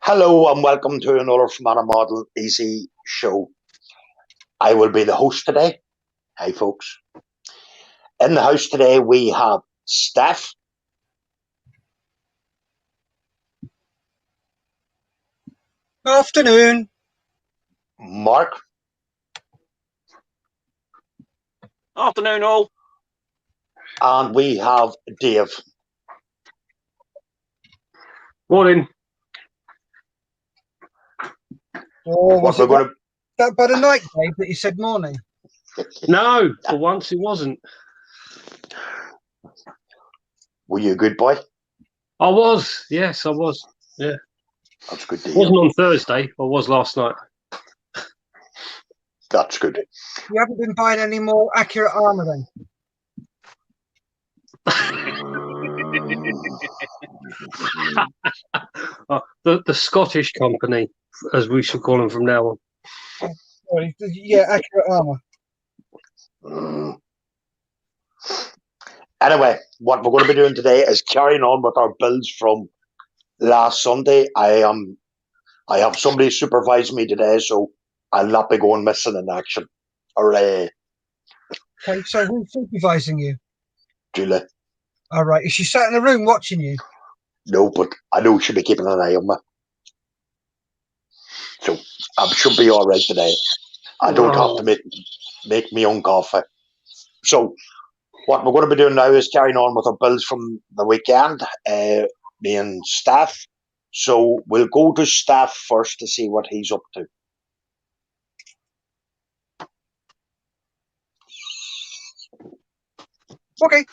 Hello and welcome to another From Model Easy show. I will be the host today. Hi folks. In the house today we have Steph. Afternoon. Mark. Afternoon all. And we have Dave. Morning. Oh, What we're going to... that by the night, Dave, that you said morning? No, for once it wasn't. Were you a good boy? I was, yes, I was. Yeah. That's good to hear. Wasn't on Thursday, I was last night. That's good. You haven't been buying any more accurate armour then? The Scottish company, as we should call them from now on. Sorry, yeah, accurate armour. Anyway, what we're going to be doing today is carrying on with our builds from last Sunday. I have somebody supervise me today, so I'll not be going missing in action. Hooray. Okay, so who's supervising you? Julie. All right, is she sat in the room watching you? No, but I know she'll be keeping an eye on me. So I should be all right today. I don't have to make me own coffee. So what we're going to be doing now is carrying on with our builds from the weekend, me and Steph. So we'll go to Steph first to see what he's up to. Okay.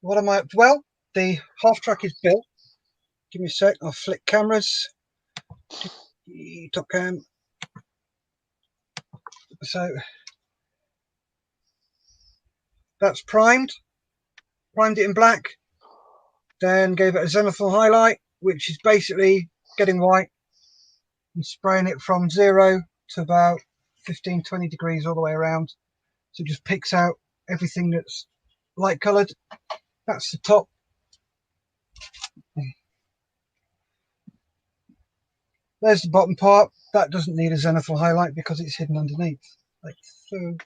What am I up to? Well, the half track is built. Give me a sec. I'll flick cameras. Top cam. So that's primed. Primed it in black. Then gave it a zenithal highlight, which is basically getting white and spraying it from 0 to about 15-20 degrees all the way around. So it just picks out everything that's light coloured. That's the top. There's the bottom part. That doesn't need a zenithal highlight because it's hidden underneath, like so.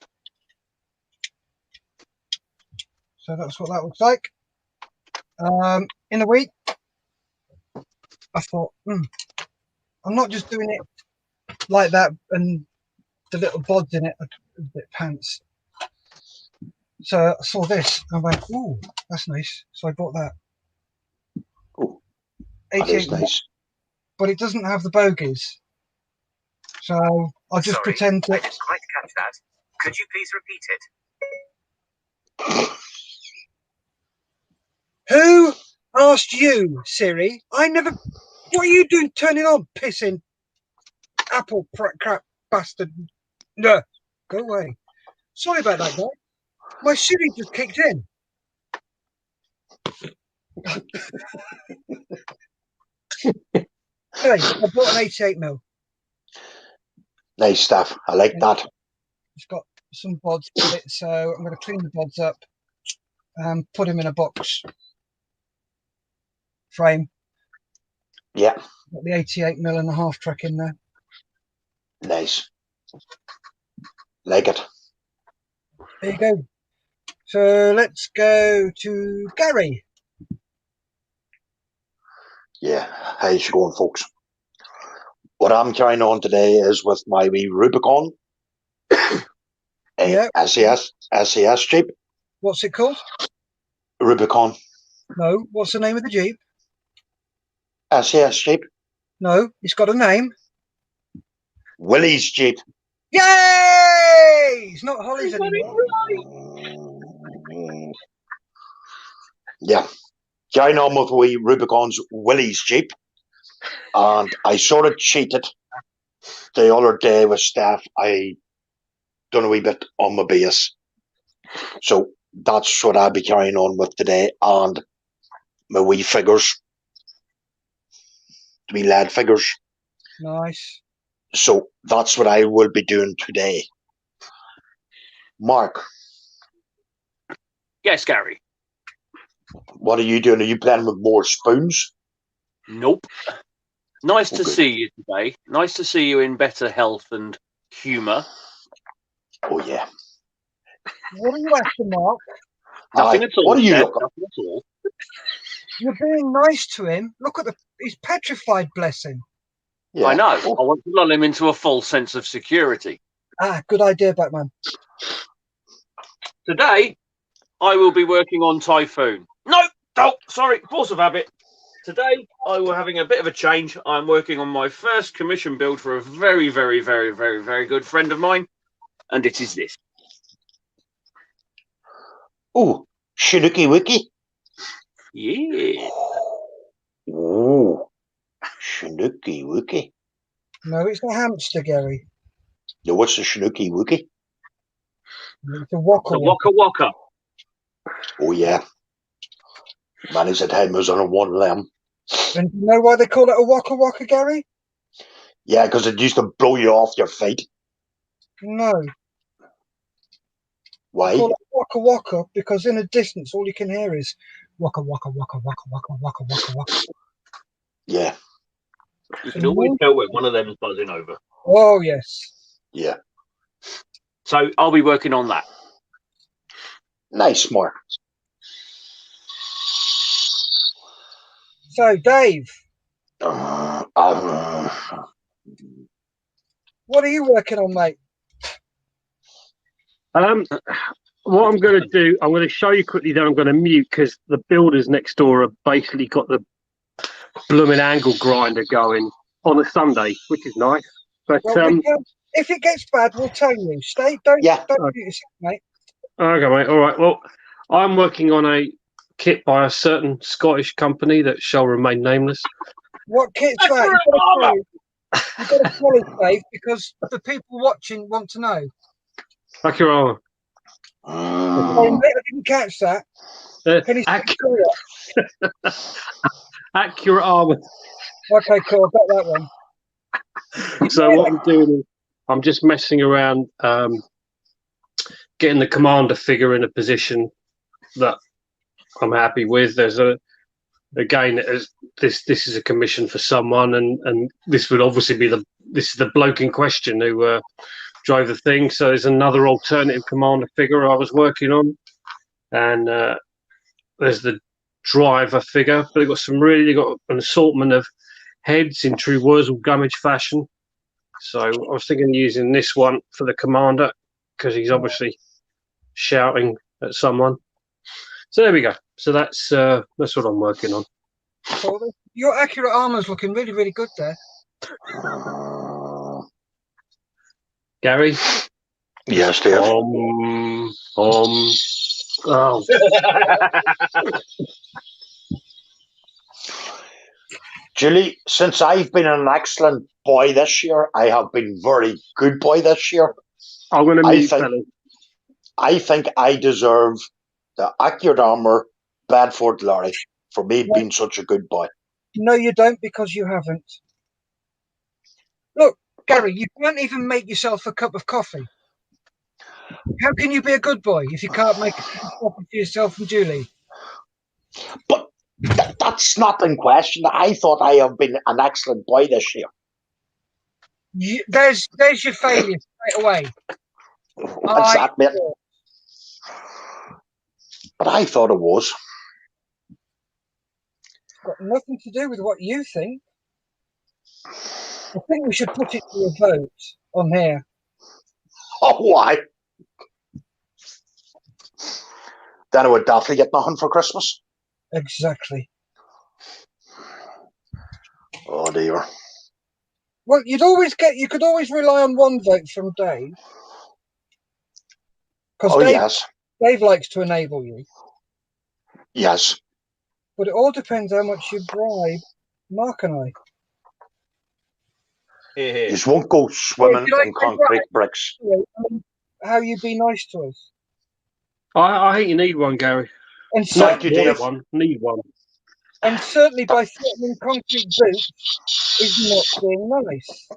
So that's what that looks like. In a week, I thought, I'm not just doing it like that and the little bods in it are a bit pants. So I saw this and I went, ooh, that's nice. So I bought that. Oh, 88, nice. But it doesn't have the bogies. So I'll just pretend that. I didn't quite catch that. Could you please repeat it? Who asked you, Siri? I never. What are you doing turning on, pissing apple crap bastard? No, go away. Sorry about that, guy. My Siri just kicked in. Anyway, I bought an 88mm. Nice stuff. I like that. It's got some bods in it, so I'm going to clean the bods up and put them in a box frame. Yeah. Got the 88mm and the half track in there. Nice. Like it. There you go. So let's go to Gary. Yeah, how's it going, folks? What I'm carrying on today is with my wee Rubicon. Yeah. SAS Jeep. What's it called? Rubicon. No. What's the name of the Jeep? SAS Jeep. No, it's got a name. Willie's Jeep. Yay! It's not Holly's anymore. Yeah. Carrying on with wee Rubicon's Willie's Jeep. And I sort of cheated the other day with Steph. I done a wee bit on my base. So that's what I'll be carrying on with today. And my wee figures, the wee lad figures. Nice. So that's what I will be doing today. Mark, Yes, Gary. what are you doing? Are you playing with more spoons? Nope. Nice to Okay. see you today. Nice to see you in better health and humour. Oh, yeah. What are you after, Mark? Nothing Aye. at all. What are you Dad, looking? Nothing at all. You're being nice to him. Look at he's petrified, bless him. Yeah. I know. I Oh, want to lull him into a false sense of security. Ah, good idea, Batman. Today, I will be working on Typhoon. No, sorry, force of habit. Today, I will having a bit of a change. I'm working on my first commission build for a very, very, very, very, very good friend of mine, and it is this. oh, Shinooky Wiki. Yeah. Oh, Shinooky Wiki. No, it's a hamster, Gary. No, what's the Shinooky Wiki? It's a waka The waka. Waka Waka. Oh, yeah. Many's the time I was on one of them. And you know why they call it a waka waka, Gary? Yeah, because it used to blow you off your feet. No. Why? They call it waka waka because in a distance all you can hear is waka waka waka waka waka waka waka waka. Yeah, You can always tell when one of them is buzzing over. Oh yes. yeah. So I'll be working on that. Nice, Mark. So Dave, Uh, what are you working on, mate? What I'm going to do, I'm going to show you quickly. Then I'm going to mute because the builders next door have basically got the blooming angle grinder going on a Sunday, which is nice. But Well, if it gets bad, we'll tell you. Don't Yeah. mute yourself, mate. okay, mate. All right. Well, I'm working on a kit by a certain Scottish company that shall remain nameless. What kit's that? You've got to tell us, Dave, because the people watching want to know. Accurate Sorry, mate, I didn't catch that. Can you accurate armor. Okay, cool. I've got that one. So what I'm doing is I'm just messing around, getting the commander figure in a position that I'm happy with. There's this is a commission for someone, and this would obviously be this is the bloke in question who drove the thing. So there's another alternative commander figure I was working on, and there's the driver figure. But they've got an assortment of heads in true Wurzel Gummidge fashion. So I was thinking of using this one for the commander because he's obviously shouting at someone. So there we go. So that's what I'm working on. Cool. Your accurate armor's looking really, really good there. Gary? Yes, Dave. Oh. Julie, since I've been an excellent boy this year, I have been very good boy this year. I'm going to mute, fellas. I think I deserve the accurate armor Bedford Larry for me being such a good boy. No, you don't, because you haven't. Look, Gary, you can't even make yourself a cup of coffee. How can you be a good boy if you can't make a cup of coffee for yourself and Julie? But that's not in question. I thought I have been an excellent boy this year. There's your failure straight away. What's that, mate? But I thought it was. It's got nothing to do with what you think. I think we should put it to a vote on here. Oh, why? Then I would definitely get nothing for Christmas. Exactly. Oh, dear. Well, you could always rely on one vote from Dave. Because Yes. Dave likes to enable you. Yes. But it all depends how much you bribe Mark and I. You just won't go swimming in concrete bricks. How you be nice to us. I think you need one, Gary. And so, Thank you, Dave. Need one. And certainly by threatening concrete boots is not being nice.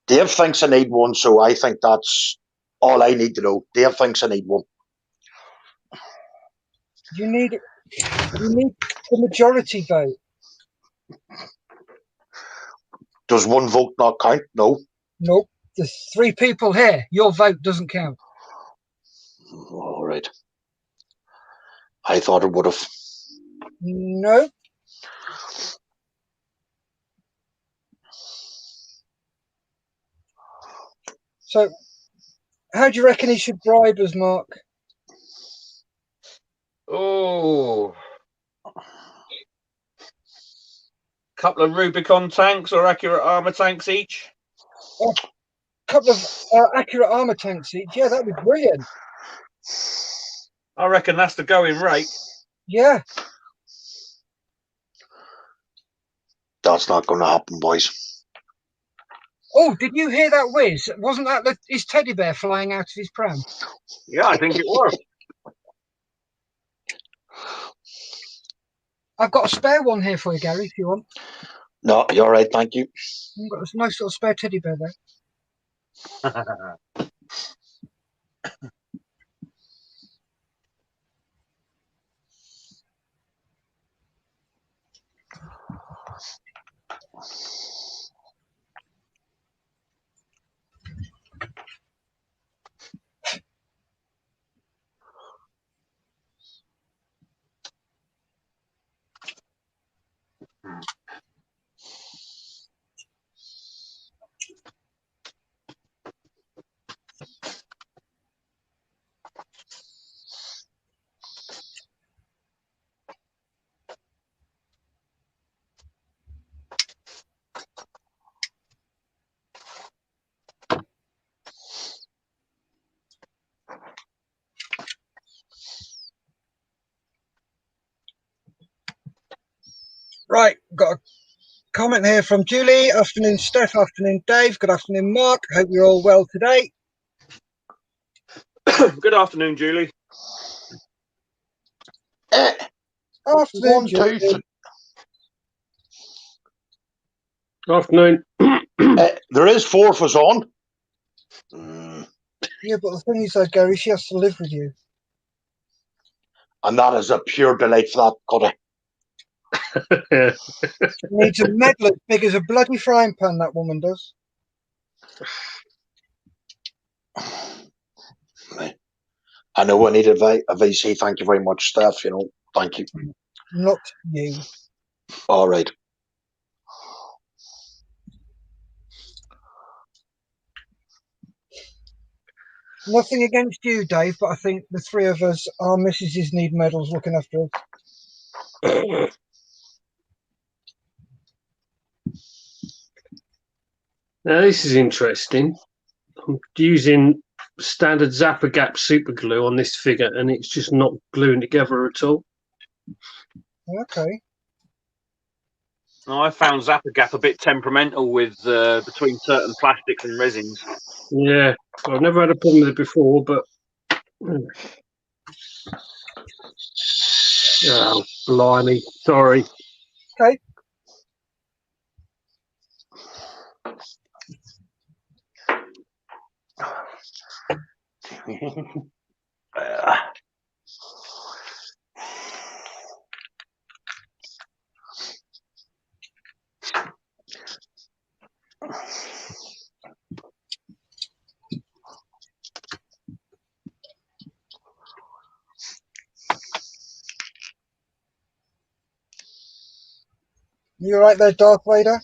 Dave thinks I need one, so I think that's all I need to know. Dave thinks I need one. You need the majority vote. Does one vote not count? No. Nope. There's 3 people here. Your vote doesn't count. All right. I thought it would have. No. So, how do you reckon he should bribe us, Mark? Oh, couple of Rubicon tanks or accurate armor tanks each. A couple of accurate armor tanks each. Yeah, that'd be brilliant. I reckon that's the going rate. Yeah. That's not going to happen, boys. Oh, did you hear that whiz? Wasn't that his teddy bear flying out of his pram? Yeah, I think it was. I've got a spare one here for you, Gary, if you want. No, you're right. Thank you. I've got a nice little spare teddy bear there. Right, got a comment here from Julie. Afternoon, Steph. Afternoon, Dave. Good afternoon, Mark. Hope you're all well today. Good afternoon, Julie. Afternoon, 1, 2, 3. Afternoon. There is 4 of us on. Yeah, but the thing is, though, Gary, she has to live with you. And that is a pure delight for that cutter. She needs a medal as big as a bloody frying pan, that woman does. I know I need a VC. Thank you very much, Steph. Thank you. Not you. All right. Nothing against you, Dave, but I think the 3 of us, our missuses need medals looking after us. Now this is interesting. I'm using standard Zapper Gap super glue on this figure, and it's just not gluing together at all. Okay. Oh, I found Zapper Gap a bit temperamental with between certain plastics and resins. Yeah, I've never had a problem with it before, but oh, blimey, sorry. Okay. You all right there, Darth Vader?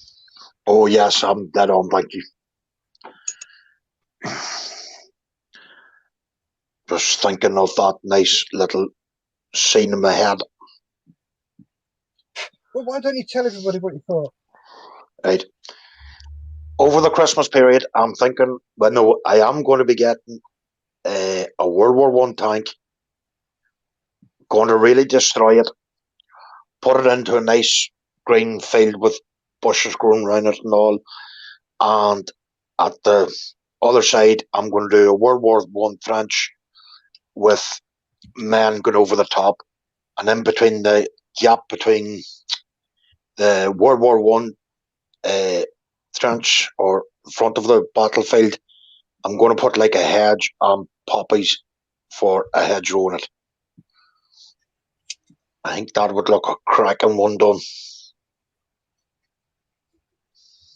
Oh, yes, I'm dead on. Thank you. Just thinking of that nice little scene in my head. Well, why don't you tell everybody what you thought? Right. Over the Christmas period, I'm thinking, well, no, I am going to be getting a World War One tank, going to really destroy it, put it into a nice green field with bushes growing around it and all, and at the other side, I'm going to do a World War One trench with men going over the top, and in between the gap between the World War One trench or front of the battlefield, I'm going to put like a hedge and poppies for a hedgerow in it. I think that would look a cracking one done.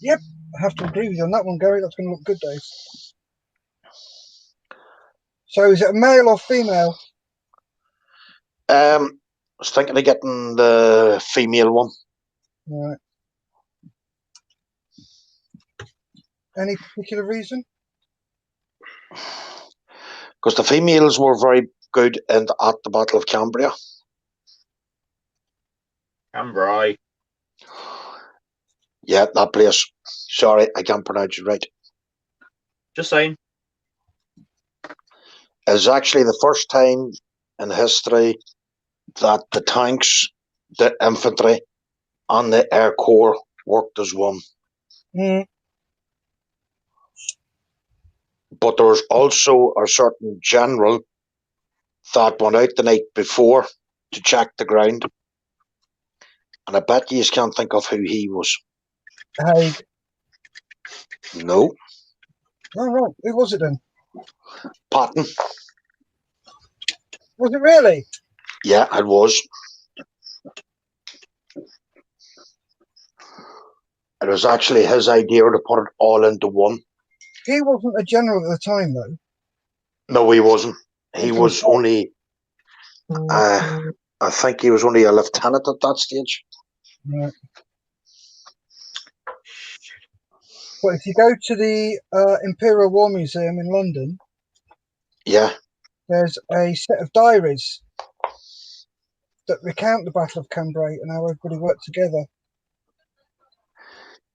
Yep, I have to agree with you on that one, Gary. That's going to look good, Dave. So is it a male or female? I was thinking of getting the female one. Right. Any particular reason? Because the females were very good at the Battle of Cambria. Cambrai. Yeah, that place. Sorry, I can't pronounce it right. Just saying. It's actually the first time in history that the tanks, the infantry, and the air corps worked as one. Mm. But there was also a certain general that went out the night before to check the ground. And I bet you can't think of who he was. Haig. No. Oh, right. Who was it then? Patton. Was it really? Yeah, it was. It was actually his idea to put it all into one. He wasn't a general at the time, though. No, he wasn't. He was only, I think he was only a lieutenant at that stage. Right. But if you go to the Imperial War Museum in London, Yeah. there's a set of diaries that recount the Battle of Cambrai and how everybody worked together.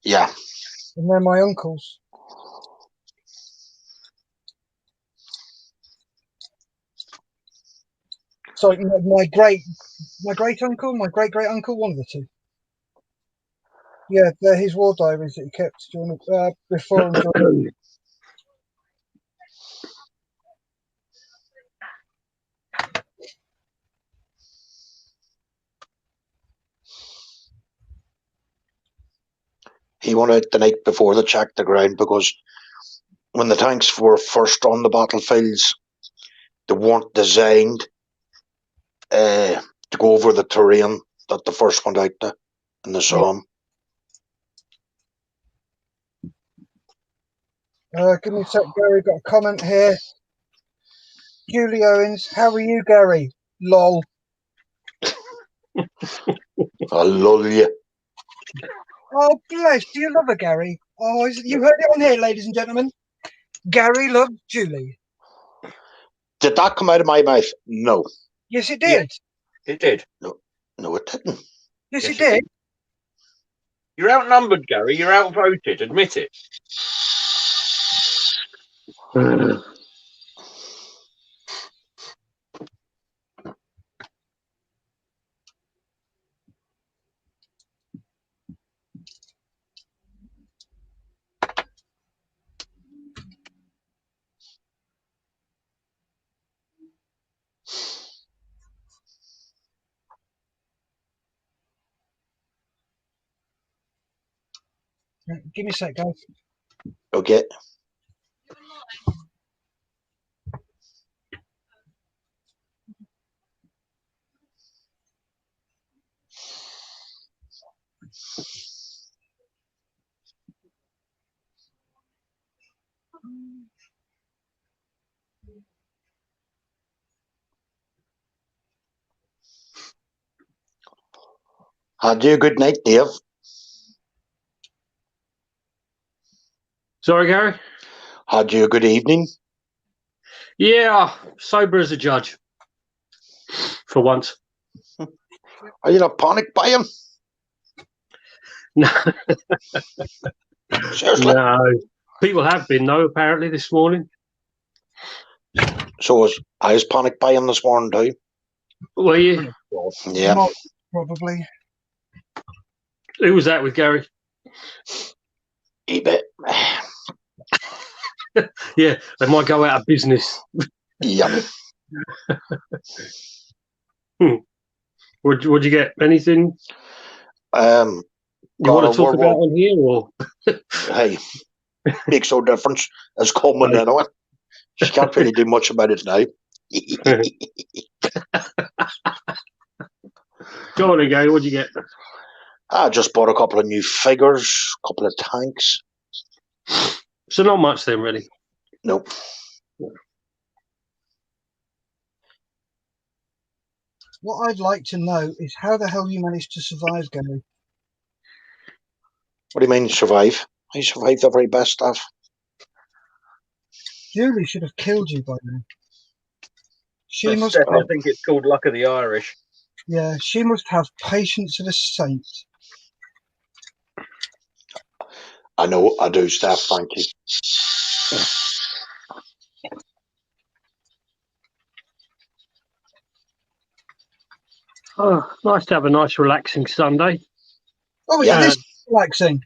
Yeah. And they're my uncle's. Sorry, my great uncle, my great uncle, one of the two. Yeah, they're his war diaries that he kept during before and during. He went out the night before to check the ground because when the tanks were first on the battlefields, they weren't designed to go over the terrain that the first went out to in the Somme. Give me a sec, Gary. Got a comment here. Julie Owens, how are you, Gary? Lol. I love you. Oh, bless you, love her, Gary. Oh, you heard it on here, ladies and gentlemen. Gary loved Julie. Did that come out of my mouth? No. Yes, it did. Yeah, it did. No, it didn't. Yes, it did. You're outnumbered, Gary. You're outvoted. Admit it. Give me a sec, guys. Okay. Had you a good night, Dave? Sorry, Gary? Had you a good evening? Yeah, sober as a judge. For once. Are you not panic buying? No. Seriously? No. People have been, though, apparently, this morning. So I was panic buying this morning too. Were you? Yeah. Probably. Who was that with, Gary? eBay. Yeah, they might go out of business. Yeah. Would you get anything Um, you want God, to talk World about War, on here, or hey, makes no difference. It's coming Like- anyway. She can't really do much about it now. go on again? What'd you get? I just bought a couple of new figures, a couple of tanks. So not much then, really. Nope. What I'd like to know is how the hell you managed to survive, Gary. What do you mean survive? I survived the very best stuff. Julie should have killed you by now. She But must Steph, I have, think it's called Luck of the Irish. yeah, she must have patience of a saint. I know I do, Steph. Thank you. Oh, nice to have a nice, relaxing Sunday. Oh yeah, Yeah. this is relaxing.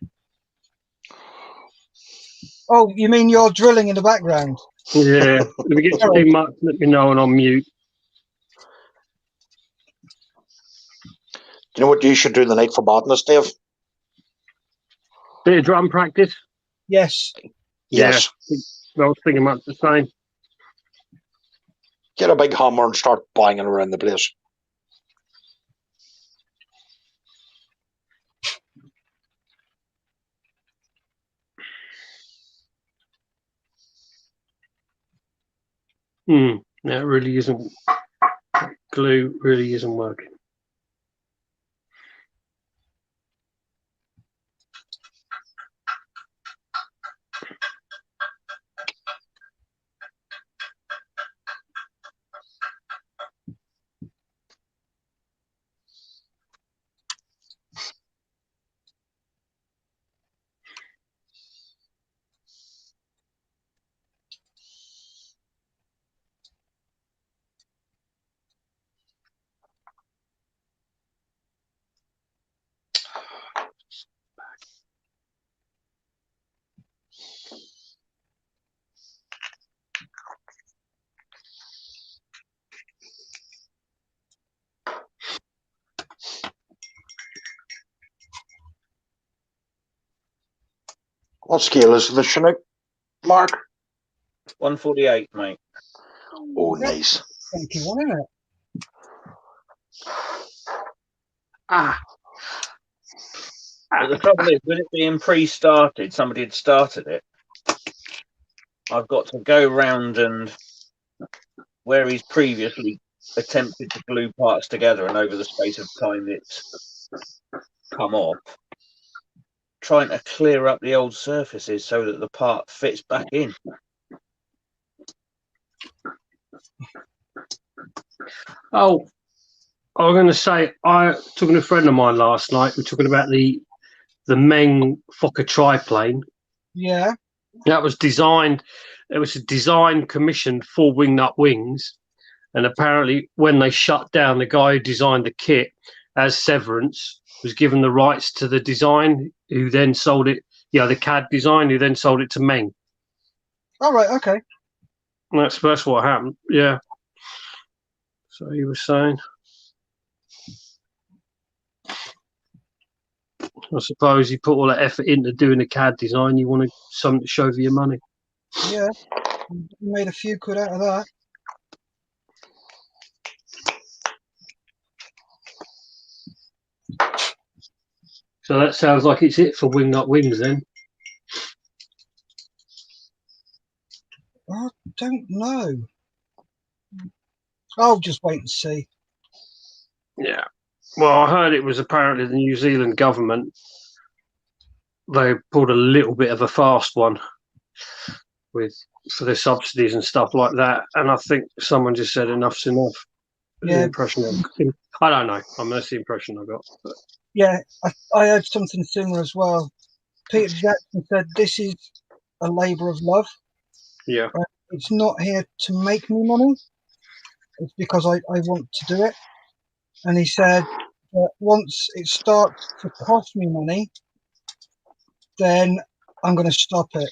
Oh, you mean you're drilling in the background? Yeah. If it gets too much, let me know and I'll mute. Do you know what you should do the night for madness, Dave? Bit of drum practice. Yes. Yes. I was thinking much the same. Get a big hammer and start banging around the place. That really isn't. Glue really isn't working. What scale is the Chinook, Mark? 148, mate. Oh, nice. Thank you, isn't it? But the trouble is, with it being pre-started, somebody had started it. I've got to go round and where he's previously attempted to glue parts together, and over the space of time it's come off, trying to clear up the old surfaces so that the part fits back in. Oh, I was going to say, I talking to a friend of mine last night. We're talking about the Meng Fokker triplane. Yeah. That was designed. It was a design commissioned for Wingnut Wings, and apparently, when they shut down, the guy who designed the kit, as severance, was given the rights to the design. Who then sold it? Yeah, the CAD design. Who then sold it to Meng. All right. Okay. And that's what happened. Yeah. So he was saying. I suppose you put all that effort into doing a CAD design, you want something to show for your money. Yeah. You made a few quid out of that. So that sounds like it's it for Wingnut Wings then. I don't know. I'll just wait and see. Yeah. Well, I heard it was apparently the New Zealand government. They pulled a little bit of a fast one for the subsidies and stuff like that. And I think someone just said enough's enough. Yeah. The impression I don't know. I mean, that's the impression I got. But. Yeah, I heard something similar as well. Peter Jackson said this is a labour of love. Yeah. It's not here to make me money. It's because I want to do it. And he said that once it starts to cost me money, then I'm going to stop it.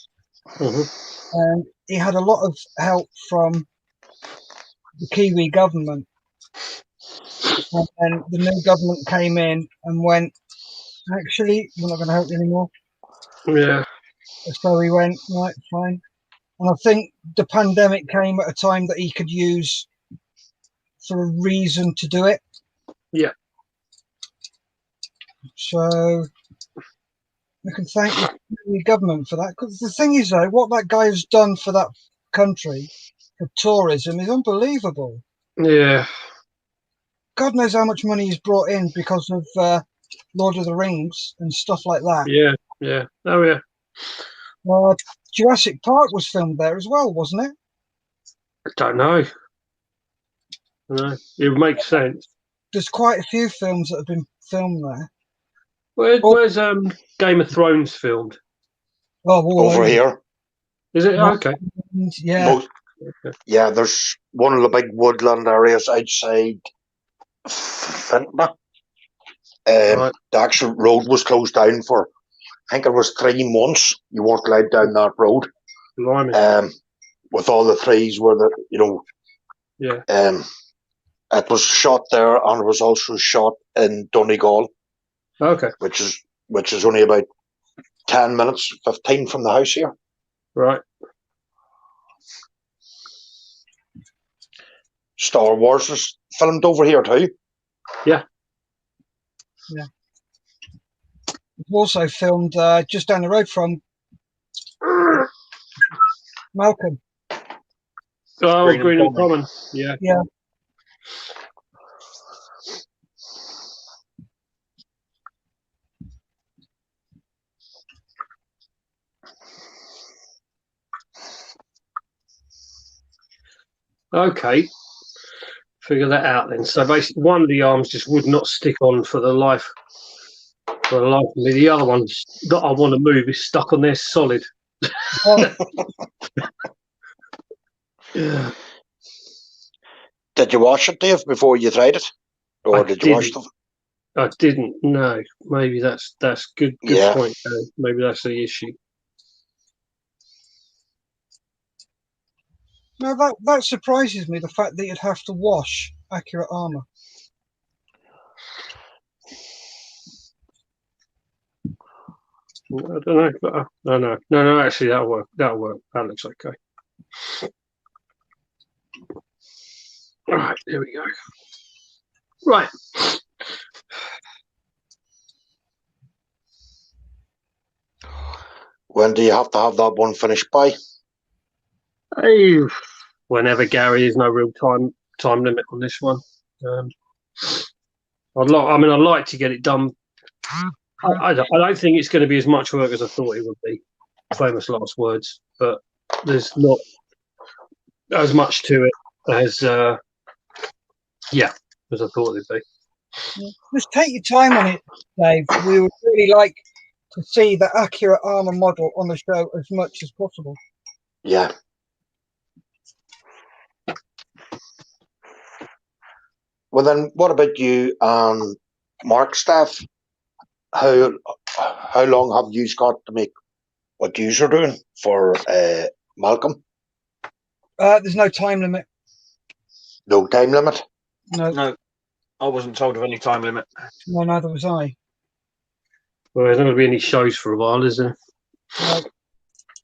Mm-hmm. And he had a lot of help from the Kiwi government. And then the new government came in and went, actually, we're not going to help you anymore. Yeah. So he went, right, fine. And I think the pandemic came at a time that he could use for a reason to do it. Yeah. So we can thank the government for that. Because the thing is, though, what that guy has done for that country, for tourism, is unbelievable. Yeah. God knows how much money he's brought in because of Lord of the Rings and stuff like that. Yeah. Yeah. Oh, yeah. Jurassic Park was filmed there as well, wasn't it? I don't know. No, it makes sense. There's quite a few films that have been filmed there. Where's Game of Thrones filmed? Oh, all Over here. Is it? No. Okay. Yeah. Okay. Yeah, there's one of the big woodland areas outside Fintna. Right. The actual road was closed down for, I think it was 3 months. You weren't allowed down that road. Blimey. With all the trees where Yeah. it was shot there, and it was also shot in Donegal, Okay. which is only about 10 minutes, 15 from the house here. Right. Star Wars is filmed over here too. Yeah. It's also filmed just down the road from Malcolm. Oh, Green and Common. Yeah. Yeah. Okay. Figure that out then. So basically, one of the arms just would not stick on for the life of me. The other one that I want to move is stuck on there solid. Yeah. Did you wash it, Dave, before you tried it, or did you wash it? I didn't. No. Maybe that's good. Good Yeah. point. Maybe that's the issue. No, that surprises me, the fact that you'd have to wash accurate armour. I don't know. But, no. Actually, that'll work. That looks okay. All right, there we go. Right. When do you have to have that one finished by? Hey, whenever, Gary. There's no real time limit on this one. I'd like to get it done. I don't think it's going to be as much work as I thought it would be. Famous last words, but there's not as much to it as I thought it'd be. Just take your time on it, Dave. We would really like to see the accurate armour model on the show as much as possible. Yeah. Well, then, what about you and Mark staff? How long have you got to make what you are doing for Malcolm? There's no time limit. No time limit? No, I wasn't told of any time limit. No, neither was I. Well, there's not going to be any shows for a while, is there? No.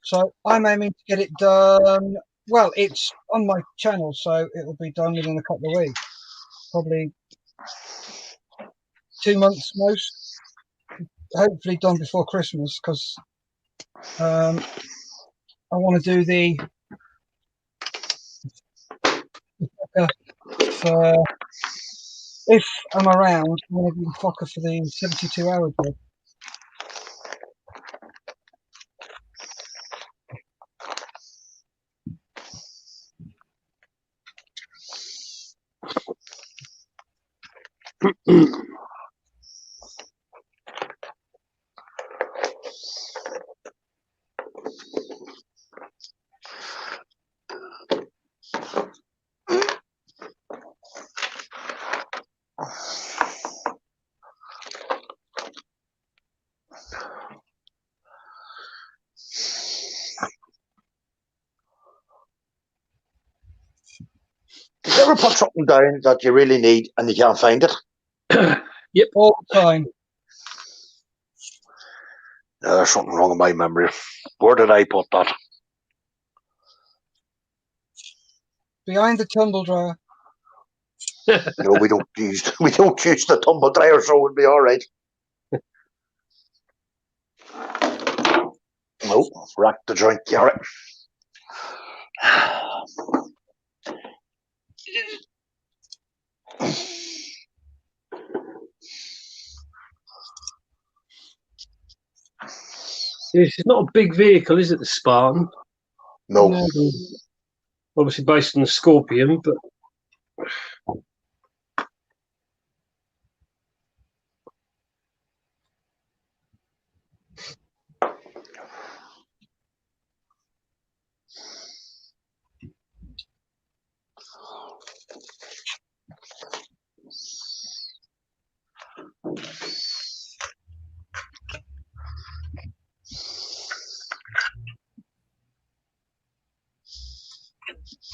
So I'm aiming to get it done. Well, it's on my channel, so it'll be done within a couple of weeks. Probably 2 months most. Hopefully done before Christmas, because I want to do the for if I'm around, I want to do the Fokker for the 72-hour job. ever put something down that you really need and you can't find it? Yep. All the time. Yeah, there's something wrong with my memory. Where did I put that? Behind the tumble dryer. No, we don't use the tumble dryer, so we'll be all right. No, rack the joint, Garrett. It's not a big vehicle, is it, the Spartan? No. Obviously based on the Scorpion, but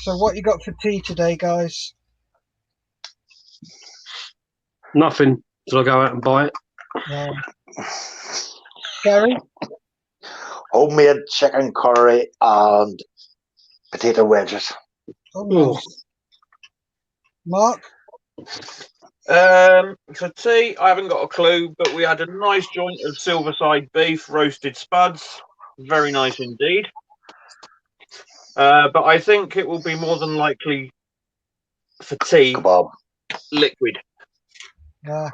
So what you got for tea today, guys? nothing till I go out and buy it. Gary? Homemade chicken curry and potato wedges. Oh, nice. Mark? For tea, I haven't got a clue, but we had a nice joint of silverside beef, roasted spuds. Very nice indeed. But I think it will be more than likely for tea, Kebab. liquid. Yeah.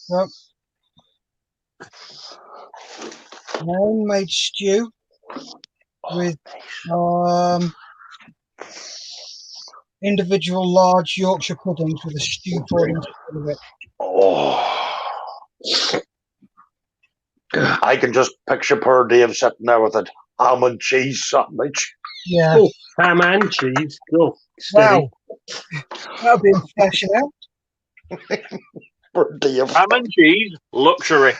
Yep. Homemade stew with individual large Yorkshire puddings with a stew poured into it. Oh. I can just picture poor Dave sitting there with a ham and cheese sandwich. Yeah. Oh, ham and cheese. Oh, steady. Wow. That'll be impressive. Poor Dave. Ham and cheese, luxury.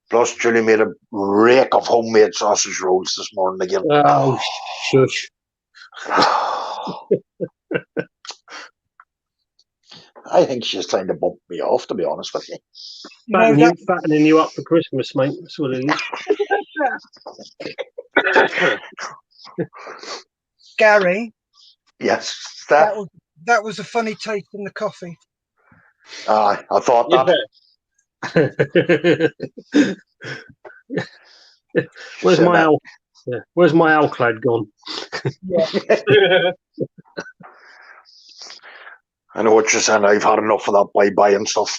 Plus, Julie made a rake of homemade sausage rolls this morning again. Oh, shush. I think she's trying to bump me off, to be honest with you. Fattening you up for Christmas, mate. That's what it is. Gary? Yes, That was a funny taste in the coffee. I thought that. Where's my Alclad gone? Yeah. I know what you're saying. I've had enough of that bye-bye and stuff.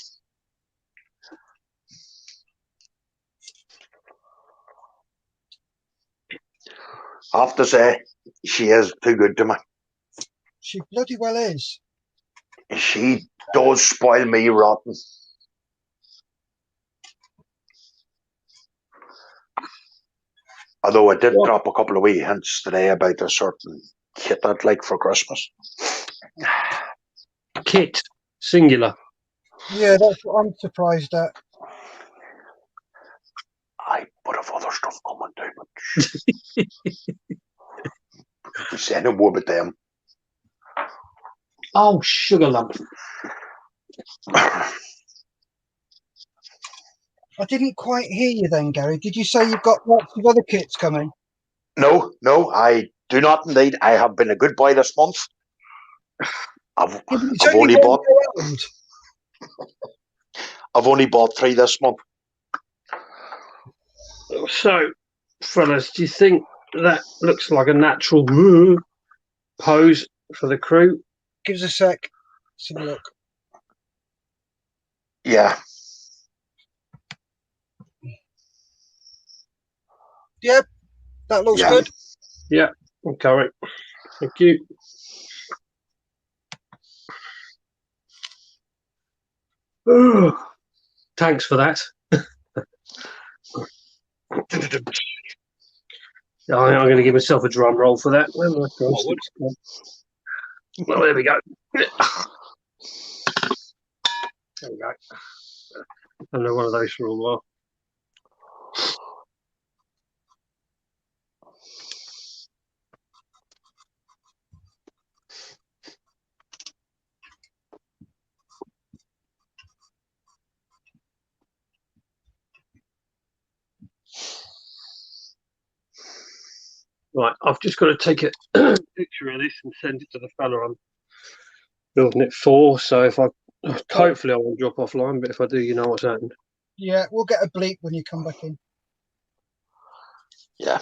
I have to say, she is too good to me. She bloody well is. She does spoil me rotten. Although I did drop a couple of wee hints today about a certain kit I'd like for Christmas. Kit, singular. Yeah, that's what I'm surprised at. I would have other stuff coming too, but we say no more about them. Oh, sugar lump. I didn't quite hear you then, Gary. Did you say you've got lots of other kits coming? No, I do not indeed. I have been a good boy this month. I've only bought 3 this month. So, fellas, do you think that looks like a natural pose for the crew? Give us a sec. Let's have a look. Yeah. Yep, that looks good. Yeah, okay. Thank you. Thanks for that. I'm going to give myself a drum roll for that. Well, there we go. There we go. I know one of those for a while. Right, I've just got to take a picture of this and send it to the fella I'm building it for. So if I, hopefully I won't drop offline, but if I do, you know what's happened. Yeah, we'll get a bleep when you come back in. Yeah.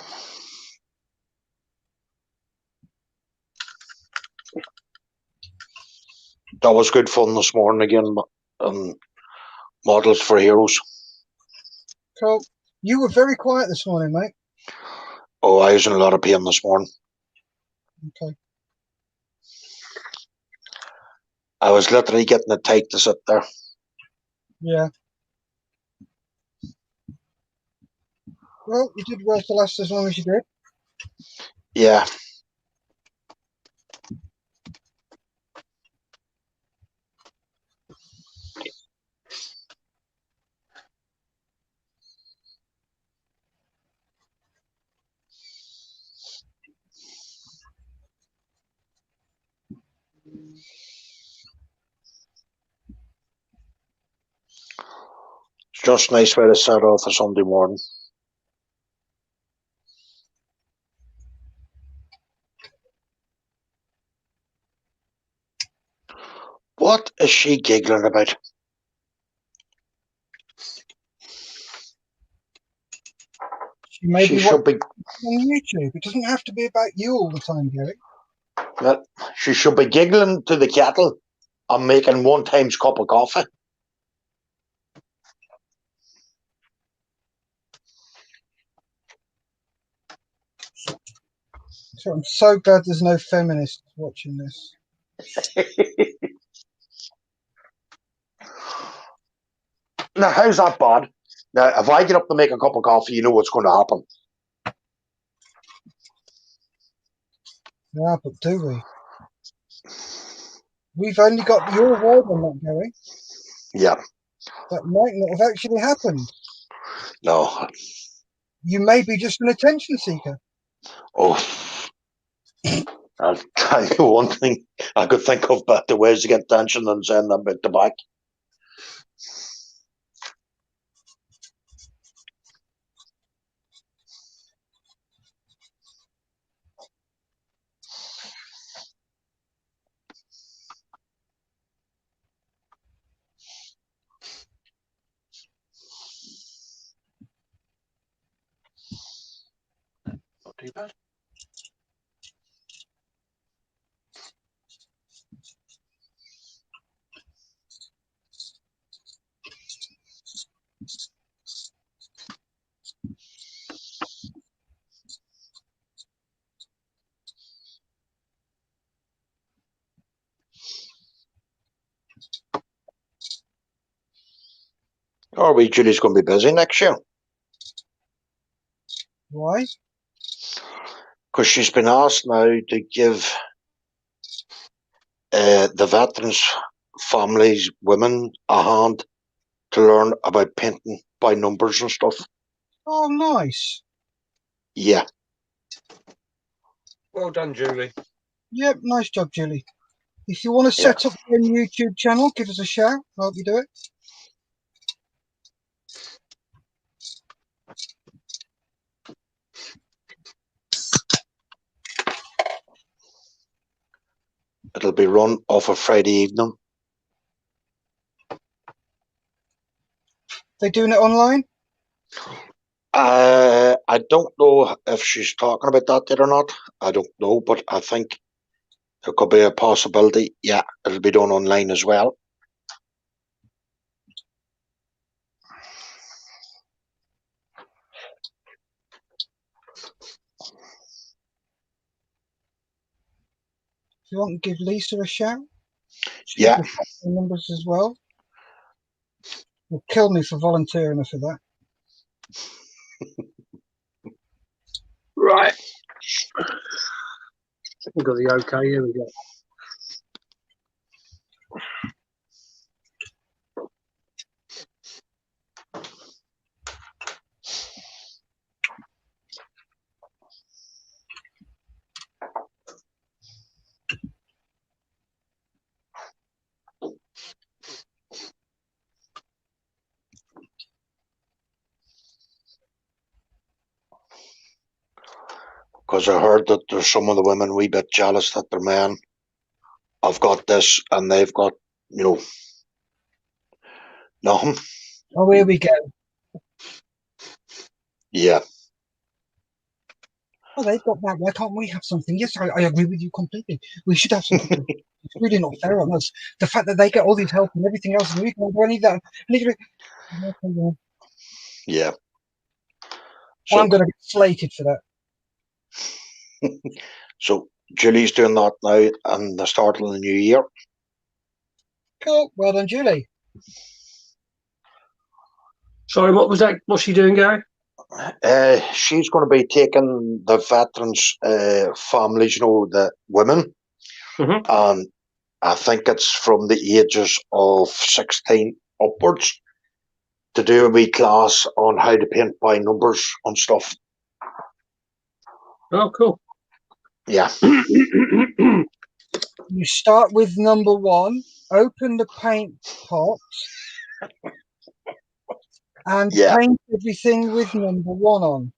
That was good fun this morning again. Models for heroes. Cool. You were very quiet this morning, mate. Oh, I was in a lot of pain this morning. Okay. I was literally getting it tight to sit there. Yeah. Well, you did well to last as long as you did. Yeah. It's just a nice way to start off a Sunday morning. What is she giggling about? She may She be should watching be. on YouTube. It doesn't have to be about you all the time, Gary. Well, she should be giggling to the kettle and making one times cup of coffee. So I'm so glad there's no feminists watching this. Now, how's that bad? Now, if I get up to make a cup of coffee, you know what's going to happen. Yeah, but do we? We've only got your word on that, Gary. Yeah. That might not have actually happened. No. You may be just an attention seeker. Oh. I'll tell you one thing. I could think of better ways to get attention than saying them back to back. Not too bad. Oh, wait, Julie's going to be busy next year. Why? Because she's been asked now to give the veterans' families, women, a hand to learn about painting by numbers and stuff. Oh, nice. Yeah. Well done, Julie. Yep, nice job, Julie. If you want to set up your own YouTube channel, give us a shout. I'll help you do it. It'll be run off a Friday evening. They doing it online? I don't know if she's talking about that yet or not. I don't know, but I think there could be a possibility. Yeah, it'll be done online as well. If you want to give Lisa a shout, she's Yeah. got the numbers as well. Will kill me for volunteering her for that. Right. We've got the okay. Here we go. because I heard that there's some of the women a wee bit jealous that their men have got this and they've got, nothing. Oh, here we go. Yeah. Oh, they've got that. Why can't we have something? Yes, I agree with you completely. We should have something. It's really not fair on us. The fact that they get all these help and everything else, and we can't do any of that. Yeah. I'm going to get slated for that. So Julie's doing that now and the start of the new year. Cool. Well done, Julie. Sorry, what was that? What's she doing, Gary? She's going to be taking the veterans' families, the women, and I think it's from the ages of 16 upwards, to do a wee class on how to paint by numbers and stuff. Oh, cool. Yeah. You start with number 1, open the paint pot, and paint everything with number 1 on.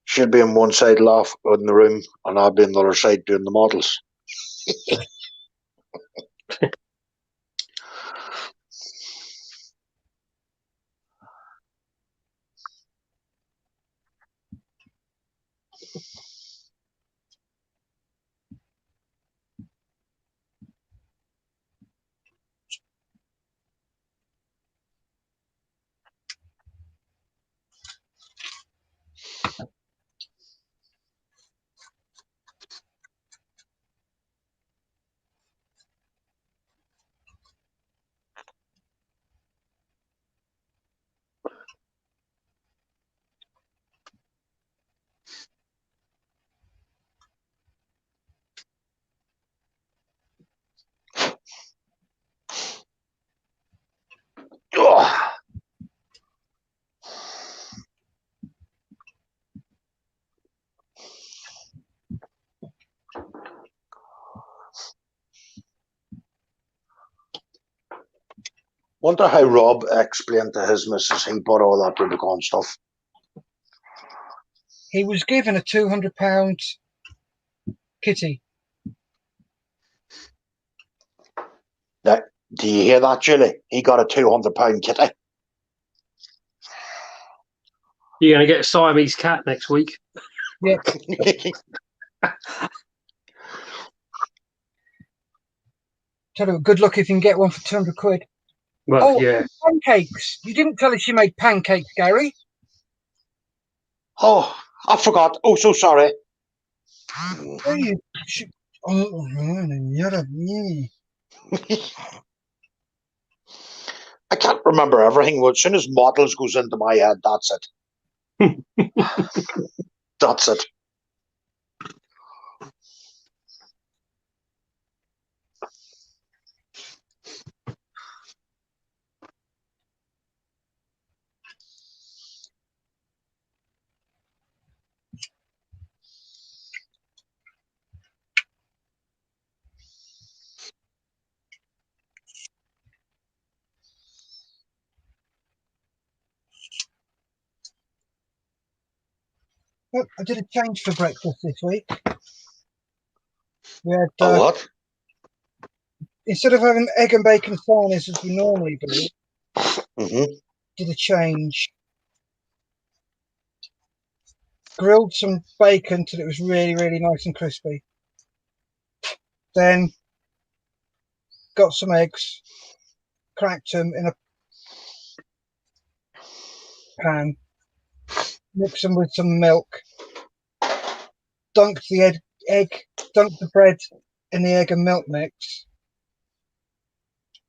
She'll be on one side laugh in the room, and I'll be on the other side doing the models. Oh. Wonder how Rob explained to his missus he bought all that Rubicon stuff. He was given a £200 kitty. Now, do you hear that, Julie? He got a £200 kitty. You're going to get a Siamese cat next week. Yeah. Tell you, good luck if you can get one for 200 quid. Well, yeah. Pancakes. You didn't tell us you made pancakes, Gary. Oh, I forgot. Oh, so sorry. Oh, you should... I can't remember everything. As soon as models goes into my head, that's it. That's it. Look, I did a change for breakfast this week. We had, what? instead of having egg and bacon sarnies as we normally do, did a change. Grilled some bacon till it was really, really nice and crispy. Then got some eggs, cracked them in a pan, mixed them with some milk, dunked the dunked the bread in the egg and milk mix,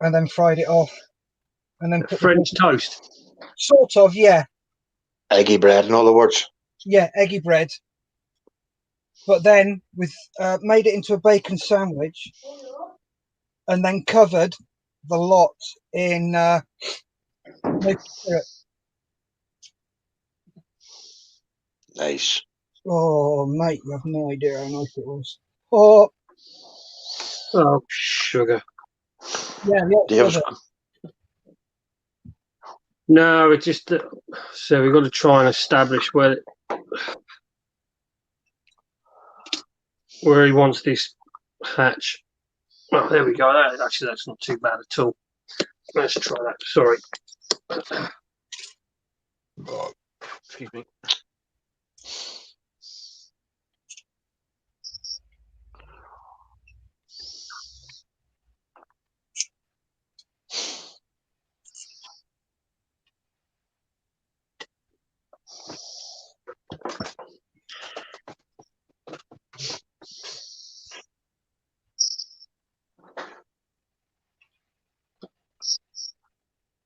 and then fried it off. And then put French toast. Sort of, yeah. Eggy bread, in other words. Yeah, eggy bread. But then with made it into a bacon sandwich, and then covered the lot in maple syrup. Nice. Oh, mate, you have no idea how nice it was. Oh, Oh, sugar. yeah, lots of Dave's, it. No, it's just that. So we've got to try and establish where he wants this hatch. Oh, there we go. Actually, that's not too bad at all. Let's try that. Sorry. Excuse me.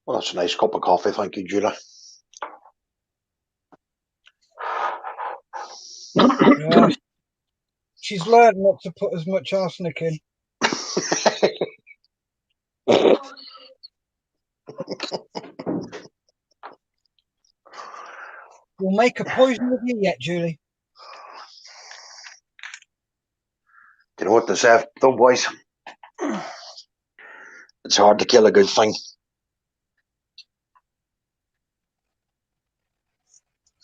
well, that's a nice cup of coffee. Thank you, Julie. Yeah, she's learned not to put as much arsenic in. You'll make a poison of you yet, Julie. You know what they say, though, boys? It's hard to kill a good thing.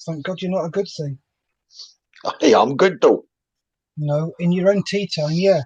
Thank God you're not a good thing. Hey, I'm good, though. No, in your own tea time, yeah.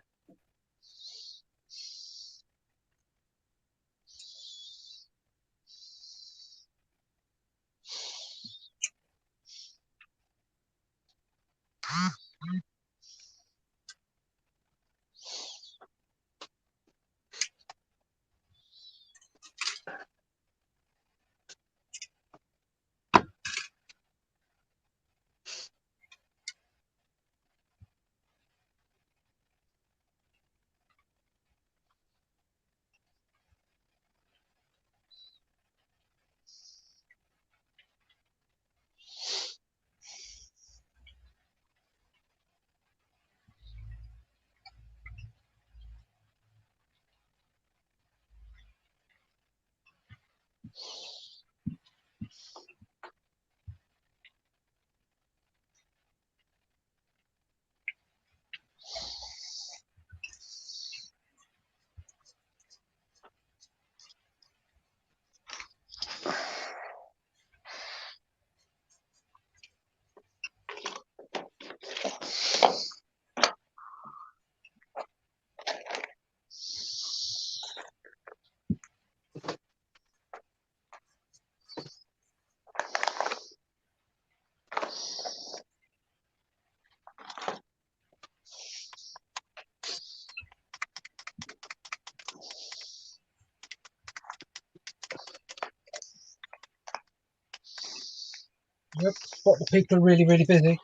Yep, but the people are really, really busy.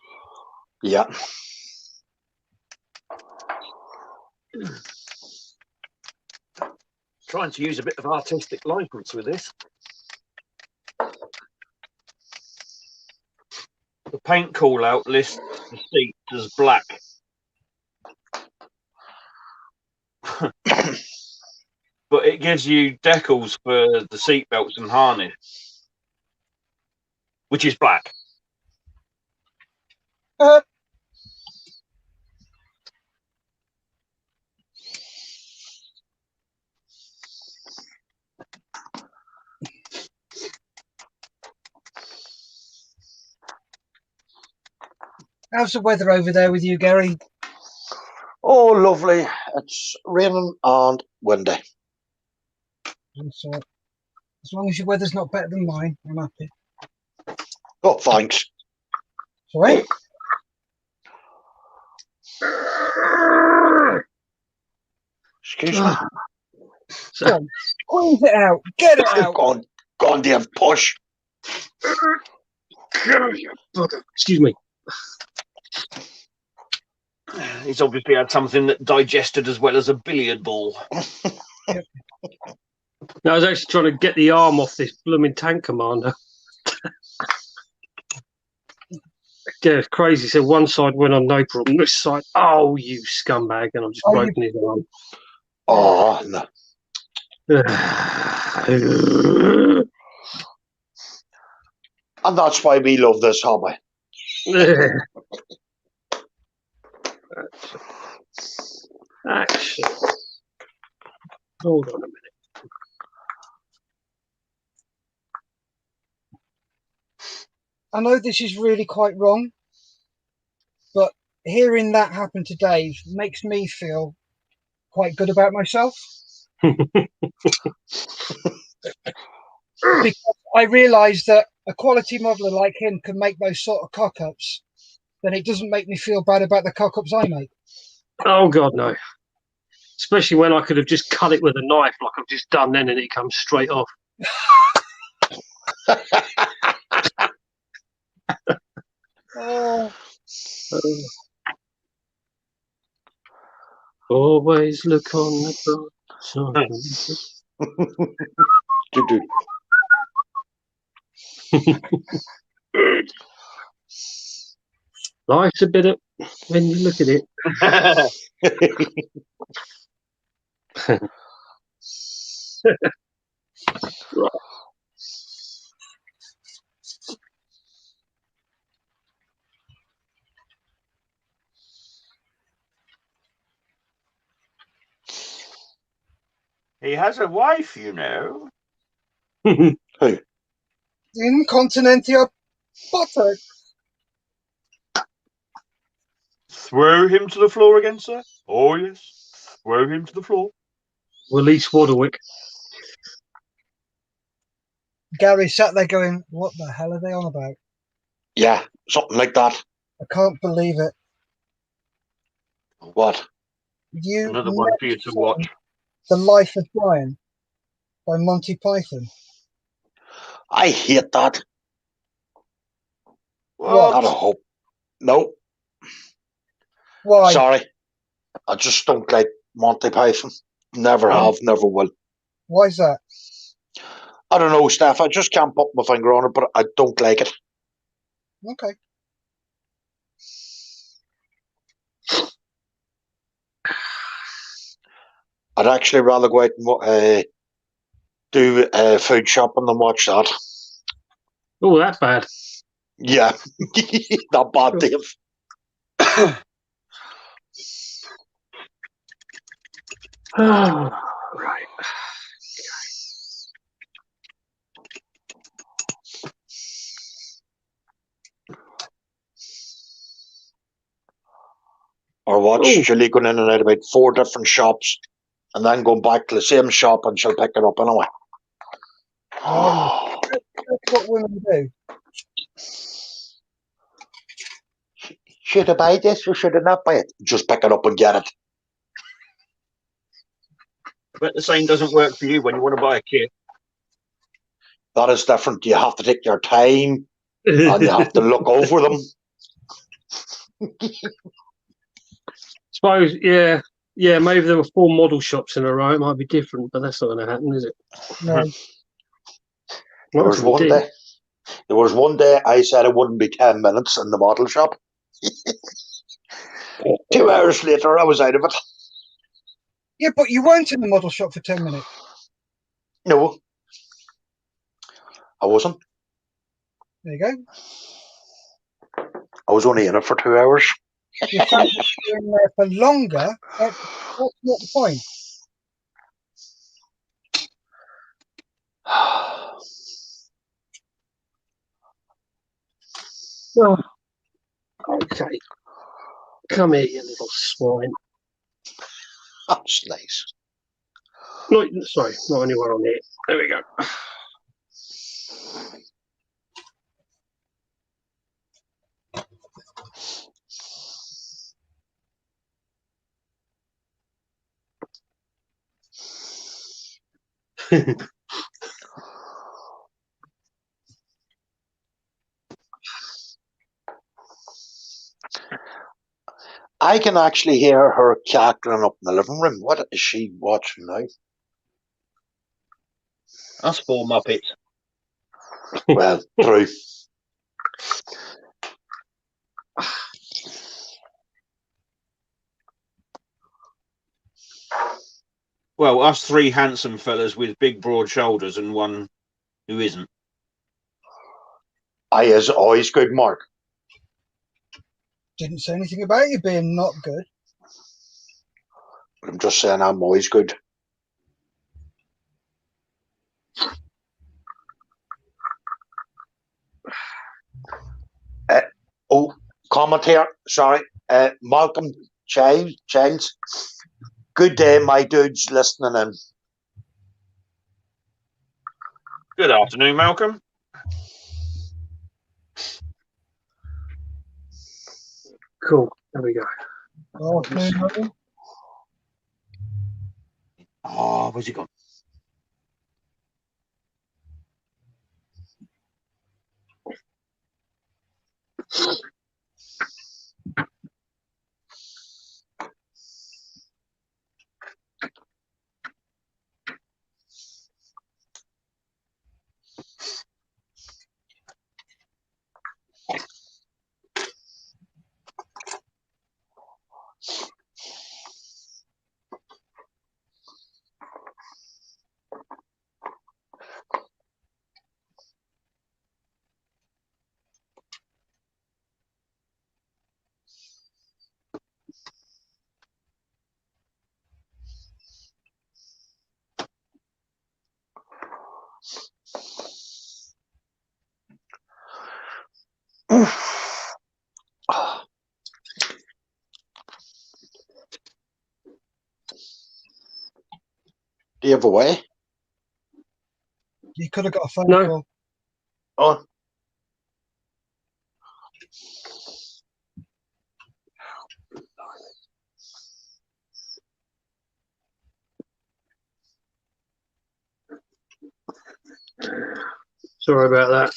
Yeah. Trying to use a bit of artistic license with this. The paint call out lists the seats as black. But it gives you decals for the seat belts and harness, which is black. How's the weather over there with you, Gary? Oh, lovely. It's raining and windy. So, as long as your weather's not better than mine, I'm happy. Oh, thanks. Sorry? Excuse me. Come on, squeeze it out. Get it out. Go on, Dave. Push. Excuse me. He's obviously had something that digested as well as a billiard ball. No, I was actually trying to get the arm off this blooming tank commander. Yeah, it's crazy. So one side went on no problem. This side, oh, you scumbag. And I've just broken his arm. Oh, no. And that's why we love this hobby. Action. Hold on a minute. I know this is really quite wrong, but hearing that happen to Dave makes me feel quite good about myself. Because I realise that a quality modeler like him can make those sort of cock-ups, then it doesn't make me feel bad about the cock-ups I make. Oh, God, no. Especially when I could have just cut it with a knife like I've just done then and it comes straight off. Oh, always look on the bright side. Life's a bit of, when you look at it. Right. He has a wife, you know. Who? incontinentia butter. Throw him to the floor again, sir. Oh, yes. Throw him to the floor. Release Waterwick. Gary sat there going, what the hell are they on about? Yeah, something like that. I can't believe it. What? You Another one for you to watch. The Life of Brian by Monty Python. I hate that. What? Not a hope. No. Why? Sorry. I just don't like Monty Python. Never have, never will. Why is that? I don't know, Steph. I just can't put my finger on it, but I don't like it. Okay. I'd actually rather go out and do food shopping than watch that. Oh, that bad. Yeah, not bad, Dave. Right. Or watch Ooh. Julie going in and out about 4 different shops and then going back to the same shop and she'll pick it up anyway. That's what women do. Should I buy this or should I not buy it? Just pick it up and get it. But the same doesn't work for you when you want to buy a kit. That is different. You have to take your time and you have to look over them. Suppose, yeah. Yeah, maybe there were 4 model shops in a row. It might be different, but that's not going to happen, is it? No. There was one day I said it wouldn't be 10 minutes in the model shop. 2 hours later, I was out of it. Yeah, but you weren't in the model shop for 10 minutes. No, I wasn't. There you go. I was only in it for 2 hours. The fact that you're in there for longer, that's not the point. Oh, okay. Come here, you little swine. That's nice. No, sorry, not anywhere on here. There we go. I can actually hear her cackling up in the living room. What is she watching now? Us 4 Muppets. Well, true. Well, us three handsome fellas with big broad shoulders and one who isn't. I is always good, Mark. Didn't say anything about you being not good. But I'm just saying I'm always good. Comment here. Sorry. Malcolm Childs. Good day, my dudes listening in. Good afternoon, Malcolm. Cool. There we go. Oh, afternoon, Martin. Oh, where's he gone? Do you have a way? You could have got a phone No. call. Oh. Sorry about that.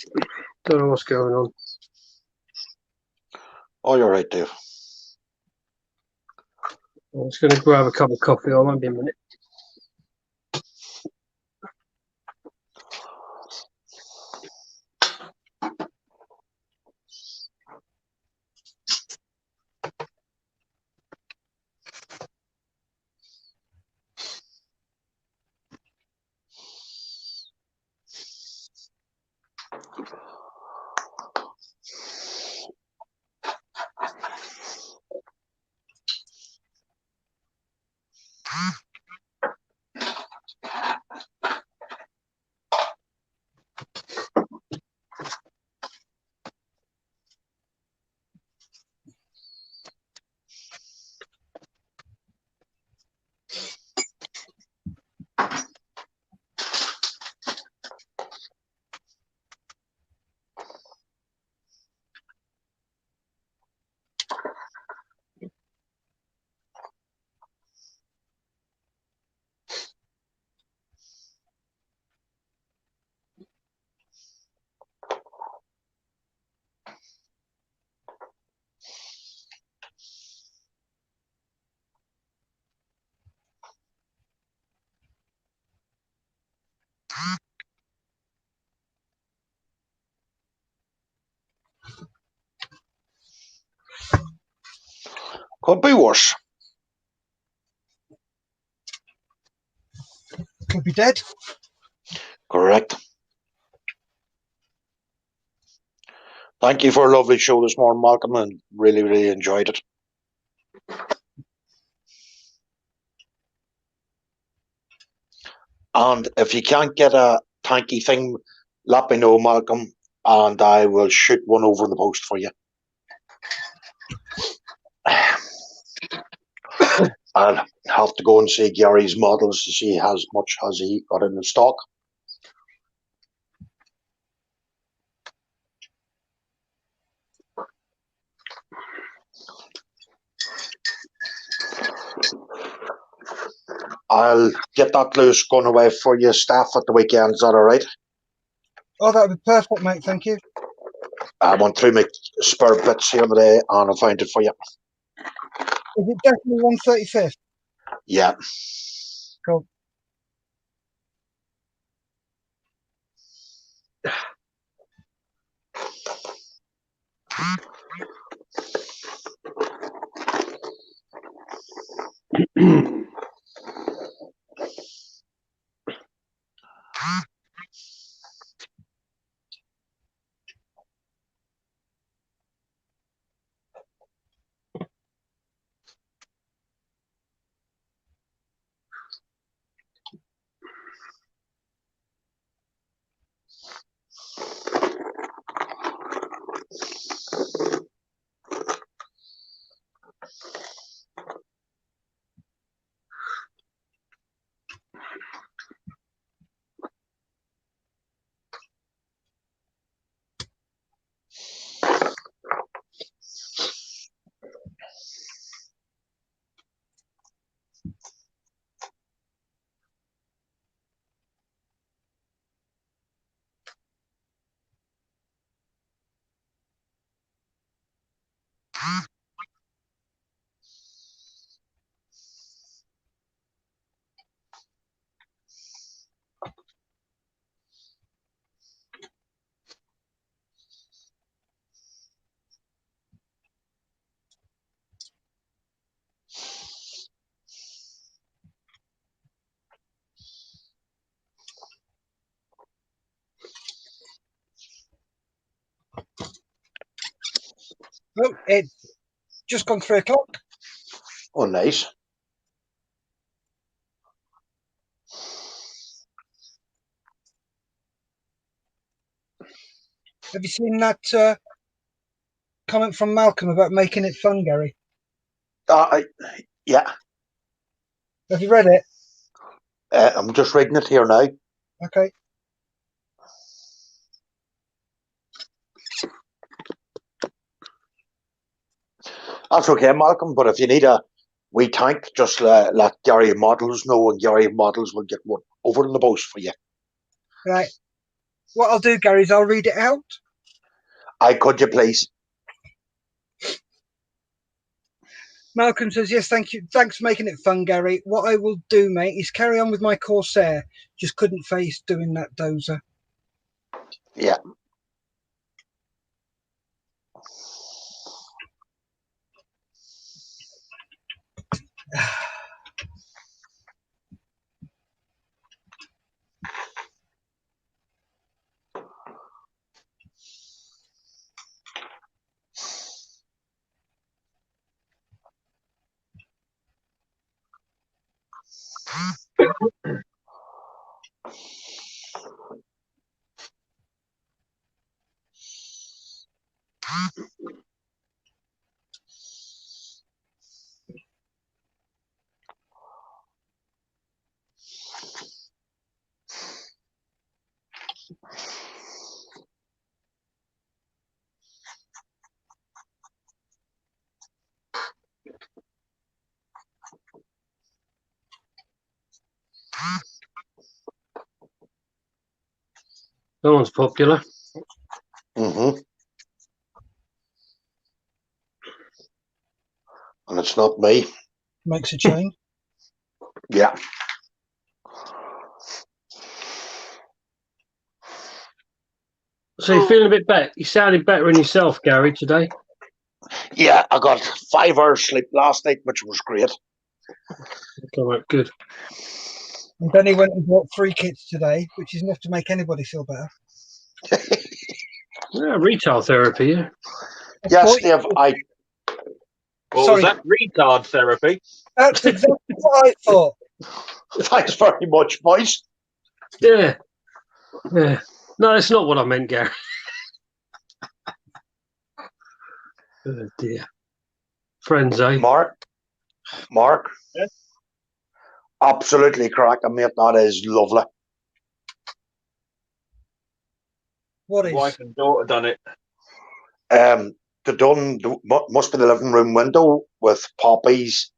Don't know what's going on. Oh, you're right, Dave. I'm just going to grab a cup of coffee. I won't be a minute. Could be worse. Could be dead. Correct. Thank you for a lovely show this morning, Malcolm, and really, really enjoyed it. And if you can't get a tanky thing, let me know, Malcolm, and I will shoot one over in the post for you. I'll have to go and see Gary's models to see how much has he got in the stock. I'll get that loose going away for you, staff, at the weekend. Is that all right? Oh, that would be perfect, mate. Thank you. I went through my spare bits here today and I found it for you. Is it definitely 135th? Yeah. Cool. Oh, it's just gone 3 o'clock. Oh, nice. Have you seen that comment from Malcolm about making it fun, Gary? Yeah, Have you read it? I'm just reading it here now. Okay. That's okay, Malcolm, but if you need a wee tank, just let Gary Models know, and Gary Models will get one over in the post for you. Right. What I'll do, Gary, is I'll read it out. Could you please? Malcolm says, yes, thank you. Thanks for making it fun, Gary. What I will do, mate, is carry on with my Corsair. Just couldn't face doing that dozer. Yeah. That one's popular. Mm-hmm. And it's not me. Makes a change. Yeah. So you're feeling a bit better? You sounded better in yourself, Gary, today. Yeah, I got 5 hours sleep last night, which was great. All right, good. And then he went and bought 3 kits today, which is enough to make anybody feel better. Yeah, retail therapy, yeah. Yes, Dave, What was that? Retard therapy. That's exactly what I thought. Thanks very much, boys. Yeah. Yeah. No, that's not what I meant, Gary. Oh, dear. Friends, eh? Mark? Yeah. Absolutely cracking, mate. That is lovely. What is? Wife and daughter done it. Must be the living room window with poppies,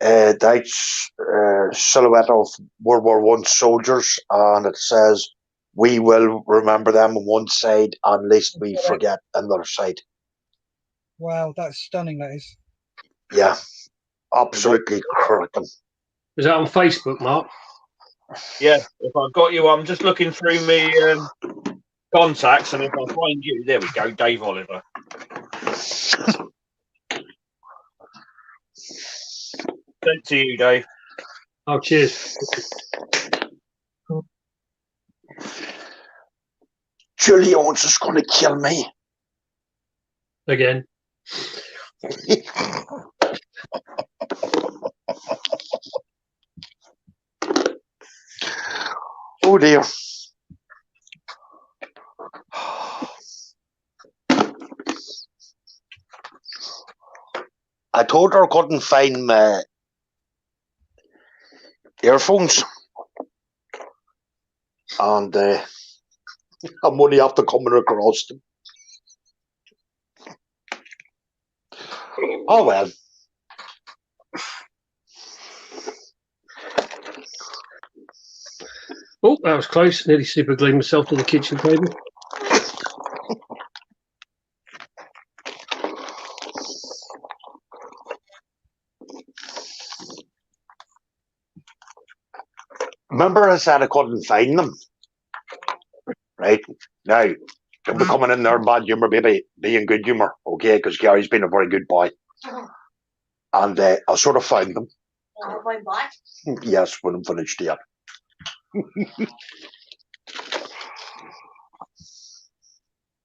Dutch silhouette of World War One soldiers, and it says, "We will remember them on one side, and lest we forget on the other side." Wow, that's stunning, that is. Yeah, absolutely cracking. Is that on Facebook, Mark? Yeah, if I've got you, I'm just looking through me contacts, and if I find you, there we go, Dave Oliver. Sent to you, Dave. Oh, cheers. Julie Owens is going to kill me. Again. Oh dear. I told her I couldn't find my earphones, and I'm only after coming across them. Oh well. Oh, that was close. Nearly super glued myself to the kitchen table. Remember I said I couldn't find them? Right? Now, don't be coming in there in bad humour, baby. Be in good humour, okay? Because Gary's been a very good boy. And I sort of found them. Going back? Yes, when I'm finished yet.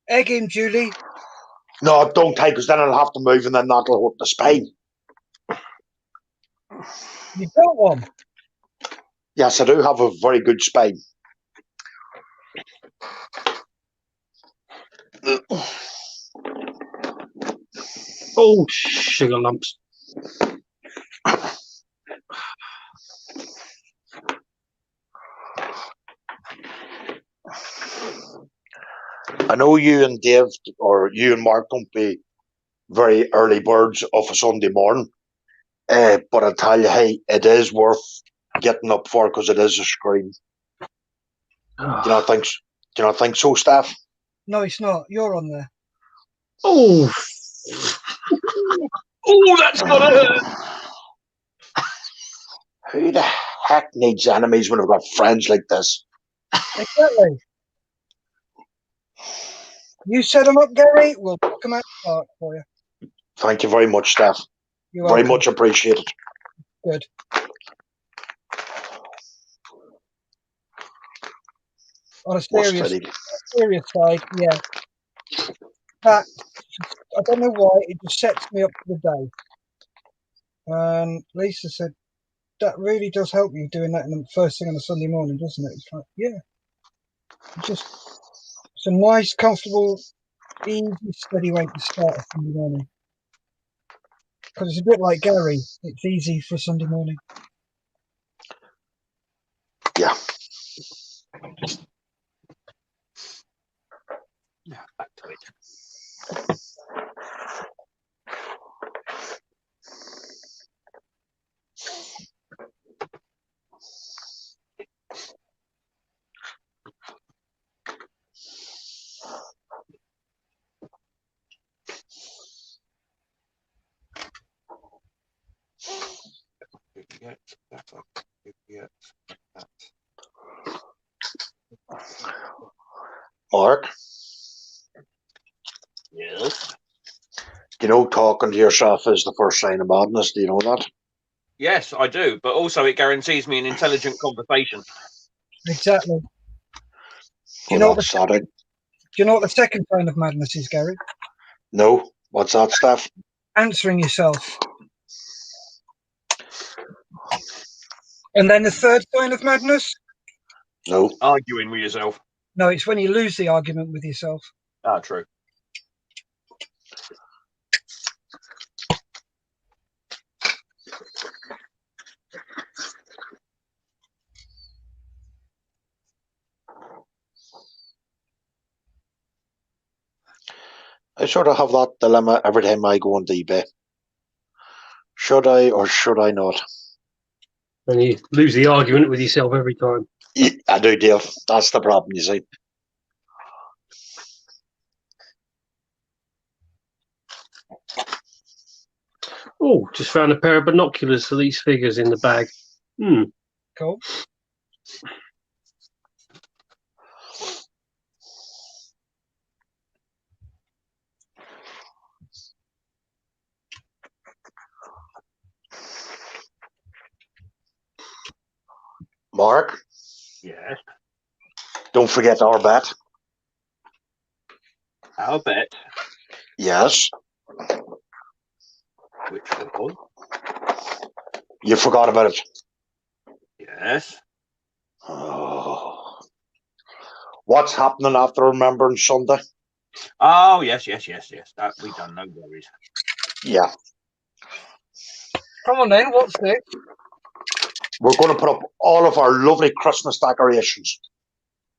Egg him, Julie. No, don't take, because then I'll have to move and then that'll hurt the spine. You got one. Yes, I do have a very good spine. Oh, sugar lumps. I know you and Dave, or you and Mark, don't be very early birds of a Sunday morning. But I tell you, hey, it is worth getting up for because it is a scream. Do you not think so, Steph? No, it's not. You're on there. Oh. Oh, that's gotta hurt. Who the heck needs enemies when I've got friends like this? Exactly. You set them up, Gary. We'll knock them out of the park for you. Thank you very much, Steph. You're Very welcome. much appreciated. Good. On a What's serious today? side, yeah. That, I don't know why, it just sets me up for the day. And Lisa said, that really does help you doing that in the first thing on a Sunday morning, doesn't it? It's like, yeah. It's a nice, comfortable, easy, steady way to start a Sunday morning. Because it's a bit like Gary. It's easy for Sunday morning. Yeah. Now back to it. Mark, Yes. you know, talking to yourself is the first sign of madness. Do you know that? Yes, I do, but also it guarantees me an intelligent conversation. Exactly. Do you Well, know that's sad. do you know what the second sign of madness is, Gary? No. What's that, Steph? Answering yourself. And then the third sign of madness? No. Arguing with yourself. No, it's when you lose the argument with yourself. Ah, true. I sort of have that dilemma every time I go on eBay. Should I or should I not? And you lose the argument with yourself every time. I do, Dave. That's the problem, you see. Oh, just found a pair of binoculars for these figures in the bag. Cool. Mark, Yes. don't forget our bet. Our bet, Yes. which was, You forgot about it. yes. Oh. What's happening after Remembrance Sunday? Oh, yes. That we done, no worries. Yeah. Come on then, what's it? We're going to put up all of our lovely Christmas decorations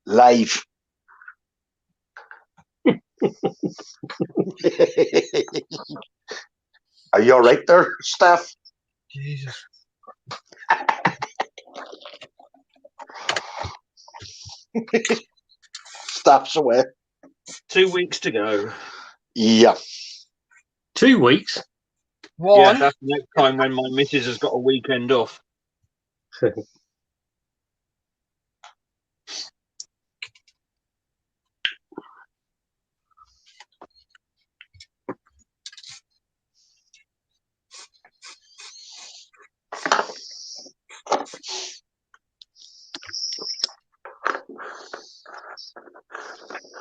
live. Are you all right there, Steph? Jesus. Steph's away. 2 weeks to go. Yeah. 2 weeks. One. Yeah, that's the next time when my missus has got a weekend off.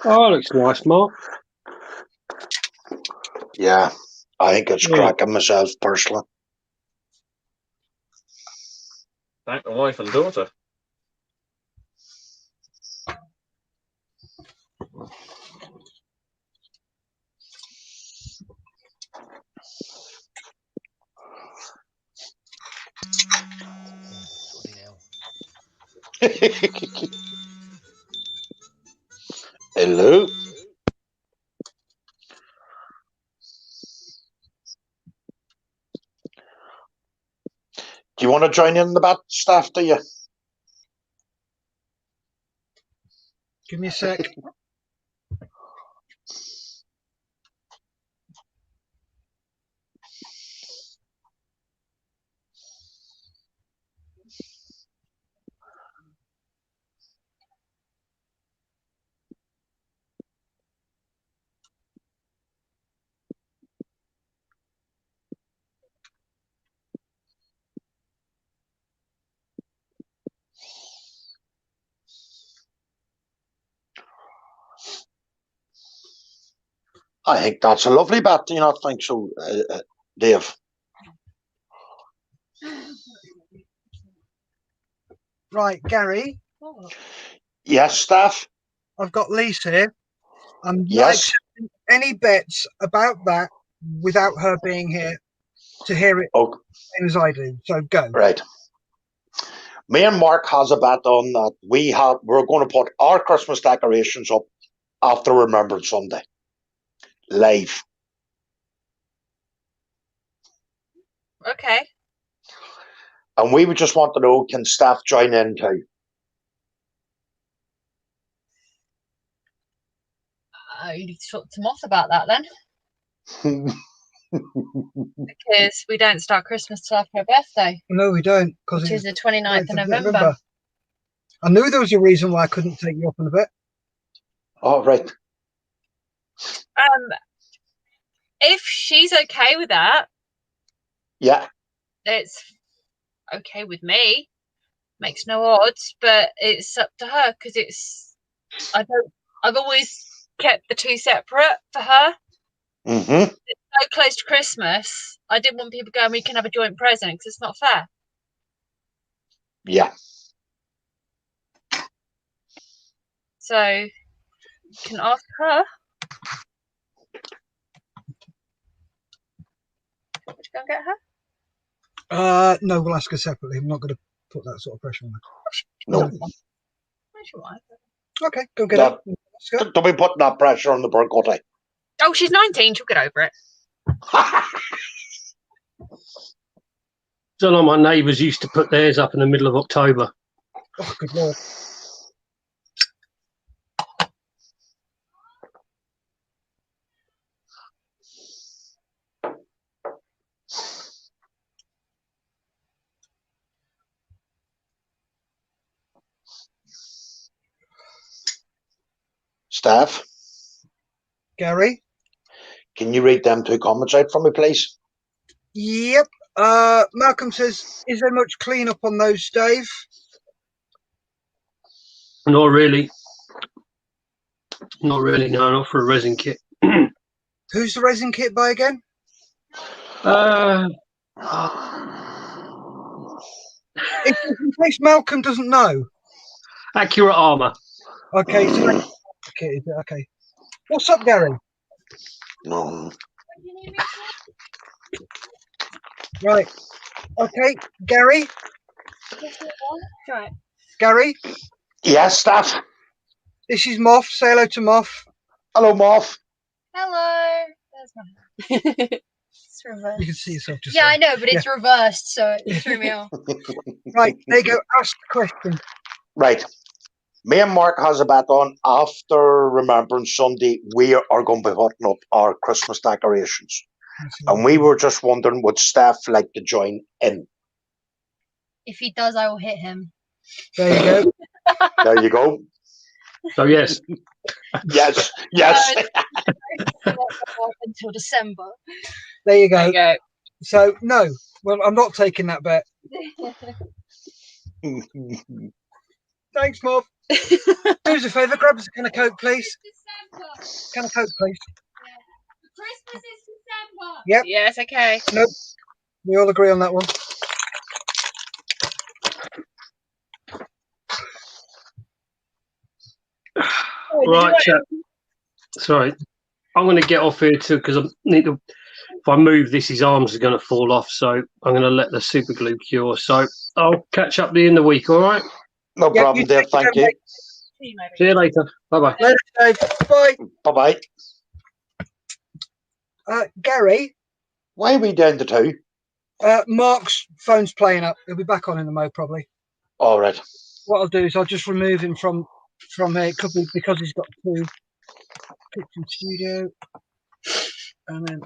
Oh, looks nice, Mark. Yeah. I think it's Yeah. cracking myself personally. Thank the wife and daughter. Hello. Do you want to join in the bat, Steph? Do you? Give me a sec. I think that's a lovely bat. Do you not think so, Dave? Right, Gary, Yes, Steph? I've got Lisa here. I'm not Yes. accepting any bets about that without her being here to hear it Oh, same as I do. So go. right. Me and Mark has a bet on that we're going to put our Christmas decorations up after Remembrance Sunday. Live. Okay. And we would just want to know, can Steph join in too? You need to talk to Moss about that then, because we don't start Christmas till after her birthday, No, we don't, because which it's is the 29th of 9th November. I knew there was a reason why I couldn't take you up on a bet. Oh, right. If she's okay with that, Yeah. it's okay with me. Makes no odds, but it's up to her because I've always kept the two separate for her. Mm-hmm. So close to Christmas, I didn't want people going, we can have a joint present, because it's not fair. Yeah. So you can ask her. Want me to go and get her? No, we'll ask her separately. I'm not going to put that sort of pressure on her. No. Where's your wife? Okay, go get No. her. Ask her. Don't be putting that pressure on the bird, could I? Oh, she's 19. She'll get over it. Don't know, my neighbours used to put theirs up in the middle of October. Oh, good lord. Steph, Gary? can you read them two comments out for me, please? Yep. Malcolm says, is there much clean up on those, Dave? Not really. Not really, no, not for a resin kit. Who's the resin kit by again? In case Malcolm doesn't know. Accurate Armour. Okay, so that's the kit, is it? Okay. What's up, Gary? No. Right. Okay, Gary. Right. Gary, Yes, staff. this is Moff. Say hello to Moff. Hello, Moff. Hello. There's my It's reversed. You can see yourself just Yeah, there. I know, but it's reversed, so it threw me off. Right, there you go. Ask the question. Right. Me and Mark has a bet on after Remembrance Sunday, we are going to be putting up our Christmas decorations. And we were just wondering, would staff like to join in? If he does, I will hit him. There you go. There you go. So yes, Yes, yes. Until December. There you There go. you go. So, no. Well, I'm not taking that bet. Thanks, Moff. Do us a favour, grab us a can of Coke, please. Can of Coke, please. Christmas is December. Yep. Yes, okay. Nope. We all agree on that one. right, chap. Sorry, I'm going to get off here too because I need to. If I move this, his arms are going to fall off. So I'm going to let the super glue cure. So I'll catch up with you in the week. All right. No Yeah, problem, you Dave. take Thank care, you. See you later. Bye bye. Later, Dave. Bye. Bye bye. Gary, Why are we down to 2? Mark's phone's playing up. He'll be back on in the mo probably. All right. What I'll do is I'll just remove him from here. It could be because he's got 2 kitchen studio, and then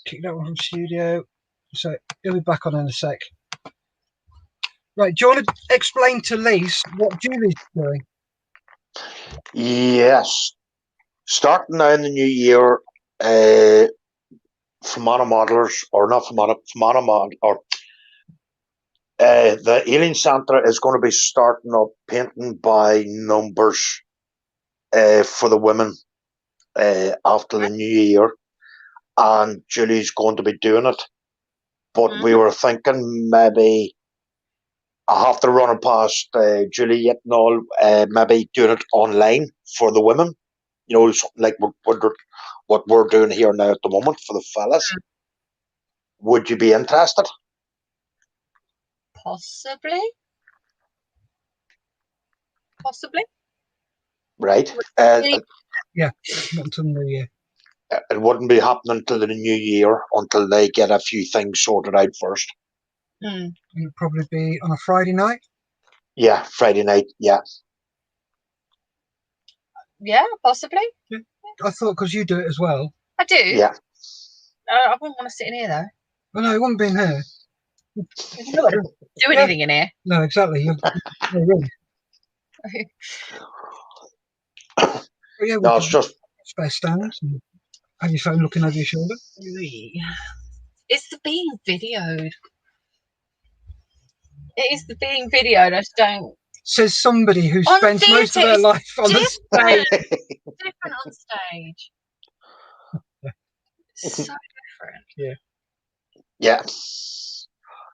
kick that one from studio. So he'll be back on in a sec. Right, do you want to explain to Lise what Julie's doing? Yes. Starting now in the new year, Fermanagh Modelers, or not Fermanagh Model, or the Ely Centre is going to be starting up painting by numbers for the women after the new year, and Julie's going to be doing it. But we were thinking maybe I have to run it past Juliet and all, maybe doing it online for the women. You know, something like what we're doing here now at the moment for the fellas. Would you be interested? Possibly. Possibly. Right. Yeah, not until New Year. It wouldn't be happening until the new year until they get a few things sorted out first. It'll probably be on a Friday night. Yeah, Friday night. Yeah. Yeah, possibly. I thought because you do it as well. I do. Yeah. I wouldn't want to sit in here though. Oh no, it wouldn't be in here. You don't want to do anything in here. No, exactly. You're really. But yeah, No, it's just spare stands and have your phone looking over your shoulder. It's the being videoed. It is the being videoed. I just don't. Says somebody who On spends most of theatre, their it's life on the stage. Different on stage. So different. yeah.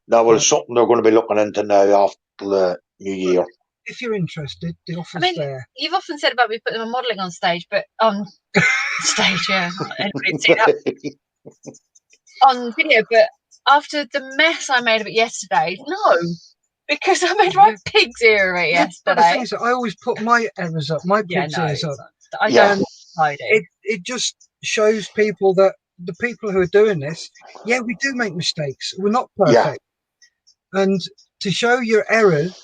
No, well, it's something they're going to be looking into now after the new year. If you're interested, the offer's I mean, there. you've often said about me putting them on modelling on stage, but on stage, yeah, anybody'd see that on video. But after the mess I made of it yesterday, no, because I made my pig's ear of it But the thing yesterday. is, I always put my errors up, my pig's ears up. I Yeah. don't hide it. It just shows people that the people who are doing this, yeah, we do make mistakes. We're not perfect. And to show your errors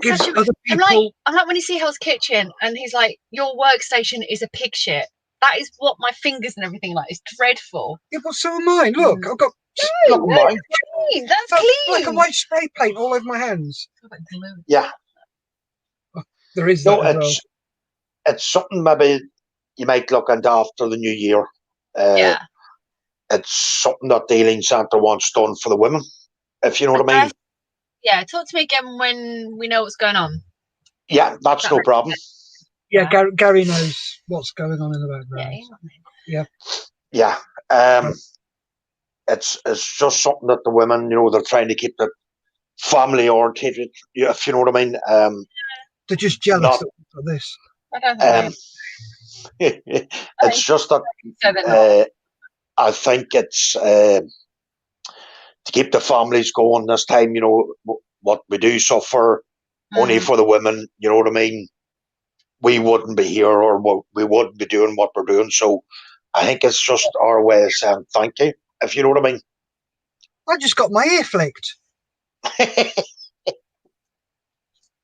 gives other people. I'm like when you see Hell's Kitchen and he's like, your workstation is a pig shit. That is what my fingers and everything like. It's dreadful. Yeah, but so am I. Look, I've got No, that's clean. That's clean. black and white spray paint all over my hands. Yeah. There is No, that as well. it's something maybe you might look into after the new year. Yeah. It's something that the Ely Centre wants done for the women, if you know what I mean. Yeah, talk to me again when we know what's going on. Yeah, that's no problem. Yeah, Gary knows what's going on in the background. Yeah. Yeah. It's just something that the women, they're trying to keep the family orientated, if you know what I mean. They're just jealous Not, that we've got this. I don't think it's just that so they're not. I think it's to keep the families going this time. What we do suffer only for the women. You know what I mean. We wouldn't be here, or we wouldn't be doing what we're doing. So I think it's just our way of saying thank you, if you know what I mean. I just got my ear flicked.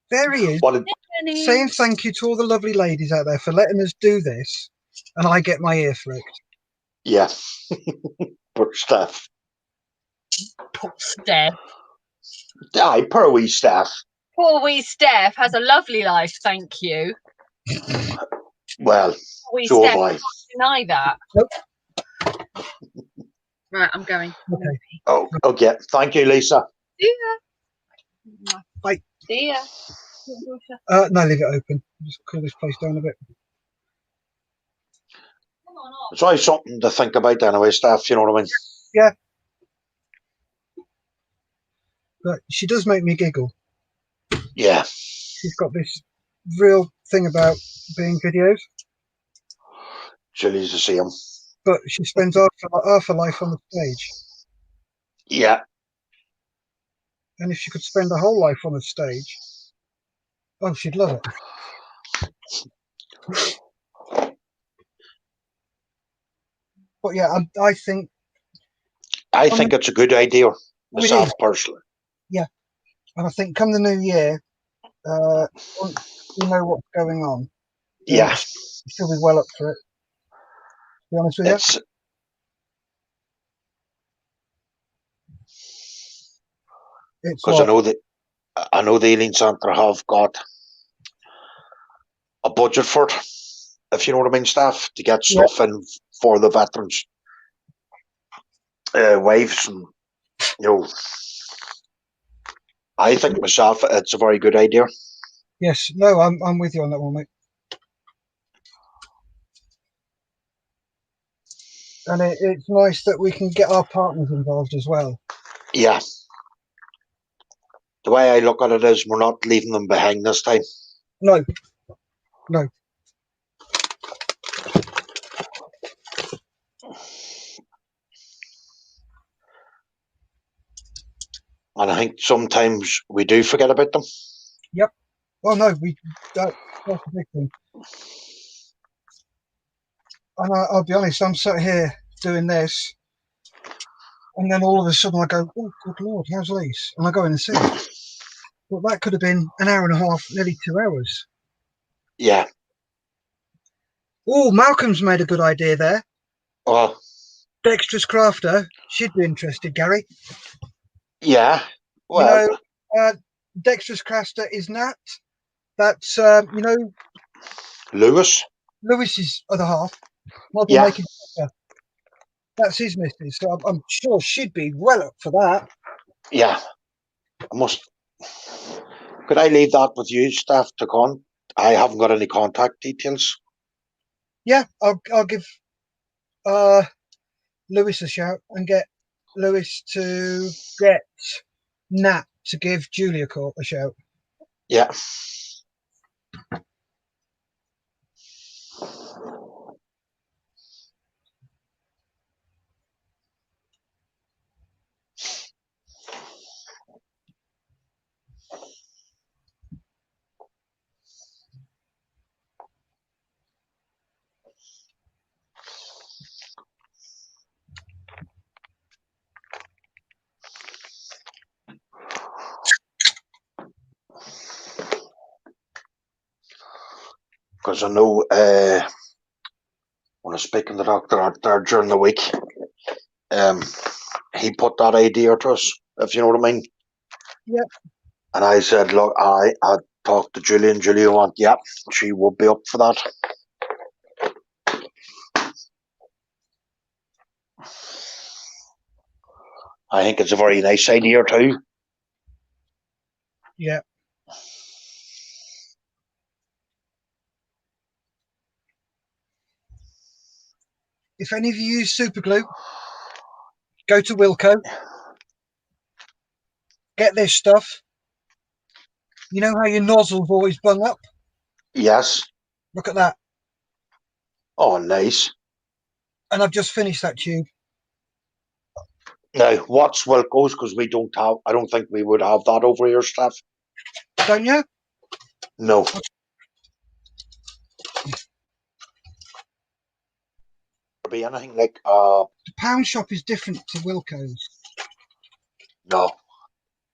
There he is, saying thank you to all the lovely ladies out there for letting us do this, and I get my ear flicked. Yeah. Poor Steph. Poor Steph. Aye, poor wee Steph. Poor wee Steph has a lovely life, thank you. Well, Wee so Steph, have I. can't deny that. Nope. Right, I'm going. Okay. Oh, okay. Thank you, Lisa. See ya. Bye. See ya. No, leave it open. Just cool this place down a bit. It's always something to think about anyway, Steph, you know what I mean? Yeah. But she does make me giggle. Yeah. She's got this real thing about being videos, Julie's the same. but she spends half her life on the stage. Yeah. And if she could spend her whole life on the stage, oh, she'd love it. But yeah, I think it's a good idea, myself, personally. Yeah. And I think come the new year, once we know what's going on, Yeah. she'll be well up for it. To be honest with you. Because I know the Ely Centre have got a budget for it, if you know what I mean, Steph, to get stuff in for the veterans' wives, and I think myself it's a very good idea. Yes, no, I'm with you on that one, mate. And it's nice that we can get our partners involved as well. Yeah. The way I look at it is we're not leaving them behind this time. No. And I think sometimes we do forget about them. Yep. Well, no, that's a big thing. And I'll be honest, I'm sat here doing this, and then all of a sudden I go, oh, good Lord, how's Lise? And I go in and see her. Well, that could have been an hour and a half, nearly 2 hours. Yeah. Oh, Malcolm's made a good idea there. Oh. Dexterous crafter. She'd be interested, Gary. Yeah. Well, Dexterous crafter is Nat. That's, Lewis's other half. Model making. That's his missus. So I'm sure she'd be well up for that. Yeah. Could I leave that with you, Steph, to con? I haven't got any contact details. Yeah, I'll give Lewis a shout and get Lewis to get Nat to give Julia a shout. Yeah. Because I know when I was speaking to the doctor out there during the week, he put that idea to us, if you know what I mean. Yeah. And I said, look, I talked to Julie, and Julie went, yeah, she would be up for that. I think it's a very nice idea too. Yeah. if any of you use super glue, go to Wilco, get this stuff. You know how your nozzle's always bung up? Yes. Look at that. Oh, nice. And I've just finished that tube. Now, what's Wilco's? Because we don't have, I don't think we would have that over here, Steph. Don't you? No. Be anything like The pound shop is different to Wilco's. no,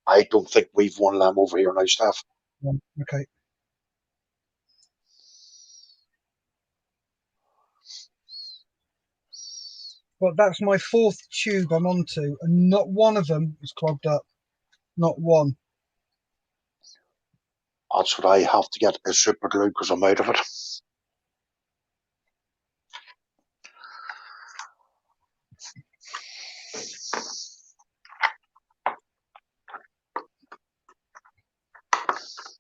I don't think we've one lamb over here now, Steph. Okay. But that's my 4th tube I'm onto, and not one of them is clogged up. Not one. That's what I have to get is super glue because I'm out of it.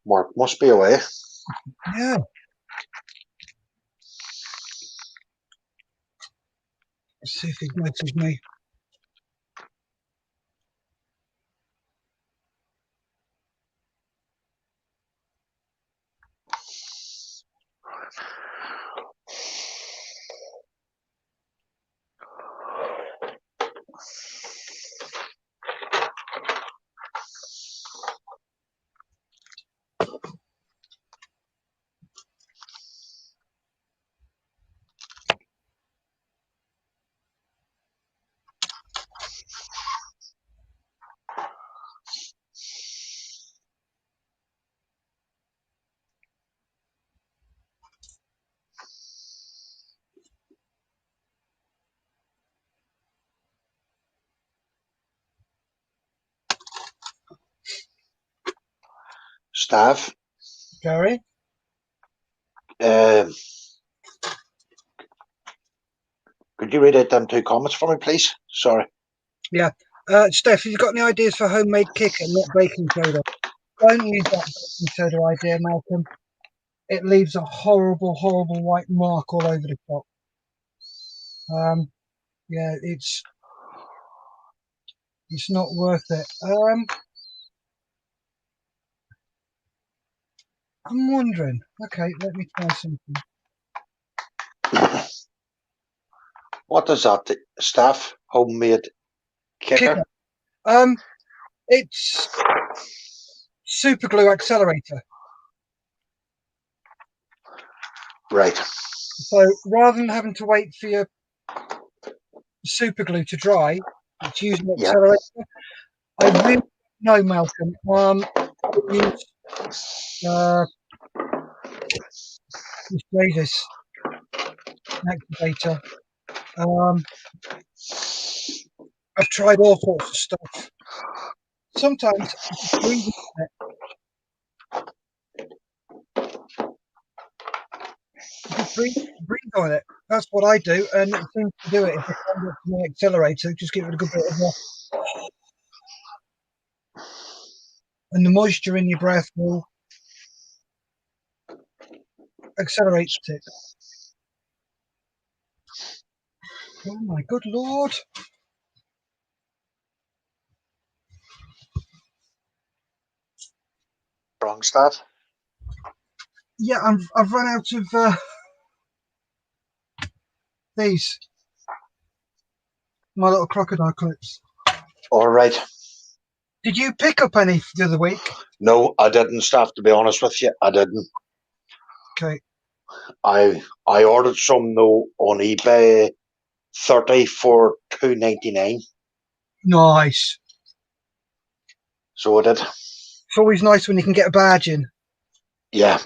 Mark must be away. Yeah. Let's see if he notices me. Steph, Gary? could you read out them 2 comments for me, please? Sorry. Yeah. Steph, have you got any ideas for homemade kicker, not baking soda? Don't use that baking soda idea, Malcolm. It leaves a horrible, horrible white mark all over the top. Yeah, it's not worth it. I'm wondering. Okay, let me try something. What is that, Steph? Homemade kicker? It's super glue accelerator. Right. So rather than having to wait for your super glue to dry, it's using an accelerator. I really don't know, Malcolm. I use this activator. I've tried all sorts of stuff. Sometimes I just breathe on it. Just breathe on it. That's what I do, and it seems to do it. If I can't get to my accelerator, just give it a good bit of and the moisture in your breath will accelerate it. Oh my good lord! Wrong, Steph. Yeah, I've run out of these, my little crocodile clips. All right. Did you pick up any the other week? No, I didn't, Steph, to be honest with you. I didn't. Okay. I ordered some though on eBay, 30 for $2.99. Nice. So I did. It's always nice when you can get a badge in. Yeah.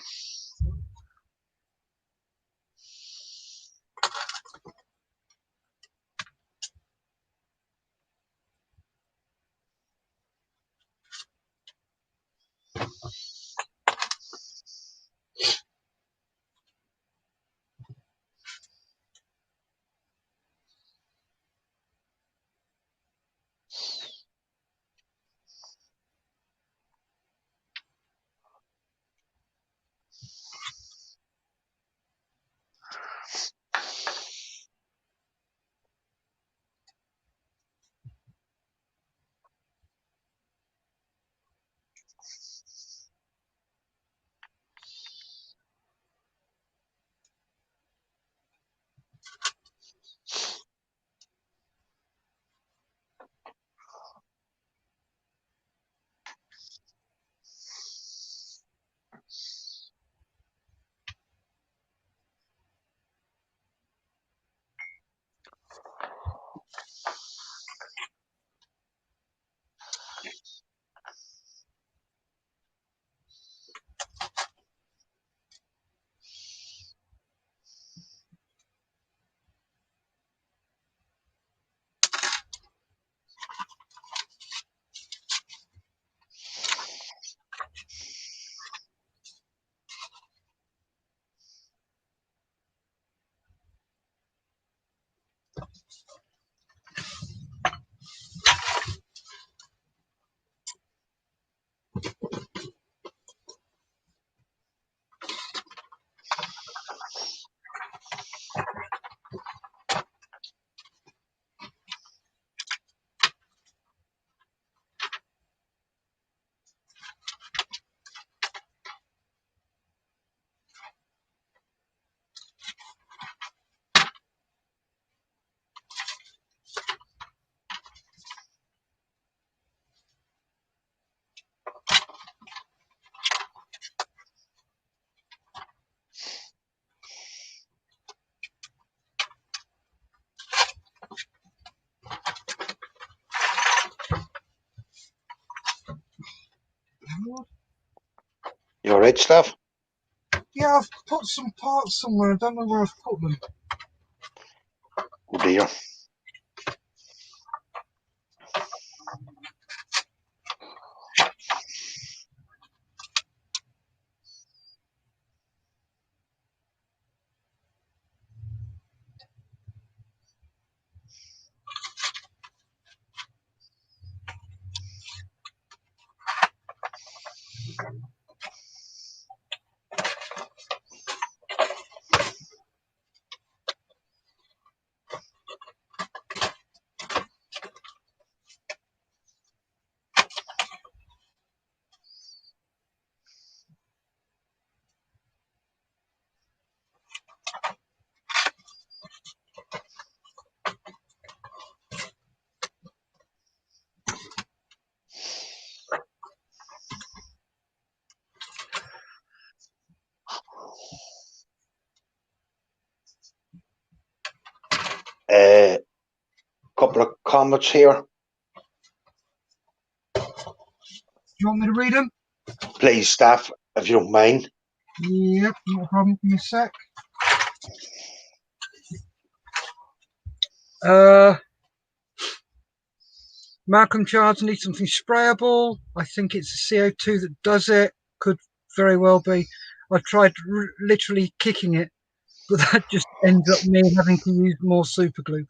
right, Steph? Yeah, I've put some parts somewhere. I don't know where I've put them. Oh dear. Couple of comments here. Do you want me to read them? Please, Steph, if you don't mind. Yep, not a problem. Give me a sec. Malcolm Charles needs something sprayable. I think it's the CO2 that does it. Could very well be. I tried literally kicking it, but that just ends up me having to use more super glue.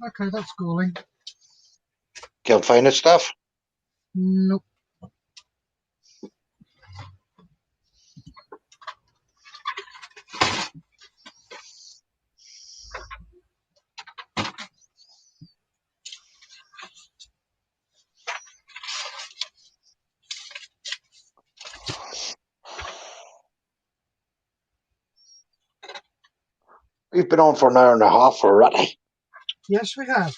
Okay, that's galling. Can't find it, Steph? Nope. We've been on for an hour and a half already. Yes, we have.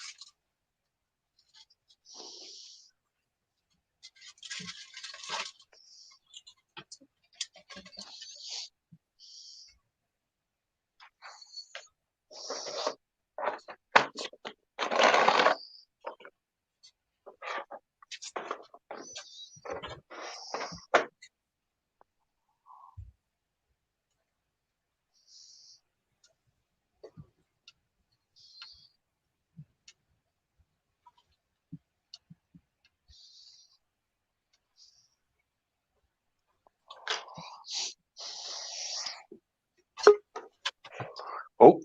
Oh,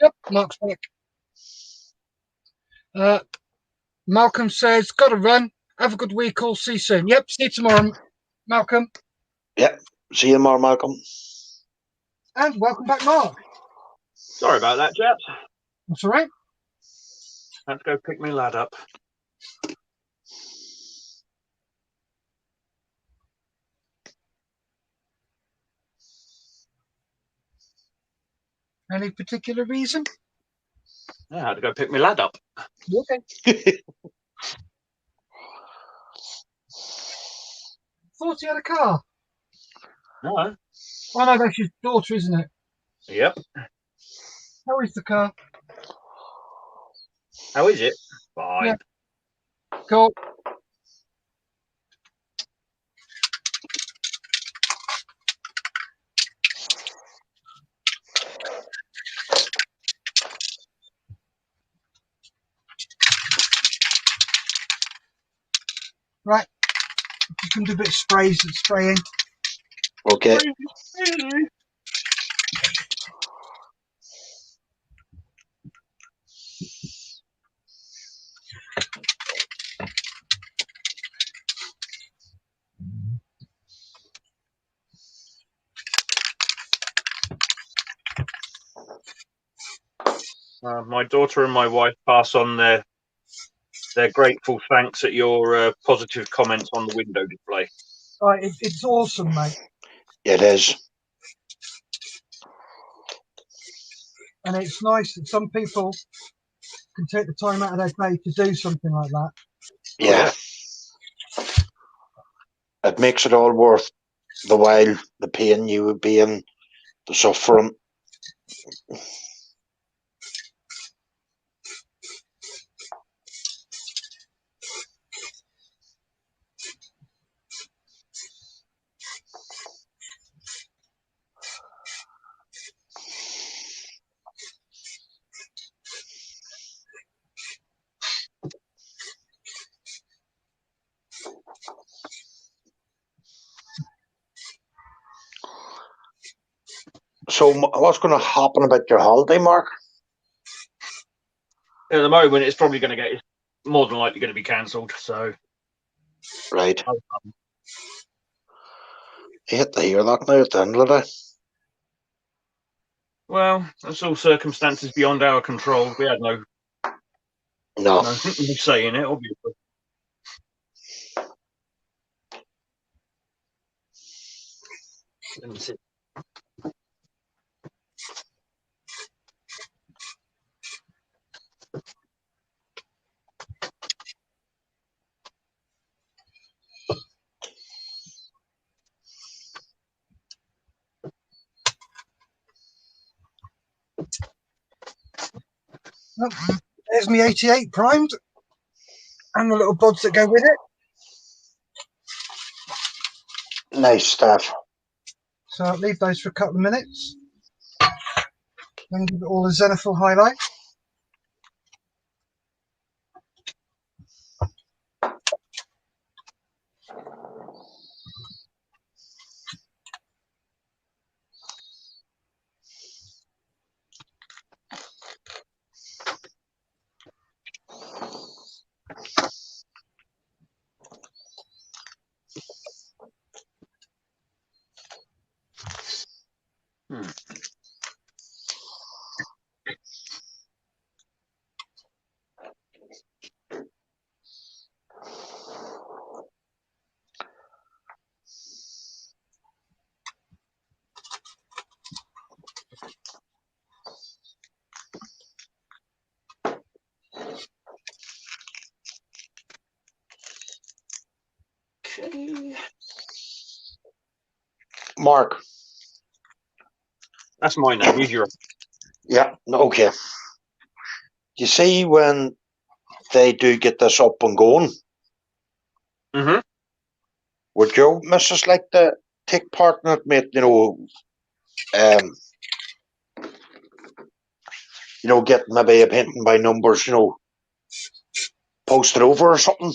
Yep, Mark's back. Malcolm says, got to run. Have a good week. All see you soon. Yep, see you tomorrow, Malcolm. yeah. See you tomorrow, Malcolm. And welcome back, Mark. Sorry about that, chaps. That's all right. Let's go pick my lad up. Any particular reason? I had to go pick my lad up. Okay. Thought he had a car. No. Oh, no, that's his daughter, isn't it? Yep. How is the car? How is it? Fine. Yeah. Cool. can do a bit of spraying. Okay. My daughter and my wife pass on their grateful thanks at your positive comments on the window display. It's awesome, mate. It is. And it's nice that some people can take the time out of their day to do something like that. Yeah. It makes it all worth the while, the pain you would be in, the suffering. So what's going to happen about your holiday, Mark? At the moment, it's probably going to it's more than likely going to be cancelled. So, Right. I hate to hear that now at the end of the day. Well, that's all circumstances beyond our control. We had no say in it, obviously. Let me see. Oh, there's me 88 primed. And the little buds that go with it. Nice stuff. So I'll leave those for a couple of minutes. Then give it all a zenithal highlight. Okay. Mark. That's my name. Use your. Yeah, okay. You see, when they do get this up and going, would your missus like to take part in it, mate? Get maybe a painting by numbers, post it over or something?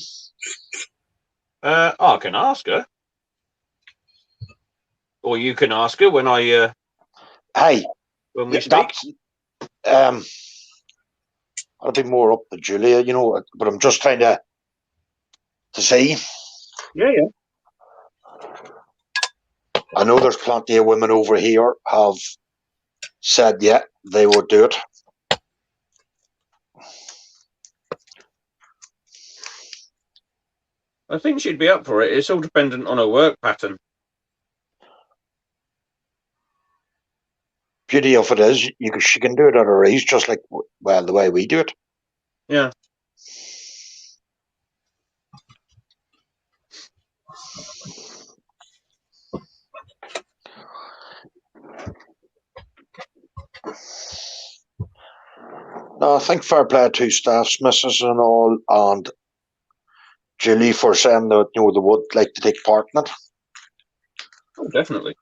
I can ask her. Or you can ask her when when we speak. I'll be more up to Julia, but I'm just trying to see. Yeah. I know there's plenty of women over here have said, yeah, they would do it. I think she'd be up for it. It's all dependent on her work pattern. Beauty of it is, she can do it at her age, just like, the way we do it. Yeah. No, I think fair play to staffs, missus and all, and Julie for saying that they would like to take part in it. Oh, definitely.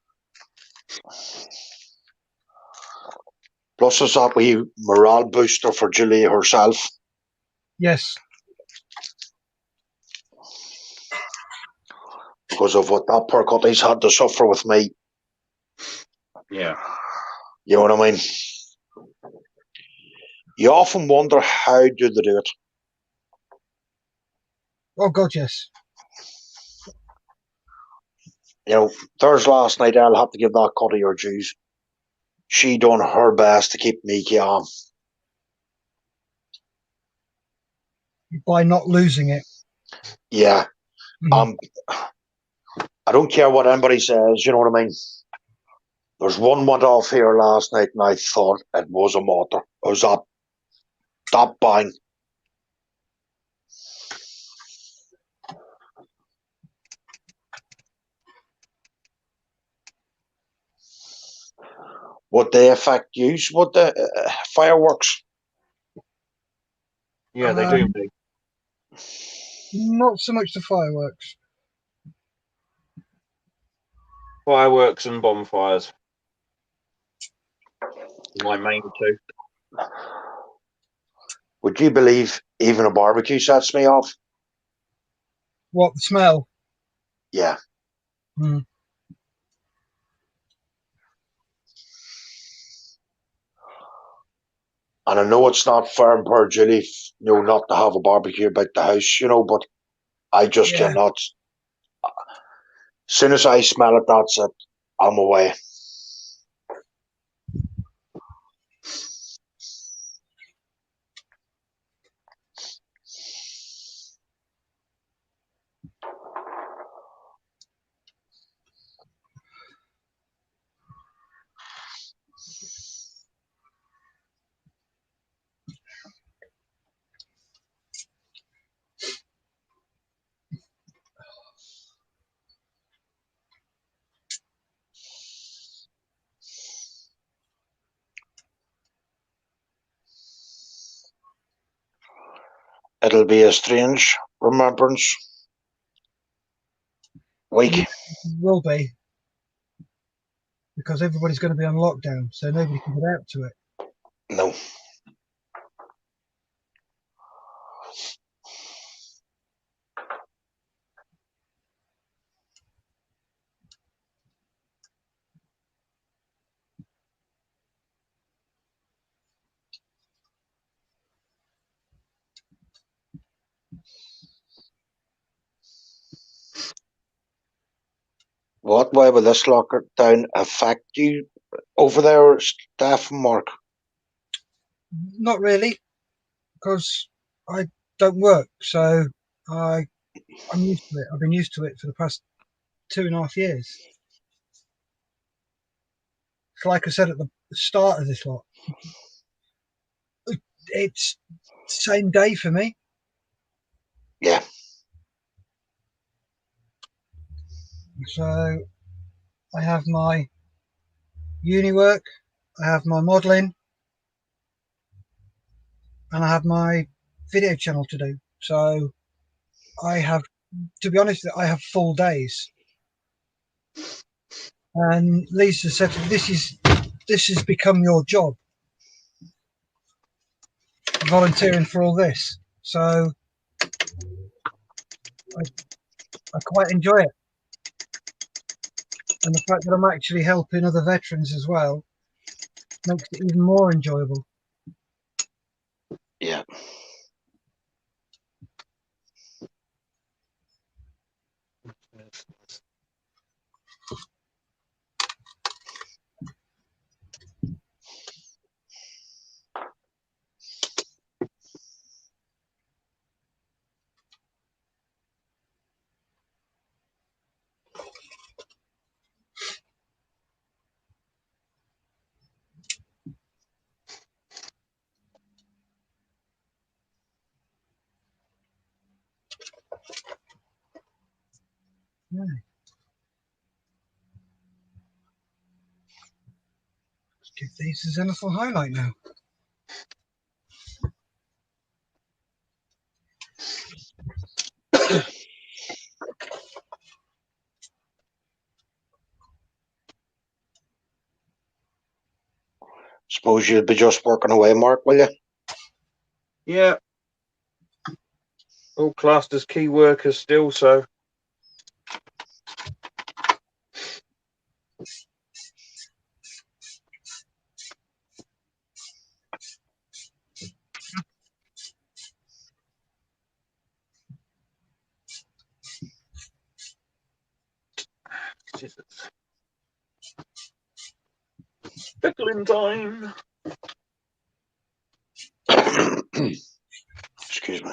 Plus, it's that wee morale booster for Julie herself. Yes. because of what that poor cutty's had to suffer with me. Yeah. You know what I mean? You often wonder how do they do it. Oh God, yes. You know, there's last night, I'll have to give that cutty her dues. She done her best to keep me calm. By not losing it. Yeah. I don't care what anybody says, you know what I mean? There's one went off here last night and I thought it was a motor. It was that bang. Would they affect you? Would the fireworks? Yeah, they do. Mate. Not so much the fireworks. Fireworks and bonfires. My main two. Would you believe even a barbecue sets me off? What, the smell? Yeah. Hmm. And I know it's not fair and per Julie, you know, not to have a barbecue about the house, you know, but I just cannot. As soon as I smell it, that's it. I'm away. It'll be a strange remembrance week. It will be. Because everybody's going to be on lockdown, so nobody can get out to it. No. What way will this lockdown affect you over there, Steph and Mark? Not really, because I don't work, so I'm used to it. I've been used to it for the past 2.5 years. So like I said at the start of this lot, it's same day for me. Yeah. So I have my uni work, I have my modelling, and I have my video channel to do. So I have, to be honest, I have full days. And Lisa said, this has become your job, volunteering for all this. So I quite enjoy it. And the fact that I'm actually helping other veterans as well makes it even more enjoyable. Yeah. Yeah. Let's give these a zenithal highlight now. Suppose you'll be just working away, Mark, will you? Yeah. All classed as key workers still, so modelling time. Excuse me.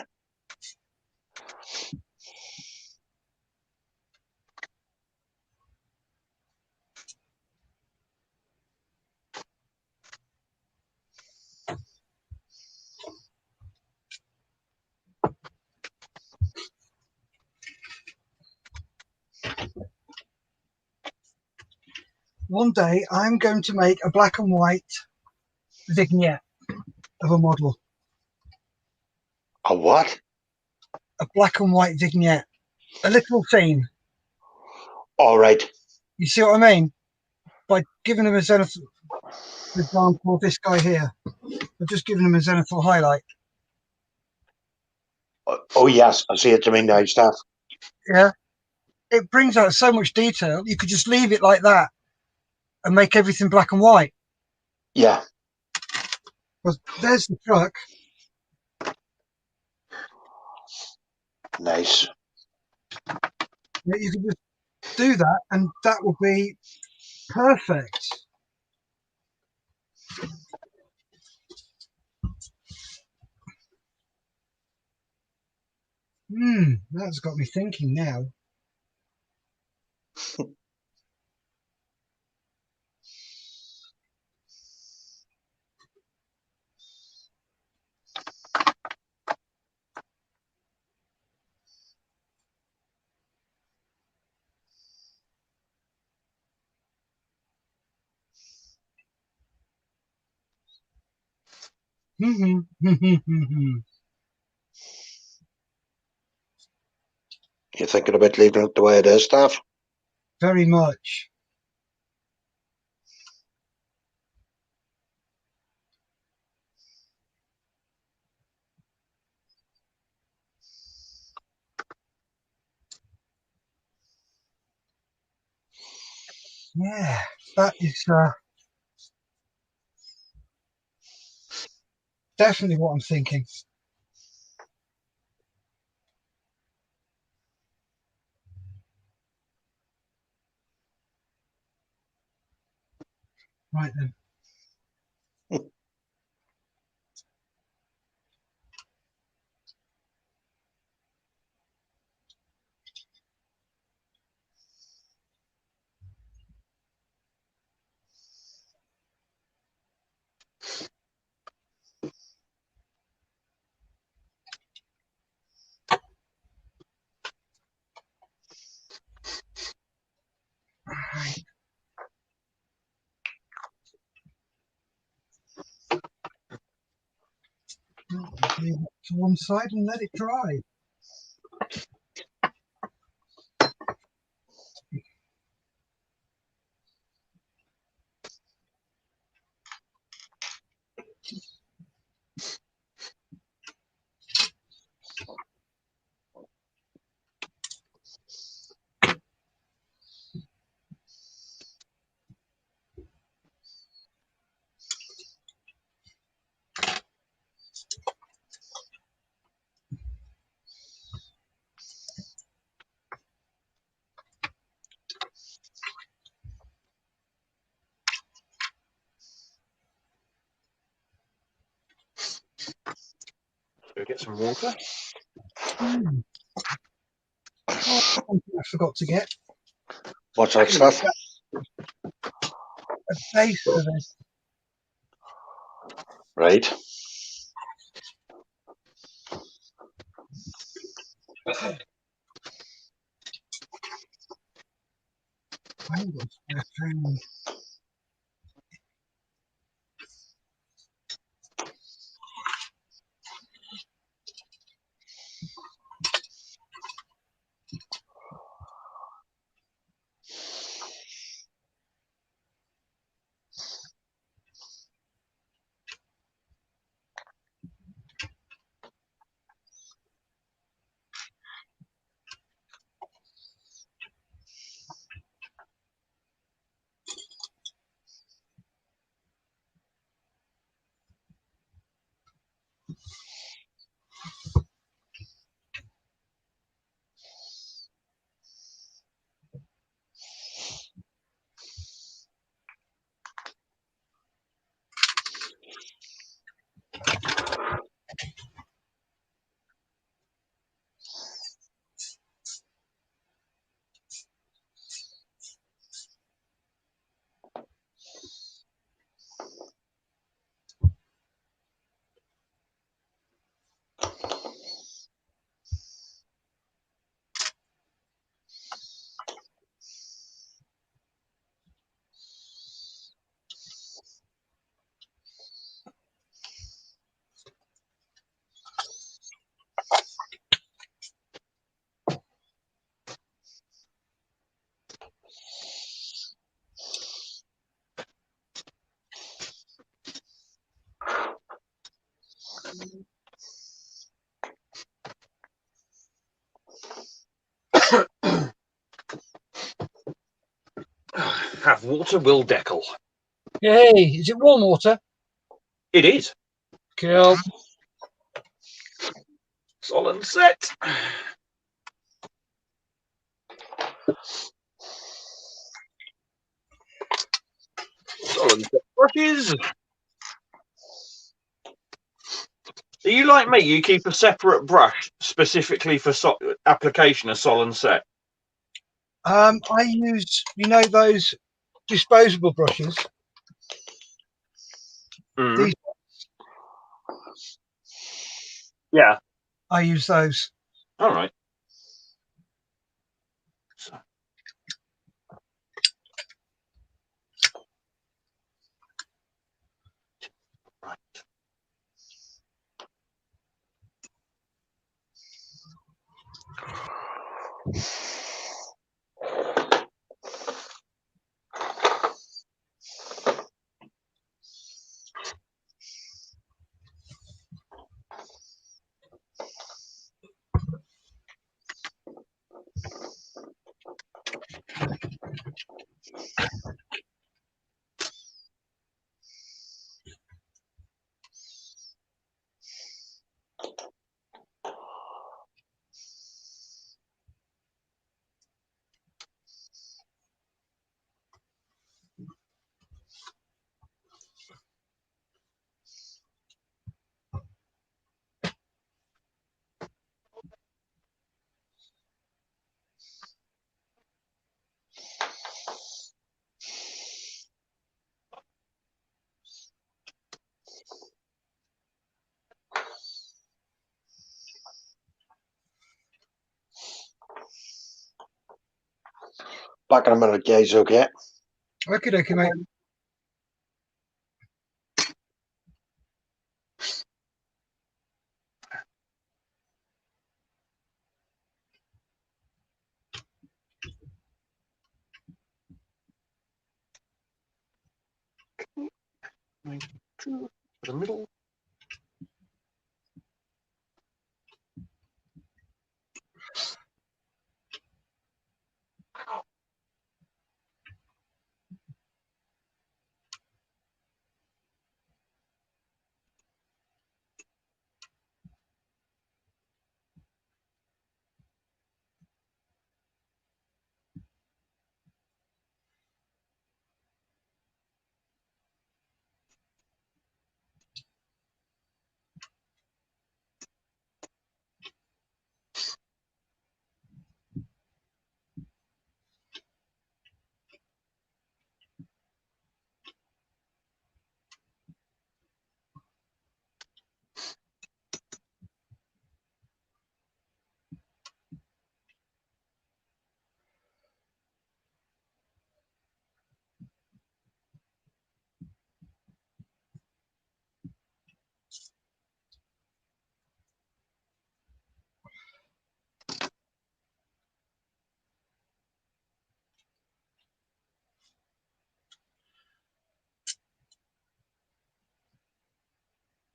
One day I'm going to make a black and white vignette of a model. A what? A black and white vignette. A little scene. All right. You see what I mean? By giving them a zenithal, for example, this guy here. I've just given him a zenithal highlight. Oh, yes. I see what you mean now, Steph. Yeah. It brings out so much detail. You could just leave it like that and make everything black and white. Yeah. Well, there's the truck. Nice. You could just do that and that will be perfect. That's got me thinking now. You thinking about leaving it the way it is, Steph? Very much. Yeah, that is definitely what I'm thinking. Right then. Right. Leave it to one side and let it dry. Go get some water. Oh, something I forgot to get. What's that, Steph? A base for this. Right. I haven't got a spare frame. Have water, Will Deckle. Yay! Is it warm water? It is. Cool. Solid set. Solid set brushes. Are you like me? You keep a separate brush specifically for application of Solid set? I use, you know, those disposable brushes. Mm. These, Yeah. I use those. All right. So. Right. Back in a minute, guys, okay? Okay, dokie, mate. To the middle.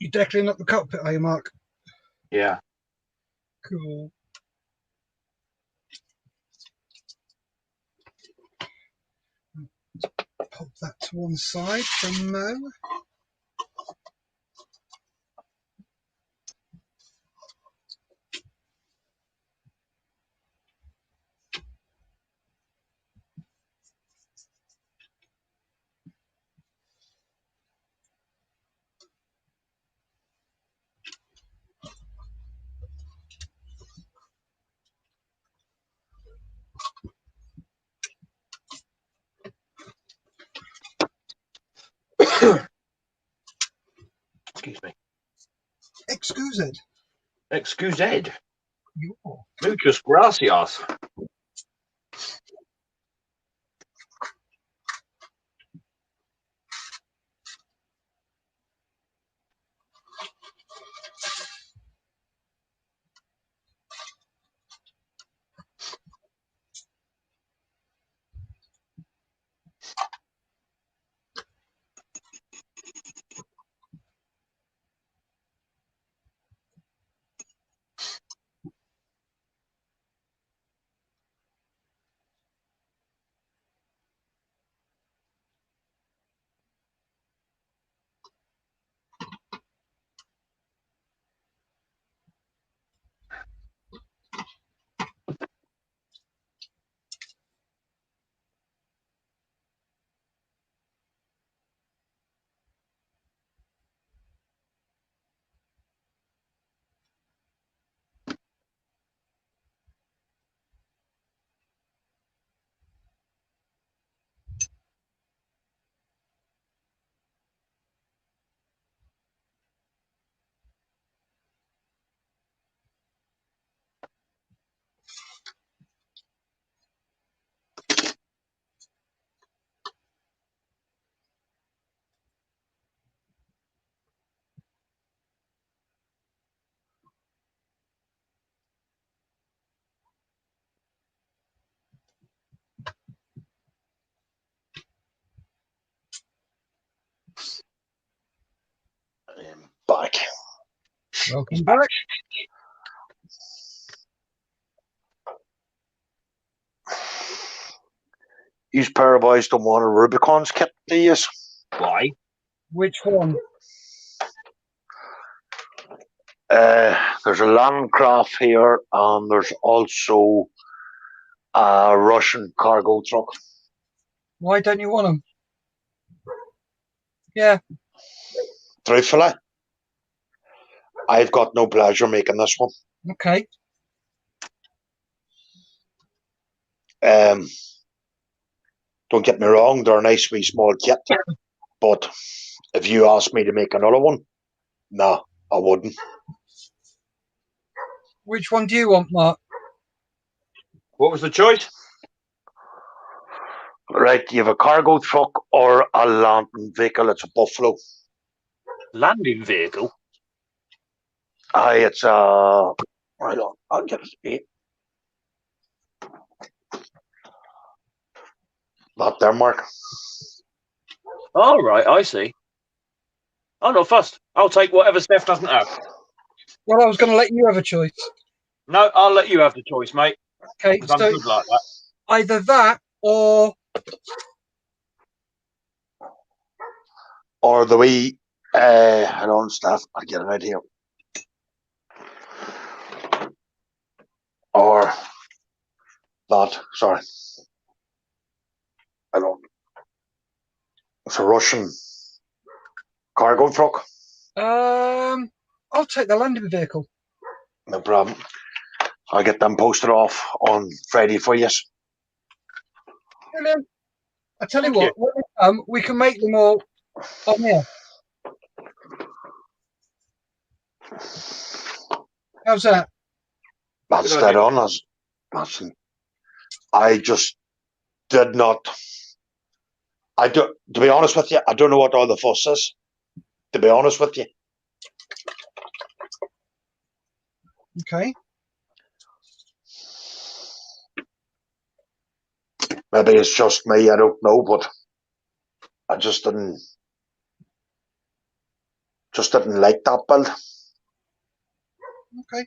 You deckling up the cockpit, are you, Mark? Yeah. Cool. Pop that to one side for now. Excuse me. Excused. Excused. Yo. Muchas gracias. Back. Welcome back. These pair of boys don't want a Rubicon's kit, do you? Why? Which one? There's a Landcraft here, and there's also a Russian cargo truck. Why don't you want them? Yeah. Truthfully, I've got no pleasure making this one. Okay. Don't get me wrong, they're a nice wee small kit, but if you asked me to make another one, no, I wouldn't. Which one do you want, Mark? What was the choice? Right, you have a cargo truck or a landing vehicle. It's a Buffalo. Landing vehicle? Aye, it's a... Right on, I'll get it. Not there, Mark. All right, I see. I'm not fussed. I'll take whatever Steph doesn't have. Well, I was going to let you have a choice. No, I'll let you have the choice, mate. Okay, 'Cause I'm so good like that. either that or Or the wee... Hang on, Steph, I'll get it out here. Or that, sorry. I don't... It's a Russian cargo truck. I'll take the landing vehicle. No problem. I'll get them posted off on Friday for you. Brilliant. I tell you Thank what, when we come, we can make them all on here. How's that? That's Good dead idea. on. I just did not... to be honest with you, I don't know what all the fuss is. To be honest with you. Okay. Maybe it's just me, I don't know, but I just didn't like that build. Okay.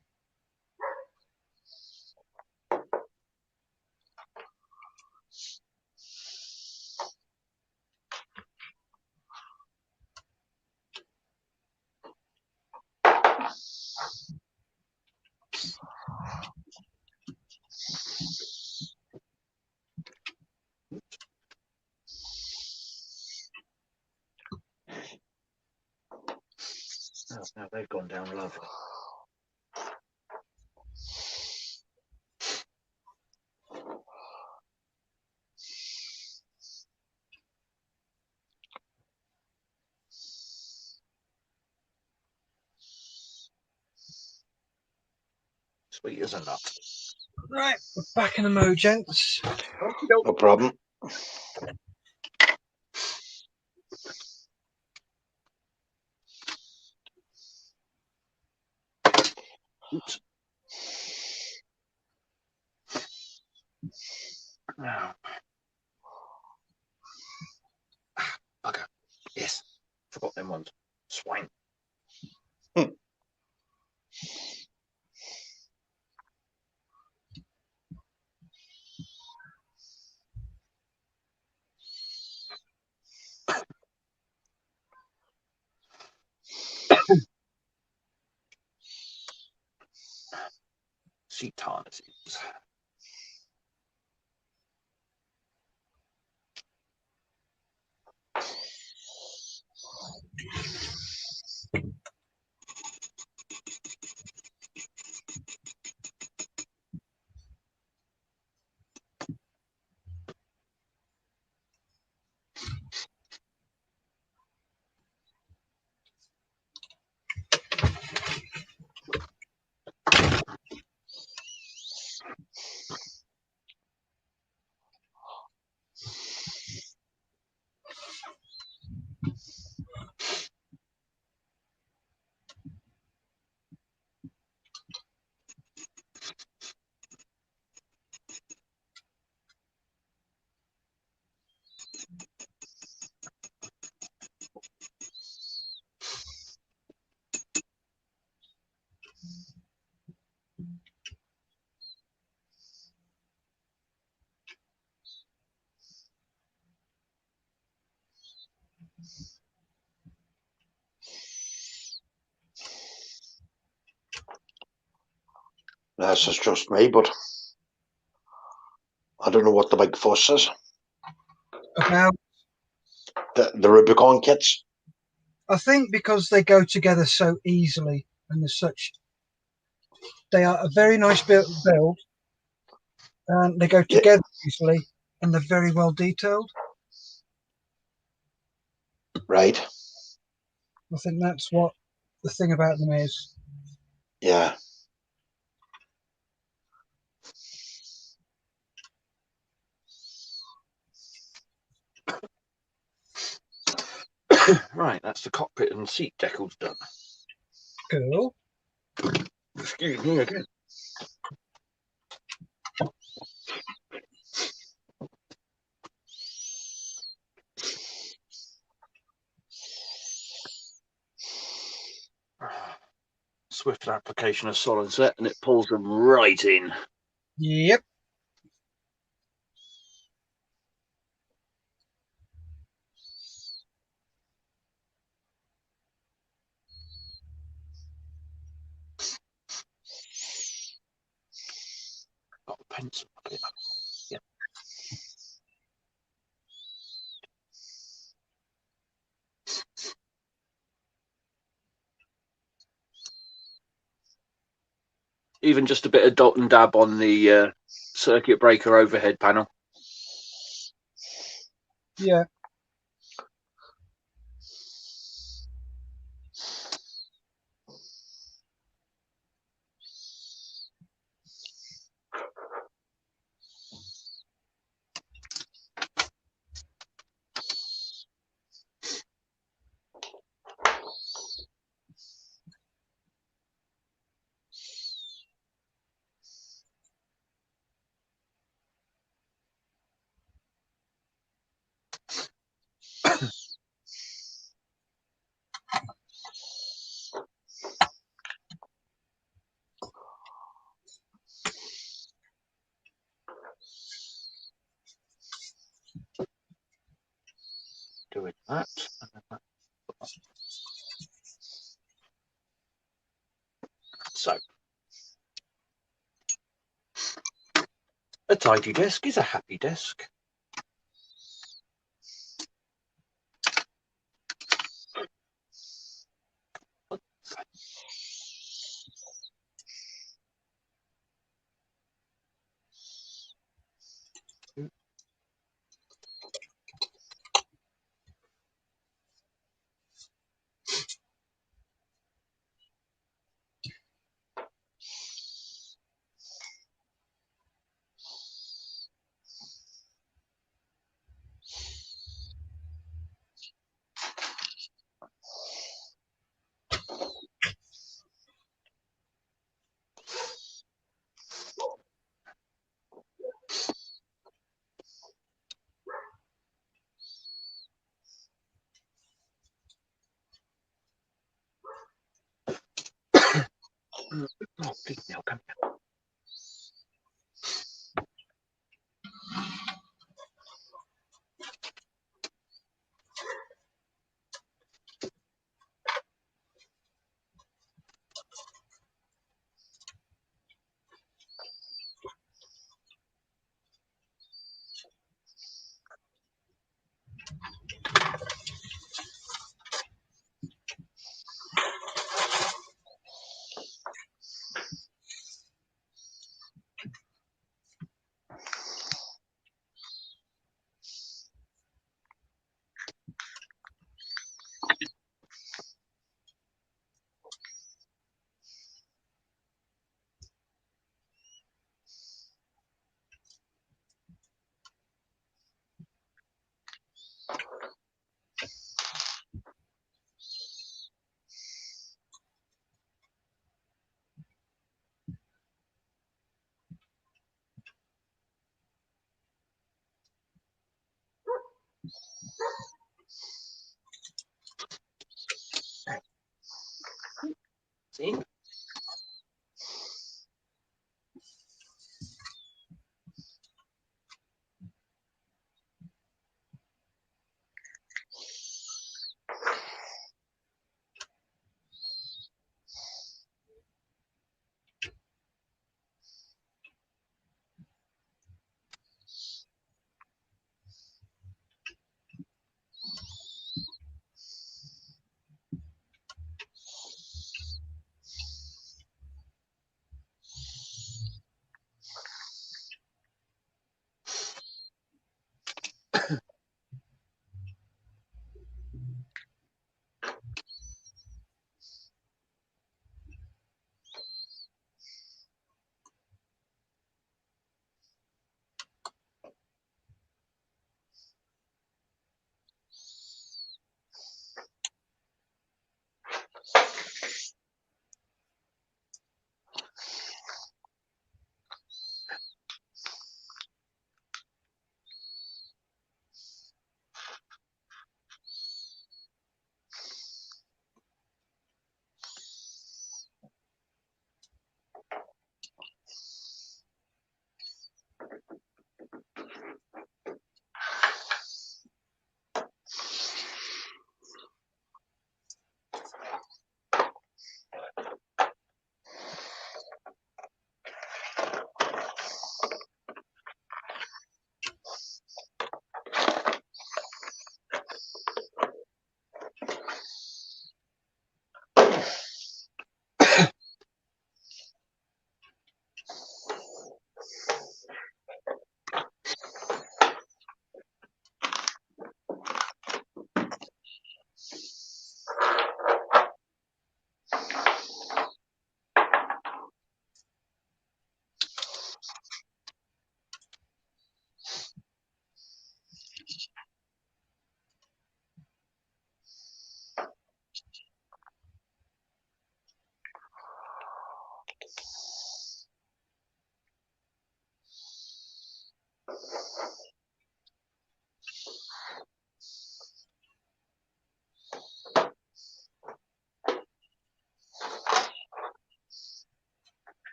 Oh, now they've gone down lovely. Sweet as a nut. Right, we're back in the mode, gents. No problem. Oops. Now. Bugger. Yes. Forgot them ones. Swine. Seat harnesses. This is just me, but I don't know what the big fuss is. About, The Rubicon kits. I think because they go together so easily and as such, they are a very nice build, and they go together easily, and they're very well detailed. Right. I think that's what the thing about them is. Yeah. Right, that's the cockpit and seat decals done. Cool. Excuse me again. Swift application of solid set and it pulls them right in. Yep. Got a pencil up here. Yeah. Even just a bit of dot and dab on the circuit breaker overhead panel. Yeah. Doing that. So, a tidy desk is a happy desk. Oh, please, now come down. See?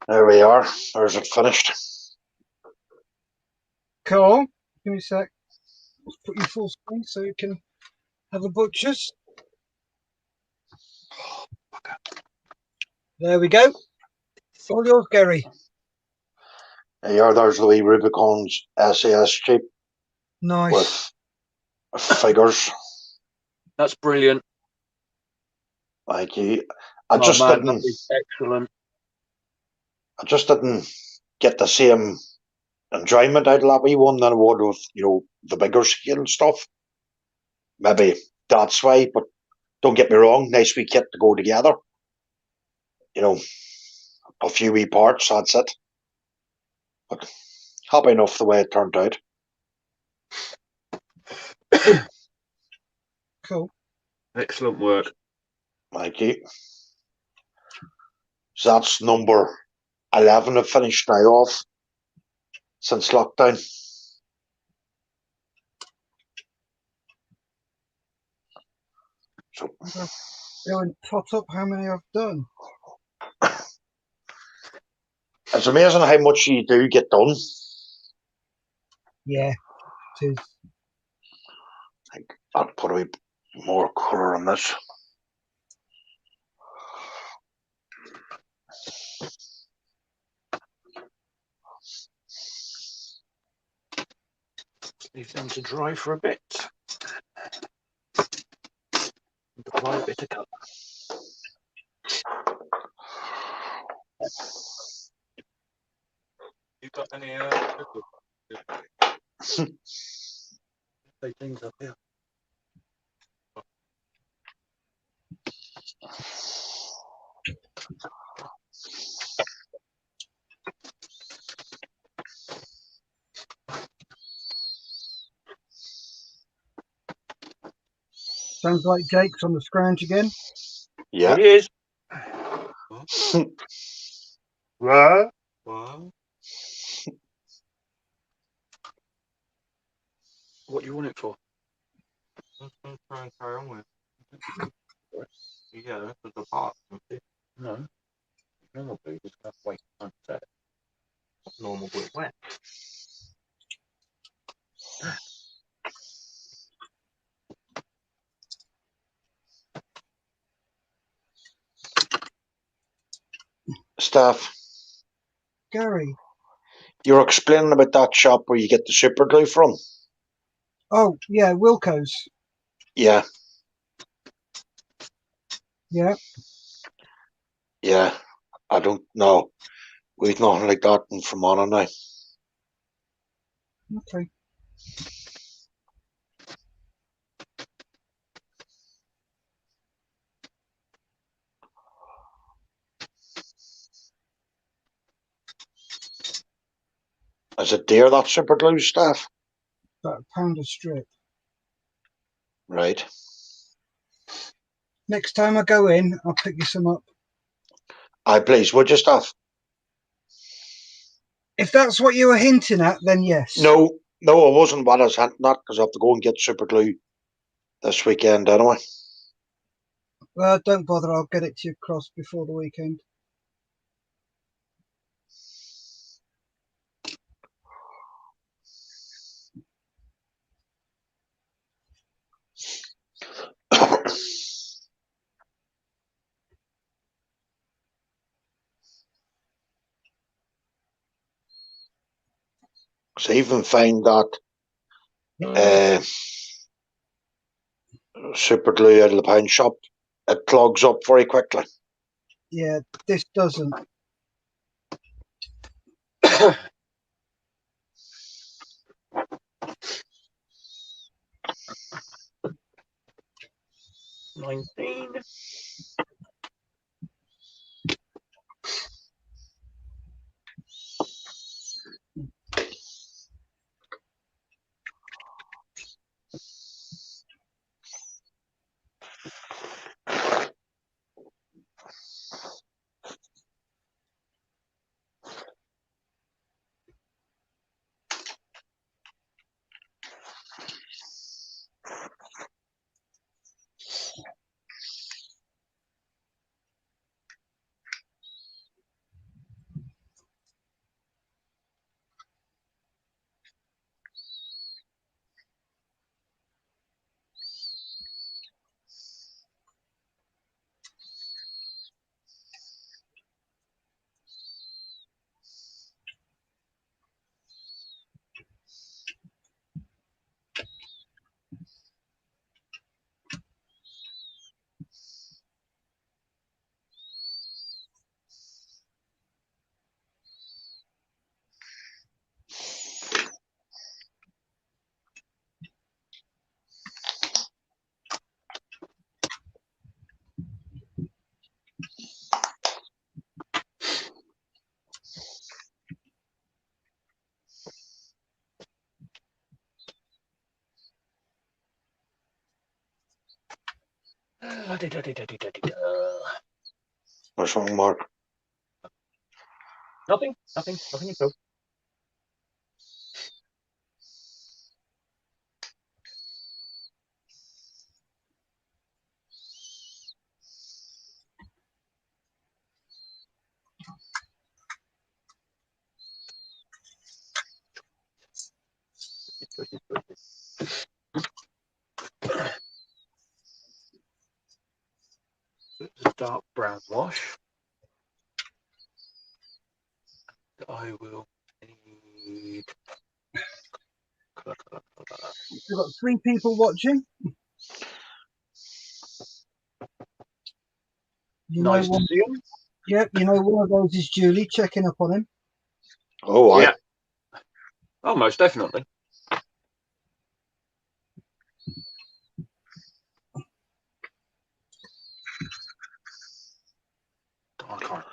There we are. There's it finished. Cool. Give me a sec. Let's put you full screen so you can have a butcher's. There we go. All yours, Gary. There you are. There's the wee Rubicon's SAS shape Nice. with figures. That's brilliant. Thank you. I Oh, just man, didn't. that is excellent. I just didn't get the same enjoyment out of that wee one than I would with, the bigger scale stuff. Maybe that's why, but don't get me wrong, nice wee kit to go together. A few wee parts, that's it. But Happy enough the way it turned out. Cool. Excellent work. Thank you. So that's number 11 I've finished now off since lockdown. So Going tot up how many I've done. it's amazing how much you do get done. Yeah, it is. I'll put a wee more colour on this. Leave them to dry for a bit. Apply a bit of colour. You got any things up here? Sounds like Jake's on the scrounge again. Yeah. It is. What? What do you want it for? I'm going to try and carry on with it. Yeah, that's the part. No. Normal blue, just have to wait for time to set. Normal blue wet. Steph, Gary. you're explaining about that shop where you get the super glue from. Oh, yeah, Wilco's. Yeah. Yeah. Yeah. I don't know. We've nothing like that in Fermanagh now. Okay. Is it dear, that super glue stuff? About £1 a strip. Right. Next time I go in, I'll pick you some up. Aye, please, would you, Steph? If that's what you were hinting at, then yes. No, it wasn't what I was hinting at, because I have to go and get super glue this weekend anyway. Well, don't bother. I'll get it to you across before the weekend. So I even find that super glue out of the pound shop, it clogs up very quickly. Yeah, this doesn't. $19. What's wrong, Mark? Nothing at all. It's a dark brown wash. I will need. We've got 3 people watching. You know Nice to one, see him. yep, you know one of those is Julie checking up on him. Oh, Yeah. Oh, most definitely. I can't.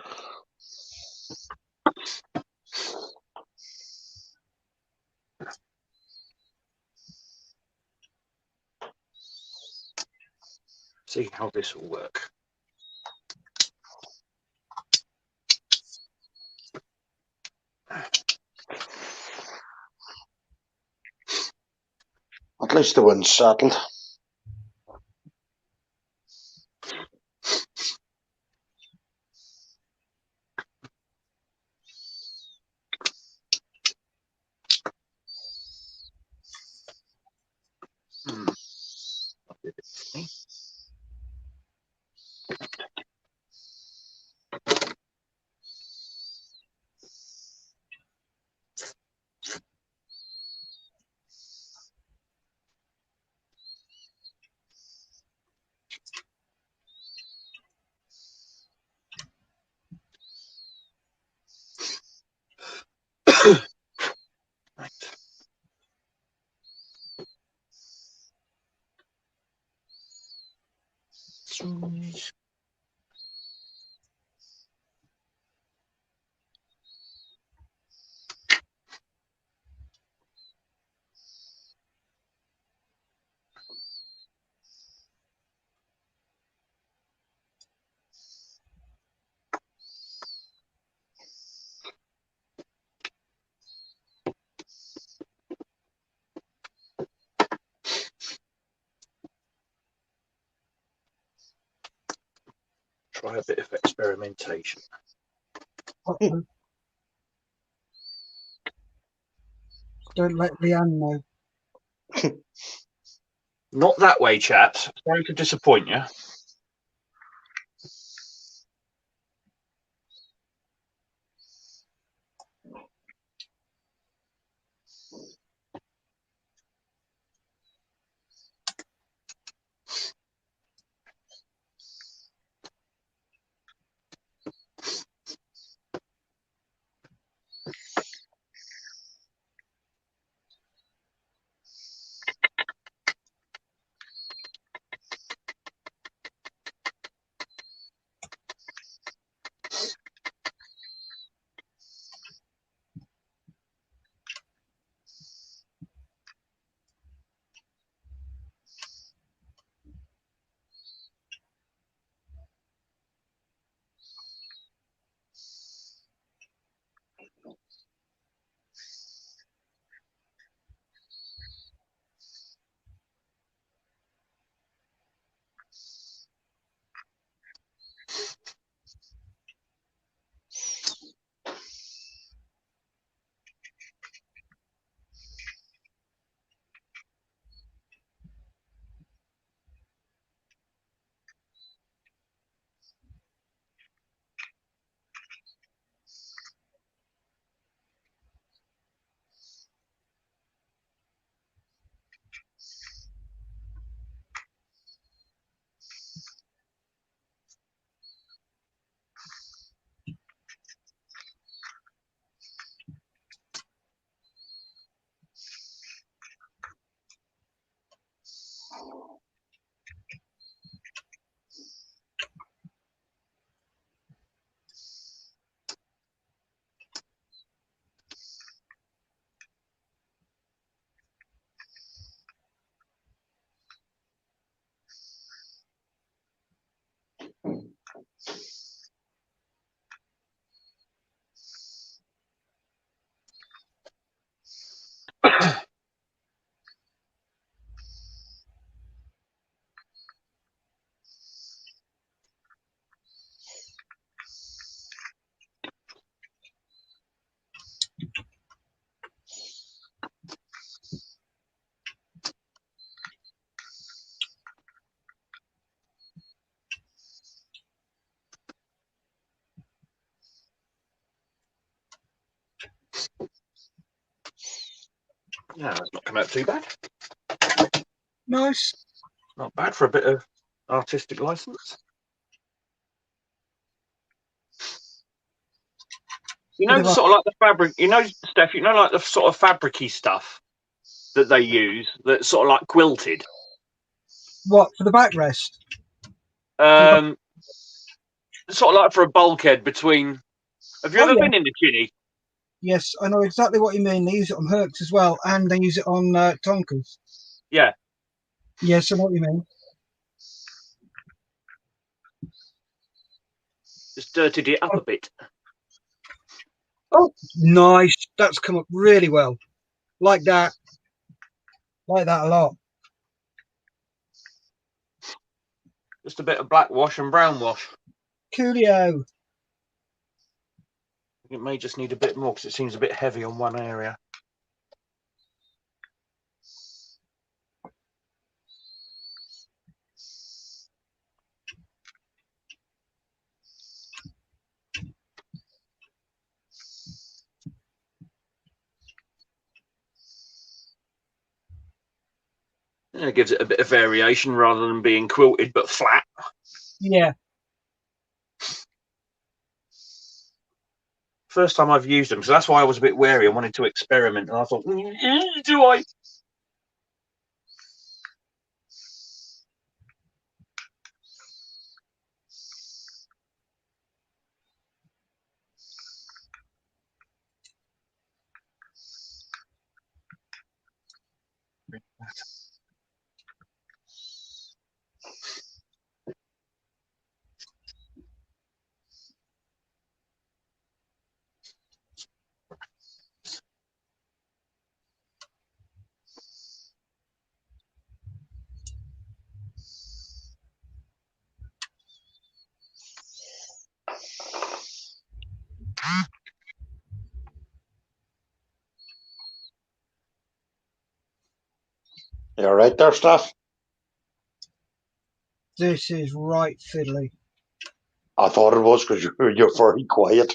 See how this will work. at least the wind's settled. Try a bit of experimentation. Uh-oh. Don't let Leanne know. Not that way, chaps. Sorry to disappoint you. Yeah, that's not come out too bad. Nice. Not bad for a bit of artistic license. You know, Bit of sort of like the fabric. You know, Steph. You know, like the sort of fabricy stuff that they use. That's sort of like quilted. What, for the backrest? Sort of like for a bulkhead between. Have you Oh, ever yeah. been in the Chinny? Yes, I know exactly what you mean. They use it on Hercs as well, and they use it on Tonkers. Yeah. Yes, I know what you mean. Just dirtied it up a bit. Oh, nice. That's come up really well. Like that. Like that a lot. Just a bit of black wash and brown wash. Coolio. It may just need a bit more because it seems a bit heavy on one area. And it gives it a bit of variation rather than being quilted but flat. Yeah. First time I've used them, so that's why I was a bit wary. I wanted to experiment, and I thought, do I? You all right there, Steph? This is right fiddly. I thought it was because you're very quiet.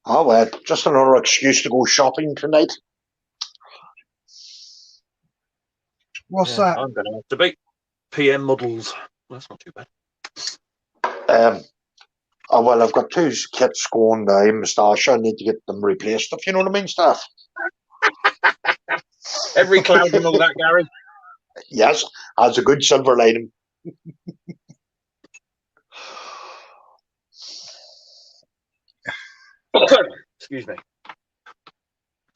Oh, well, just another excuse to go shopping tonight. What's that? I'm going to have to beat PM models. That's not too bad. Oh, well, I've got two kits going now, moustache. I need to get them replaced, if you know what I mean, Steph. Every cloud and all that, Gary. Yes, has a good silver lining. Excuse me.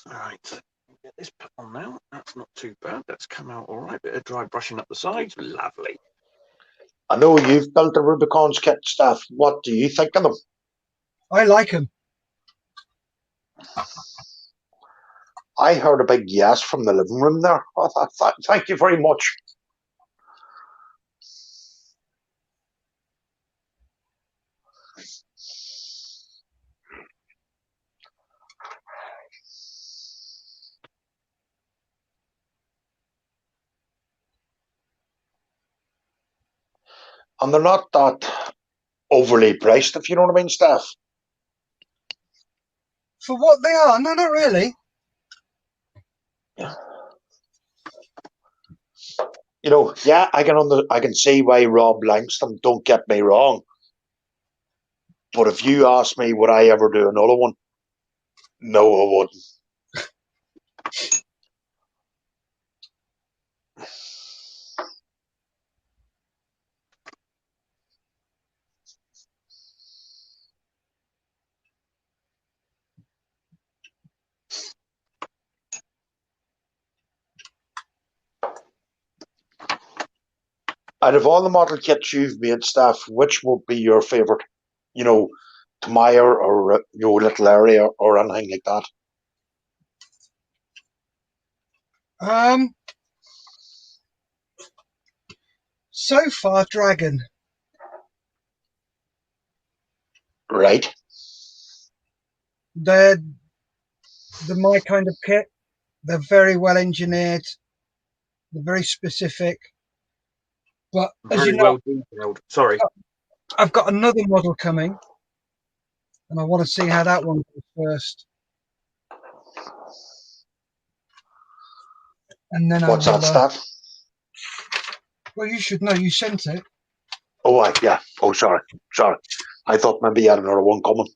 All right. Get this put on now. That's not too bad. That's come out all right. Bit of dry brushing up the sides. Lovely. I know you've built the Rubicon's kit, Steph. What do you think of them? I like them. I heard a big yes from the living room there. Oh, thank you very much. And they're not that overly priced, if you know what I mean, Steph. For what they are? No, not really. You know, yeah, I can see why Rob likes them. Don't get me wrong. But if you ask me, would I ever do another one? No, I wouldn't. Out of all the model kits you've made, Steph, which would be your favourite? You know, Tamiya or Little Area or anything like that? So far, Dragon. Right. They're my kind of kit. They're very well engineered. They're very specific. But as Very you know, well detailed. Sorry. I've got another model coming, and I want to see how that one goes first. And then What's that, Steph? Well, you should know. You sent it. Oh, yeah. Oh, sorry. I thought maybe you had another one coming.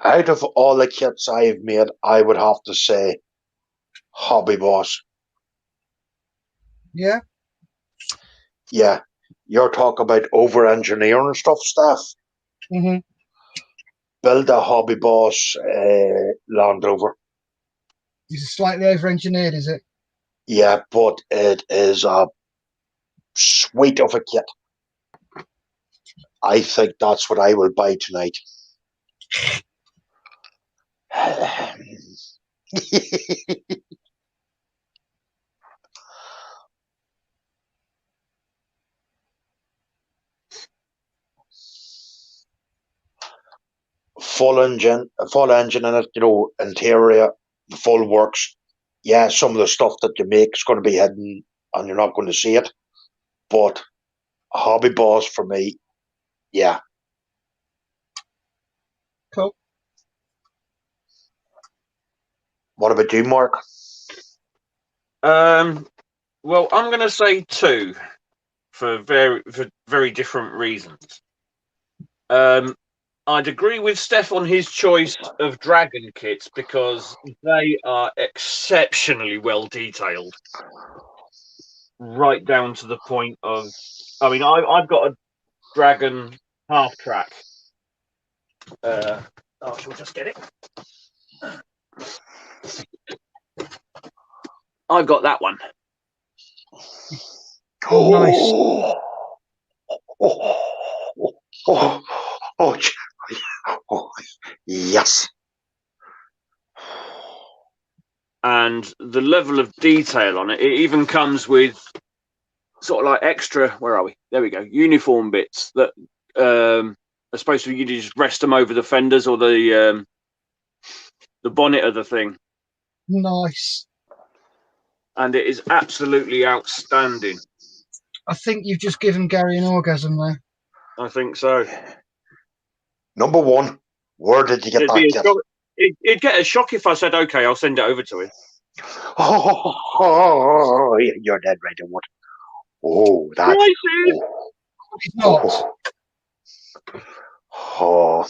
Out of all the kits I've made, I would have to say Hobby Boss. Yeah. Yeah. You're talking about over-engineering stuff, Steph. Mm-hmm. Build a Hobby Boss Land Rover. Is it slightly over-engineered, is it? Yeah, but it is a sweet of a kit. I think that's what I will buy tonight. full engine in it, interior, the full works. Yeah, some of the stuff that you make is going to be hidden and you're not going to see it. But Hobby Boss for me, yeah. Cool. What about you, Mark? Well, I'm going to say 2 for very different reasons. I'd agree with Steph on his choice of Dragon kits because they are exceptionally well detailed, right down to the point of. I mean, I've got a Dragon half track. Shall we just get it? I've got that one. Oh, nice. Oh, yes. And the level of detail on it even comes with sort of like extra. Where are we? There we go. Uniform bits that are supposed to be. You just rest them over the fenders or the bonnet of the thing. Nice. And it is absolutely outstanding. I think you've just given Gary an orgasm there. I think so. Number one, where did you get that kit? It'd get a shock if I said, okay, I'll send it over to him. Oh, you're dead right. What? Oh, that. He's not. Oh.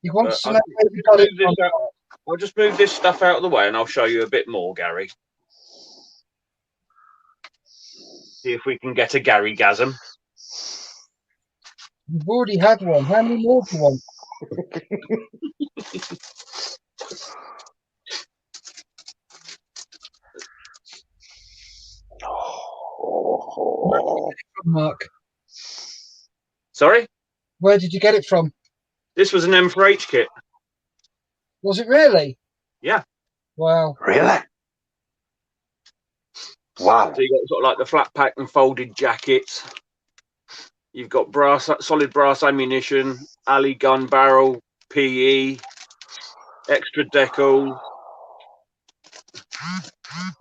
He wants to know where you got it from. I'll just move this stuff out of the way and I'll show you a bit more, Gary. See if we can get a Gary-gasm. You've already had one. How many more do you want? Mark. Sorry? Where did you get it from? This was an M4H kit. Was it really? Yeah. Wow. Really? Wow. So you got sort of like the flat pack and folded jackets. You've got solid brass ammunition, alley gun barrel, PE, extra decal.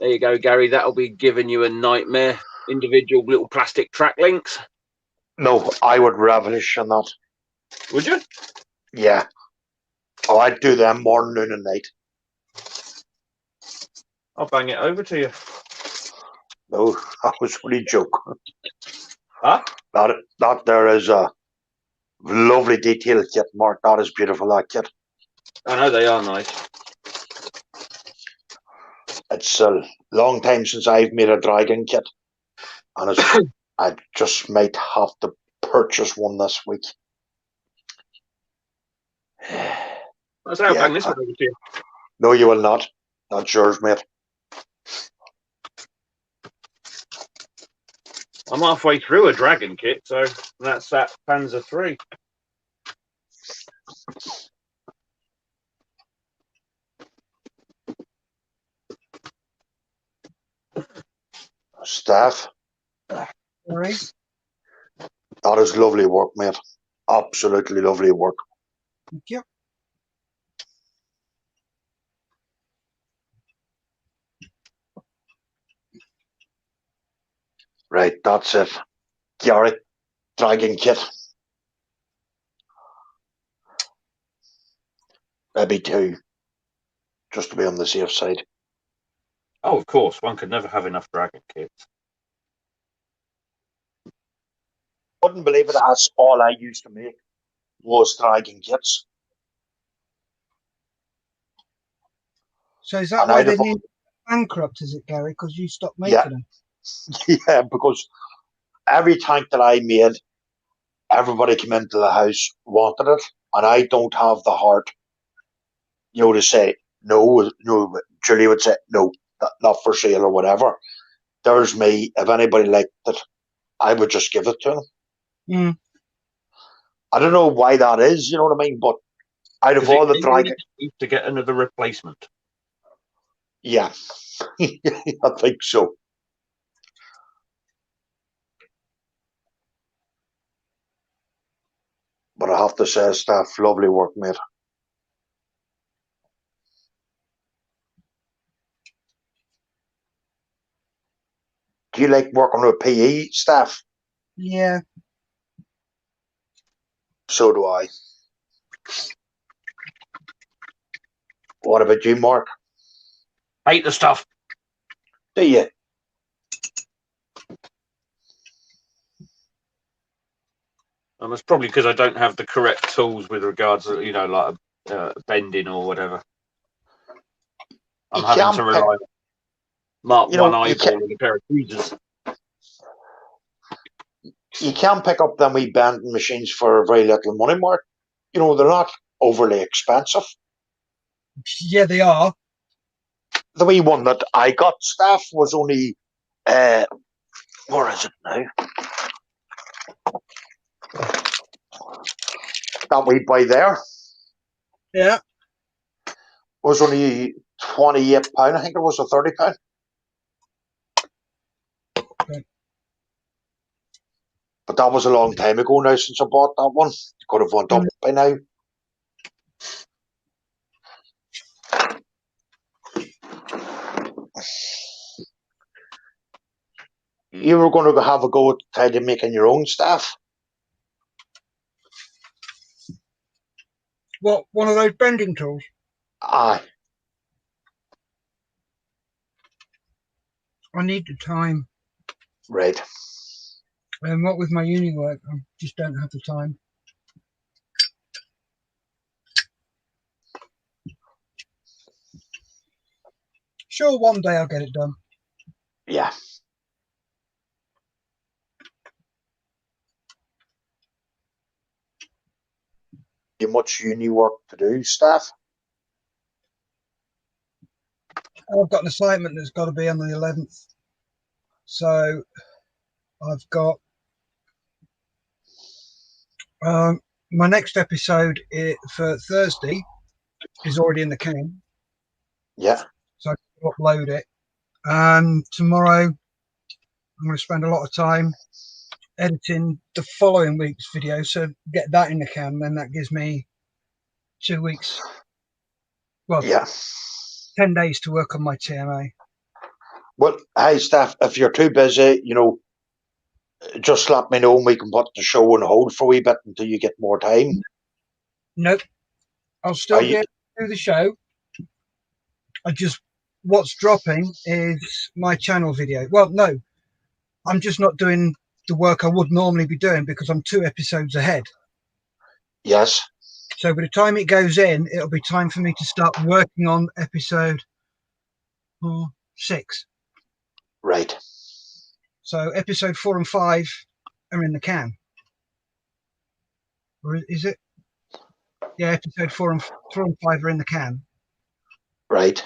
There you go, Gary. That'll be giving you a nightmare. Individual little plastic track links. No, I would relish in that. Would you? Yeah. Oh, I'd do them morning, noon, and night. I'll bang it over to you. No, that was only a joke. Huh? That there is a lovely detailed kit, Mark. That is beautiful, that kit. I know they are nice. It's a long time since I've made a Dragon kit. And I just might have to purchase one this week. That's how Yeah, bang this one over to you. No, you will not. That's yours, mate. I'm halfway through a dragon kit, so that's that Panzer 3. Staff, Sorry. that is lovely work, mate. Absolutely lovely work. Thank you. Right, that's it. Gary, dragon kit. Maybe 2, just to be on the safe side. Oh, of course, one could never have enough dragon kits. Wouldn't believe it, that's all I used to make was dragon kits. So is that And why I'd they have- need bankrupt, is it, Gary? Because you stopped Yeah. making them? Yeah, because every tank that I made, everybody came into the house wanted it, and I don't have the heart, to say no. No, Julie would say no, not for sale or whatever. There's me. If anybody liked it, I would just give it to them. Mm. I don't know why that is. You know what I mean? But out of all the dragon, to get another replacement. yeah, I think so. But I have to say, staff, lovely work, mate. Do you like working with PE staff? Yeah. So do I. What about you, Mark? Hate the stuff. Do you? And it's probably because I don't have the correct tools with regards to, like bending or whatever. I'm You having can't to rely on Mark You know, one you eyeball with a pair of tweezers. You can pick up them wee bending machines for very little money, Mark. They're not overly expensive. Yeah, they are. The wee one that I got, staff, was only, where is it now? That wee boy there Yeah. was only £28. I think it was, or £30. Okay. But that was a long time ago now since I bought that one. It could have went up by now. You were going to have a go at trying to making your own staff? What, one of those bending tools? Aye. I need the time. Right. And what with my uni work, I just don't have the time. Sure, one day I'll get it done. Yeah. You much uni work to do, staff? I've got an assignment that's got to be on the 11th. So I've got my next episode for Thursday is already in the can. Yeah. So I can upload it. And tomorrow I'm going to spend a lot of time editing the following week's video. So get that in the can. Then that gives me 2 weeks. Well, Yeah. 10 days to work on my TMA. Well, hey, staff, if you're too busy, just let me know and we can put the show on hold for a wee bit until you get more time. Nope. I'll still be able to do the show. What's dropping is my channel video. Well, no, I'm just not doing the work I would normally be doing because I'm 2 episodes ahead. Yes. So by the time it goes in, it'll be time for me to start working on episode 6. Right. So episode 4 and 5 are in the can. Or is it? Yeah, episode 4 and 5 are in the can. Right.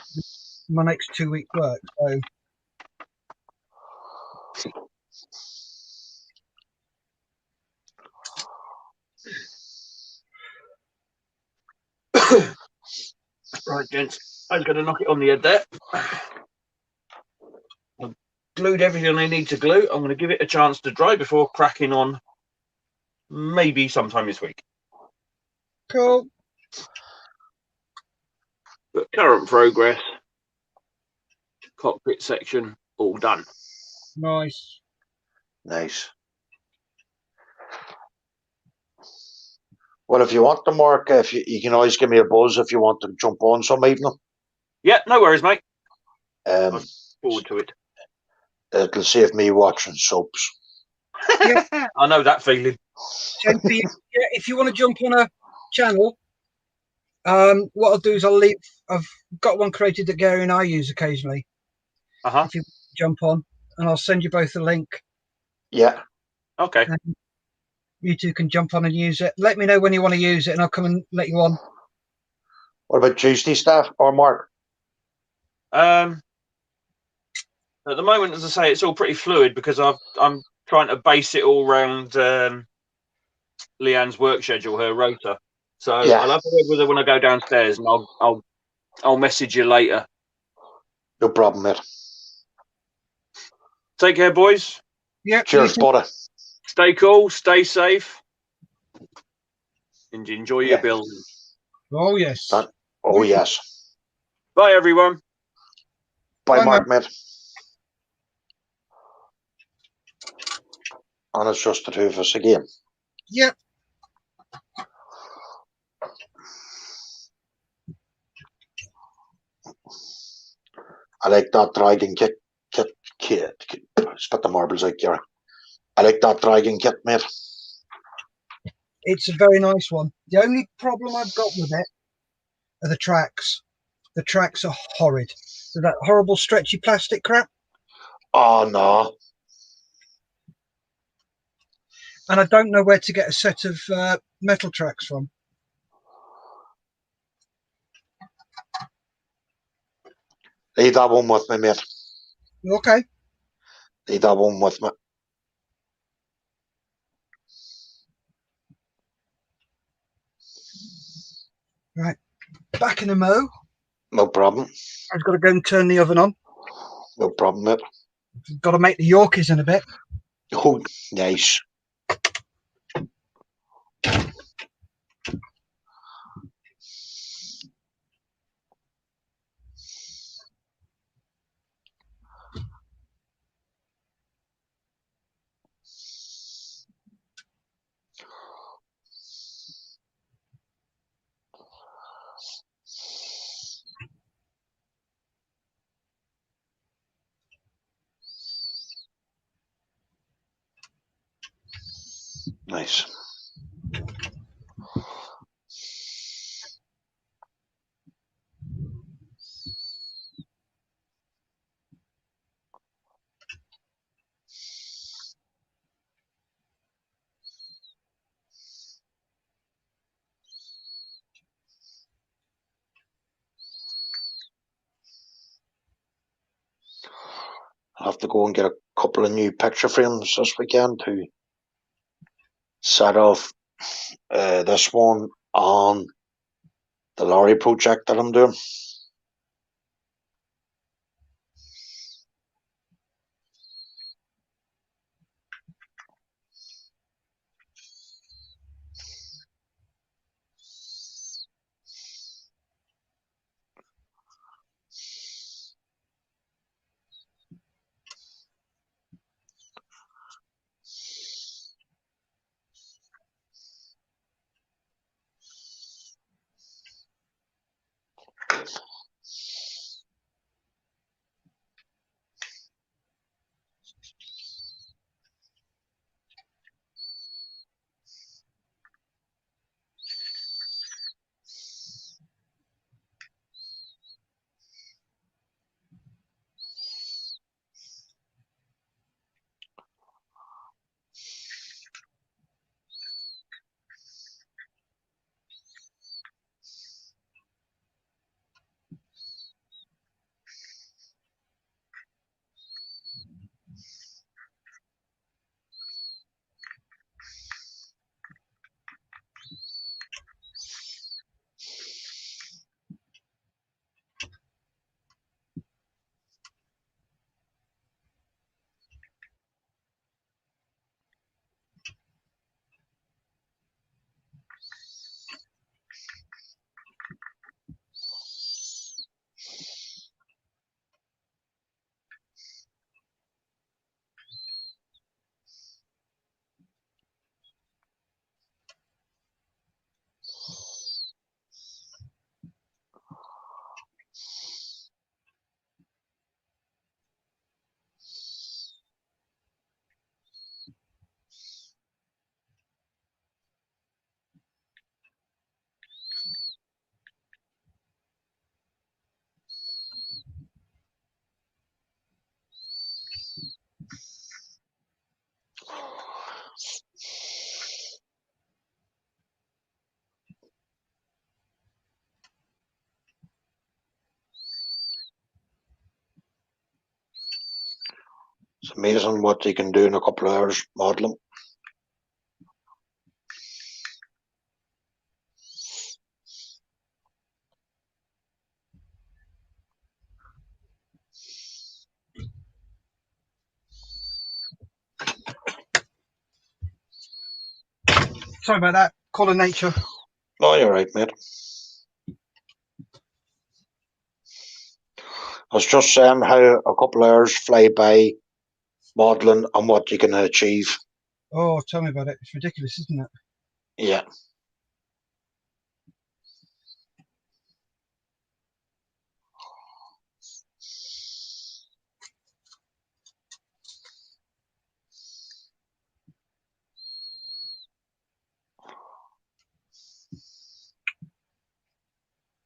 My next 2 week work. So Right, gents. I'm going to knock it on the head there. I've glued everything I need to glue. I'm going to give it a chance to dry before cracking on. Maybe sometime this week. cool. But current progress. Cockpit section all done. Nice. Nice. Well, if you want to, Mark, if you can always give me a buzz if you want to jump on some evening. Yeah, no worries, mate. Um, Forward to it. It'll save me watching soaps. Yeah. I know that feeling. Same for you. Yeah, if you want to jump on a channel, what I'll do is I've got one created that Gary and I use occasionally. Uh-huh. If you jump on, and I'll send you both a link. Yeah. Okay. And you two can jump on and use it. Let me know when you want to use it, and I'll come and let you on. What about Tuesday stuff or Mark? At the moment, as I say, it's all pretty fluid because I'm trying to base it all around Leanne's work schedule, her rota. So Yeah. I'll have to word with her when I go downstairs, and I'll message you later. No problem, mate. Take care, boys. Yeah. Cheers, buddy. Stay cool, stay safe, and enjoy your Yeah. building. Oh yes. Oh, yes. Bye, everyone. Bye, Bye, Mark, mate. And it's just the two of us again. Yeah. I like that dragon kit. Spit the marbles out, Gary. I like that dragon kit, mate. It's a very nice one. The only problem I've got with it are the tracks. The tracks are horrid. They're that horrible stretchy plastic crap. Oh, no. And I don't know where to get a set of metal tracks from. Leave that one with me, mate. Okay. Leave that one with me. Right. Back in a mo. No problem. I've got to go and turn the oven on. No problem, mate. I've got to make the Yorkies in a bit. Oh, nice. Nice. I'll have to go and get a couple of new picture frames this weekend to set off this one on the lorry project that I'm doing. It's amazing what you can do in a couple of hours modelling. Sorry about that. Call of nature. Oh, you're right, mate. I was just saying how a couple of hours fly by modelling and what you can achieve. Oh, tell me about it. It's ridiculous, isn't it? Yeah.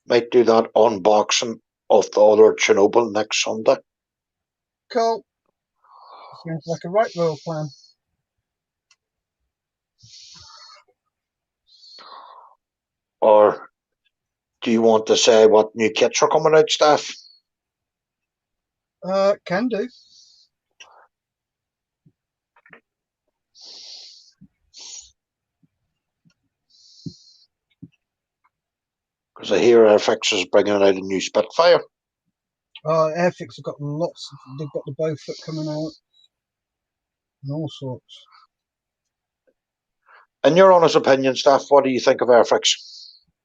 Might do that unboxing of the other Chernobyl next Sunday. Cool. Sounds like a right royal plan. Or do you want to say what new kits are coming out, Steph? Can do. Because I hear FX is bringing out a new Spitfire. Airfix have got lots. They've got the Beaufort coming out and all sorts. In your honest opinion, Steph, what do you think of Airfix?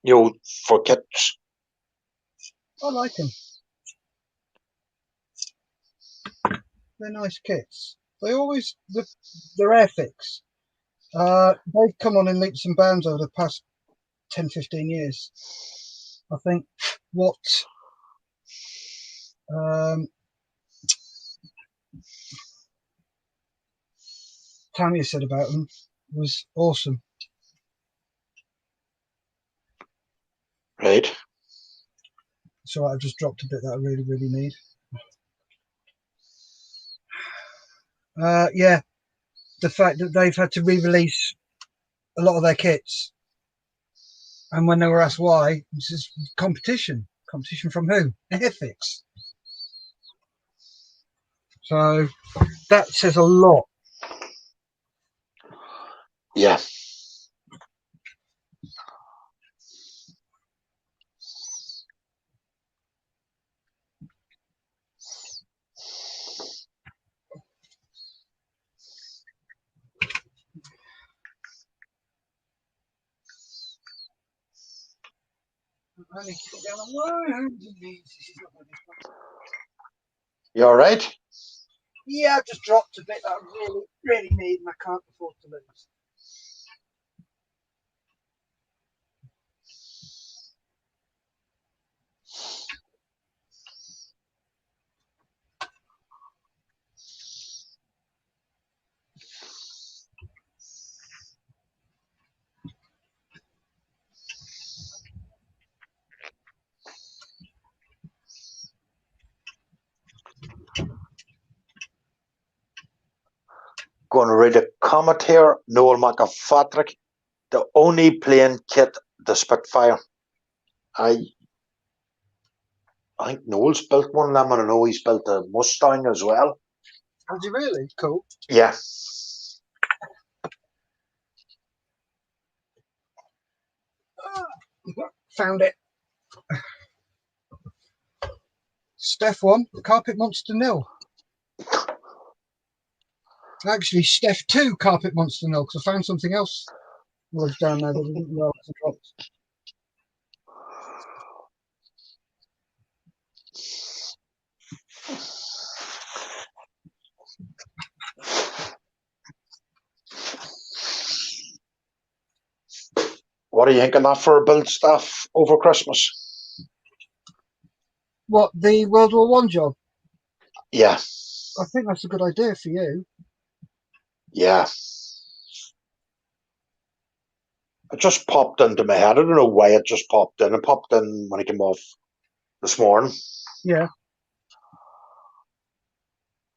You know, for kits. I like them. They're nice kits. They always they're Airfix. They've come on in leaps and bounds over the past 10-15 years. I think what Tanya said about them was awesome. Right. So I just dropped a bit that I really, really need. Yeah, the fact that they've had to re-release a lot of their kits, and when they were asked why, this is competition. Competition from who? Airfix. So that says a lot. Yeah. You all right? Yeah, I've just dropped a bit that I really, really need and I can't afford to lose. Going to read a comment here. Noel McAfatrick. The only plane kit, the Spitfire. I think Noel's built one of them, and I know he's built a Mustang as well. Has he really? Cool. Yeah. Found it. Steph 1, Carpet Monster 0. Actually, Steph 2, Carpet Monster 0, because I found something else was down there that we didn't know was dropped. What are you thinking of for build stuff over Christmas? What, the World War One job? Yeah. I think that's a good idea for you. Yeah. It just popped into my head. I don't know why it just popped in. It popped in when I came off this morning. Yeah.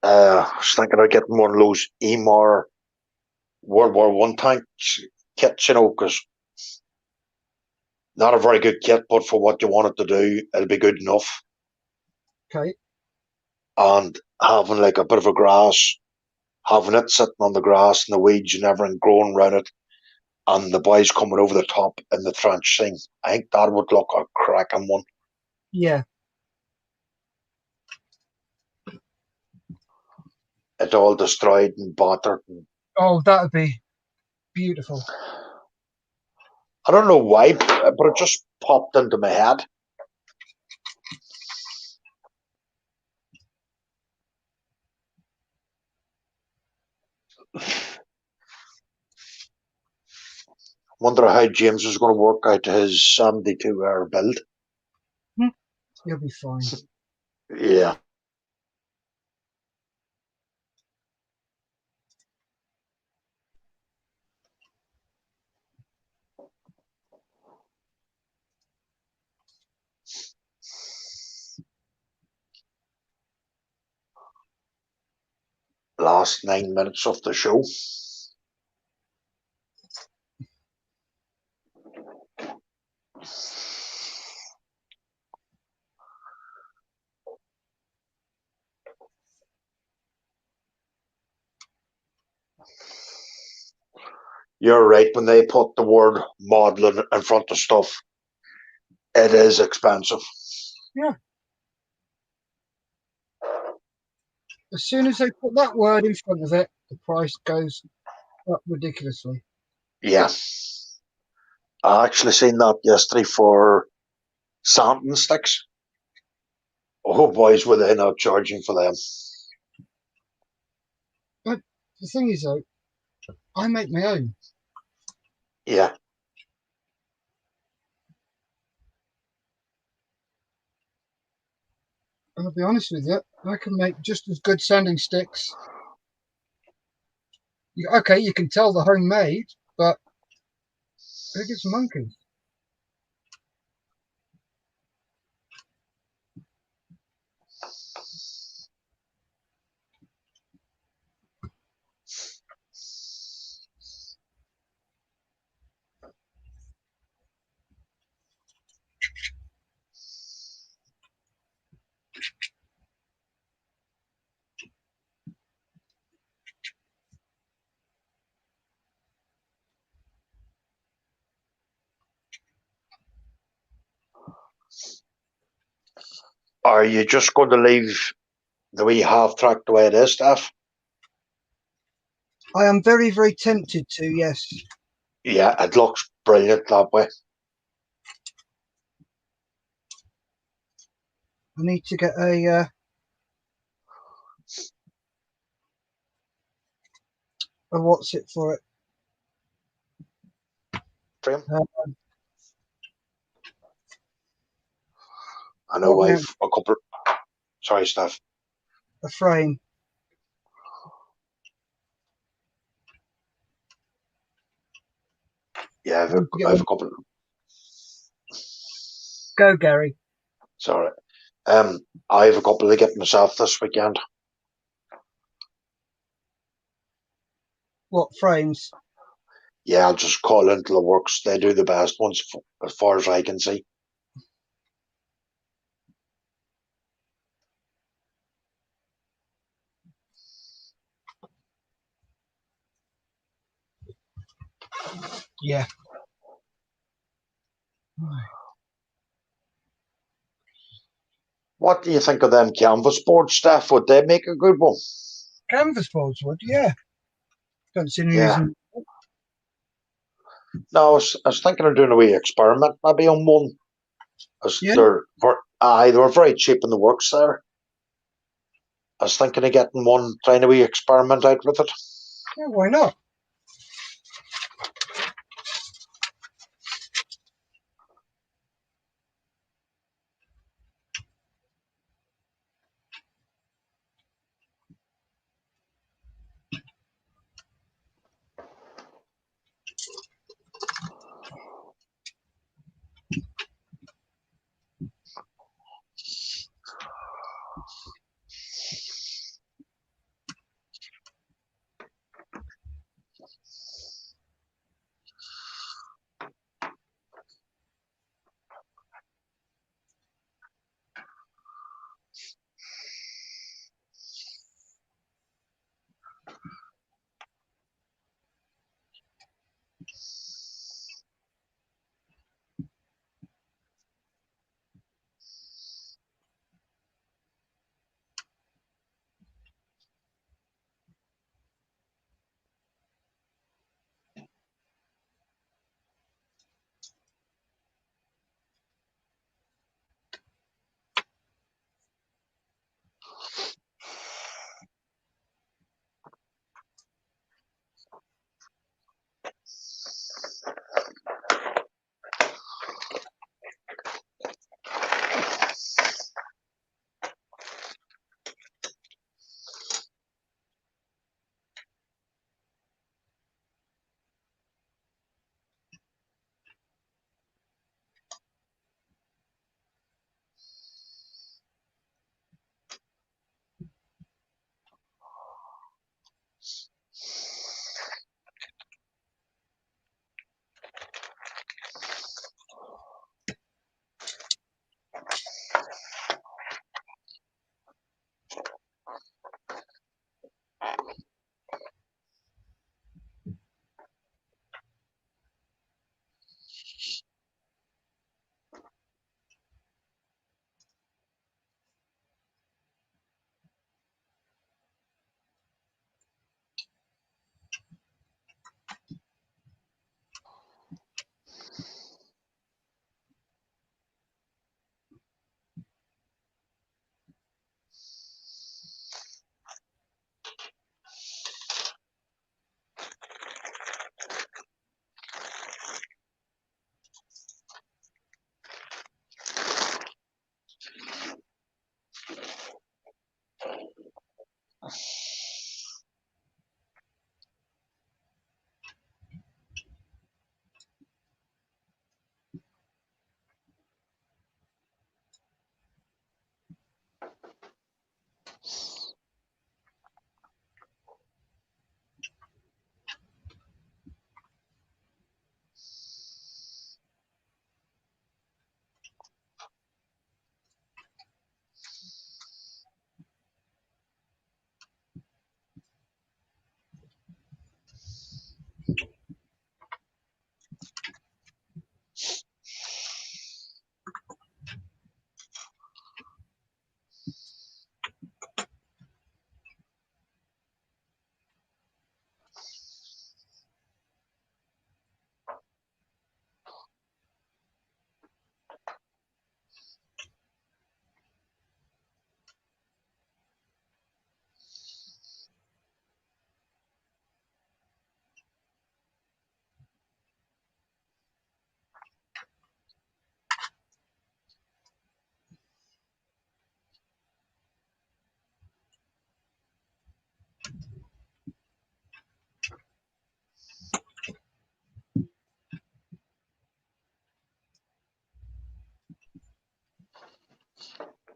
I was thinking of getting one of those EMAR World War One tank kits, you know, because not a very good kit, but for what you want it to do, it'll be good enough. Okay. And having like a bit of a grass having it sitting on the grass and the weeds and everything growing around it, and the boys coming over the top in the trench thing. I think that would look a cracking one. Yeah. It all destroyed and battered. Oh, that would be beautiful. I don't know why, but it just popped into my head. Wonder how James is going to work out his 72-hour build. You'll be fine. Yeah. Last 9 minutes of the show. You're right, when they put the word modelling in front of stuff, it is expensive. Yeah. As soon as they put that word in front of it, the price goes up ridiculously. Yeah. I actually seen that yesterday for sanding sticks. Oh, boys, were they not charging for them? But the thing is, though, I make my own. Yeah. And I'll be honest with you, I can make just as good sanding sticks. Okay, you can tell they're homemade, but who gives monkeys? Are you just going to leave the wee half track the way it is, Steph? I am very, very tempted to, yes. Yeah, it looks brilliant that way. I need to get a what's it for it? Frame. I What know we I've a couple. Sorry, Steph. a frame. Yeah, I have a couple. Go, Gary. Sorry. I have a couple to get myself this weekend. What frames? Yeah, I'll just call into the works. They do the best ones, as far as I can see. Yeah. What do you think of them canvas board stuff? Would they make a good one? Canvas boards would, yeah. Don't see any Yeah. reason. No, I was thinking of doing a wee experiment maybe on one. Yeah. They were very cheap in the works there. I was thinking of getting one, trying a wee experiment out with it. Yeah, why not?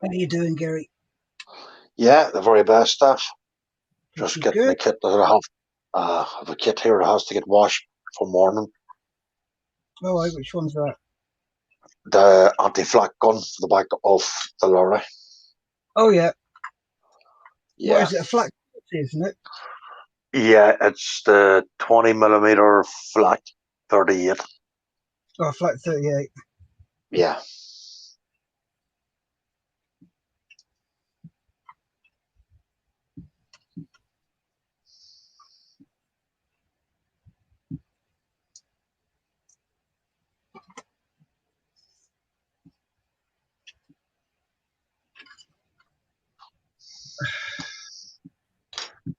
How are you doing, Gary? Yeah, the very best stuff. Just Good, getting the good. kit that I have a kit here that has to get washed for morning. Oh, right, which one's that? The anti-flak gun for the back of the lorry. Oh, yeah. What Yeah. is it? A flat 40, isn't it? Yeah, it's the 20mm flak 38. Oh, a flat 38. Yeah.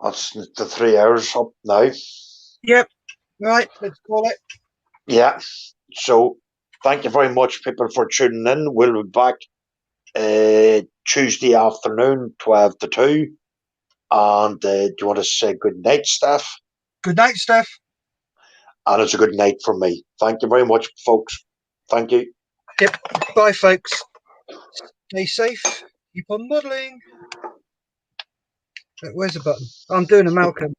That's the 3 hours up now. Yep. Right, let's call it. Yeah. So thank you very much, people, for tuning in. We'll be back Tuesday afternoon, 12 to 2. And do you want to say good night, Steph? Good night, Steph. And it's a good night from me. Thank you very much, folks. Thank you. Yep. Bye, folks. Stay safe. Keep on modelling. Where's the button? I'm doing a Malcolm.